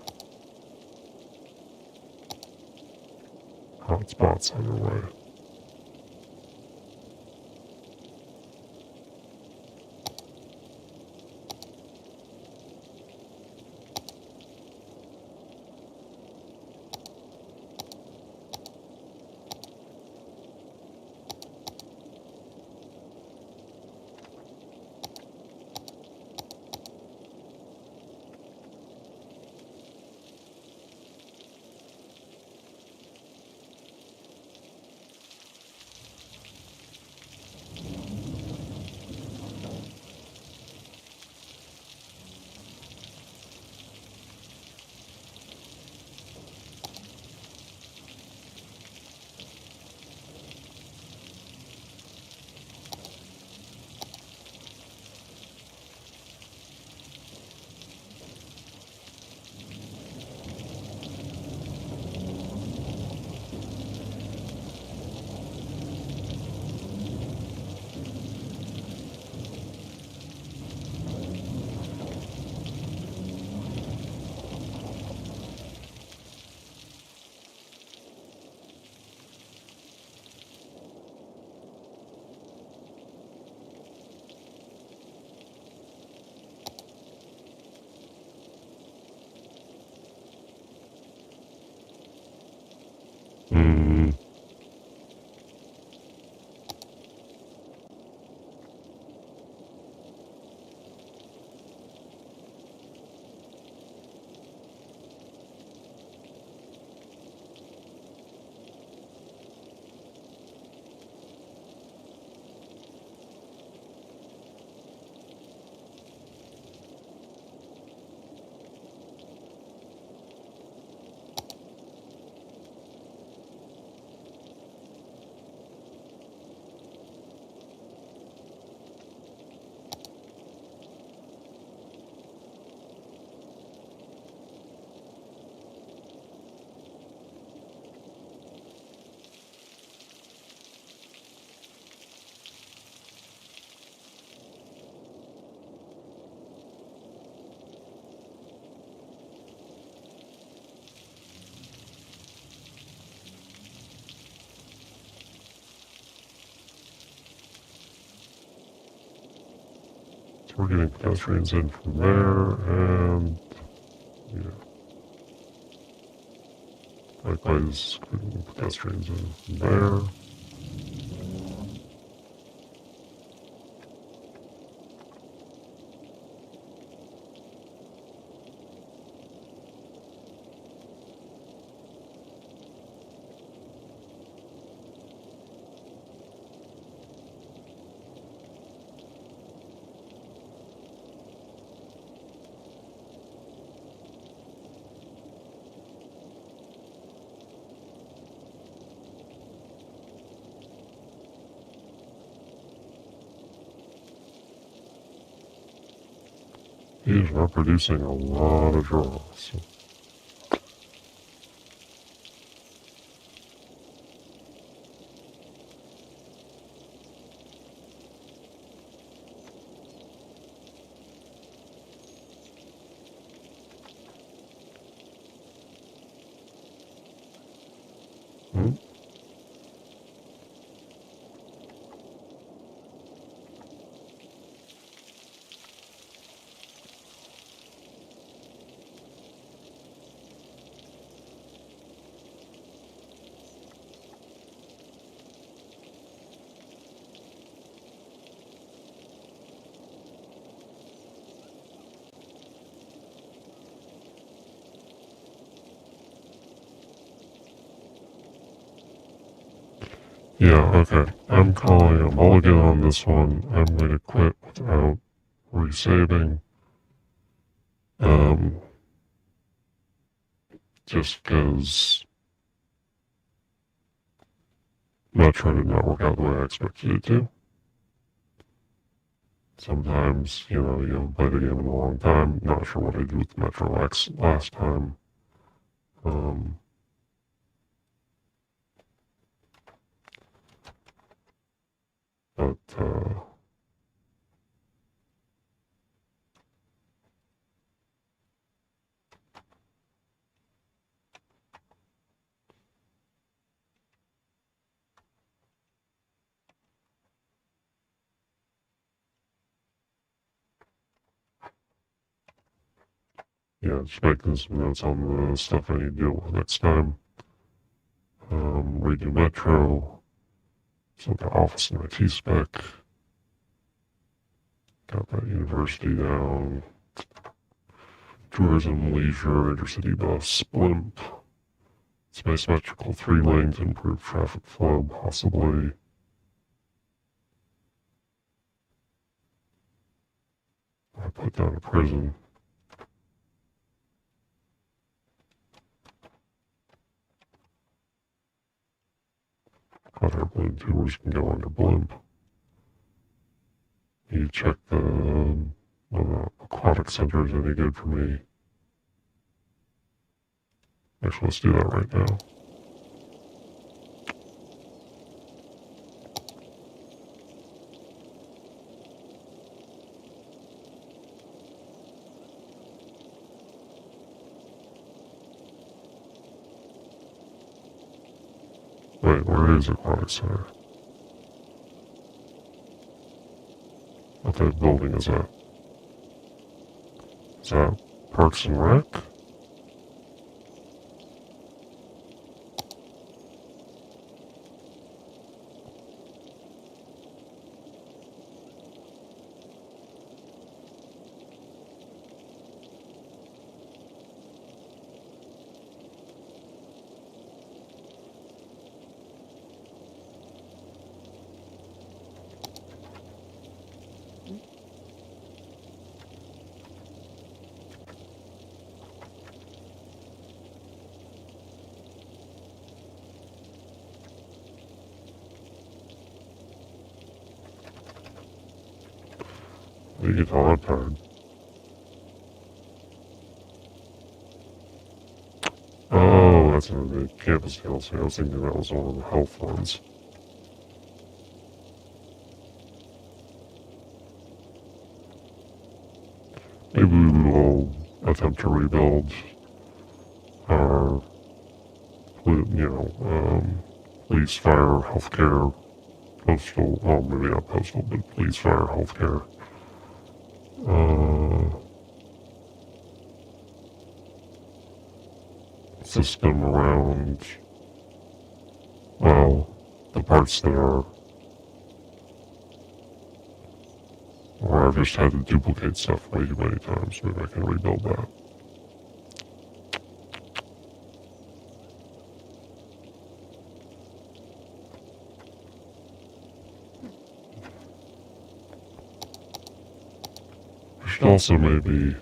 hotspots underway. we're getting pedestrians in from there, and yeah. Likewise, getting pedestrians in from there. He is reproducing a lot of draws. Yeah, okay. I'm calling a mulligan on this one. I'm going to quit without resaving. Just because Metro did not work out the way I expected it to. Sometimes, you haven't played the game in a long time. Not sure what I did with Metro X last time. But, yeah, just making some notes on the stuff I need to deal with next time. Redo Metro. So the office and IT spec. Got that university down. Tourism, leisure, intercity bus, blimp. Space symmetrical 3 lanes, improved traffic flow, possibly. I put down a prison. Hot air balloon tours can go under blimp. You check the aquatic center is any good for me. Actually, let's do that right now. Wait, where is aquatic center? What type of building is that? Is that Parks and Rec? You get all that tired. Oh, that's the campus DLC. I was thinking that was one of the health ones. Maybe we will attempt to rebuild our, police, fire, healthcare, postal, well, maybe not postal, but police, fire, healthcare system around, well, the parts that are, or I've just had to duplicate stuff way too many times. Maybe I can rebuild that. I should also maybe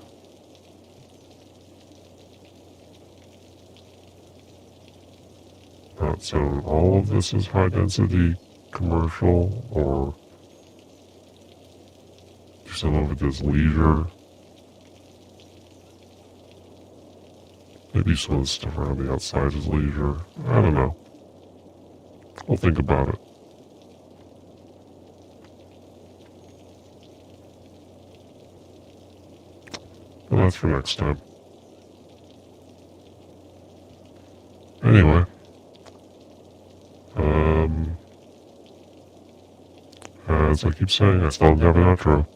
not zone all of this as high density commercial, or do some of it as leisure. Maybe some of the stuff around the outside is leisure. I don't know. I'll think about it. But that's for next time. Anyway. As I keep saying, I still don't have an outro.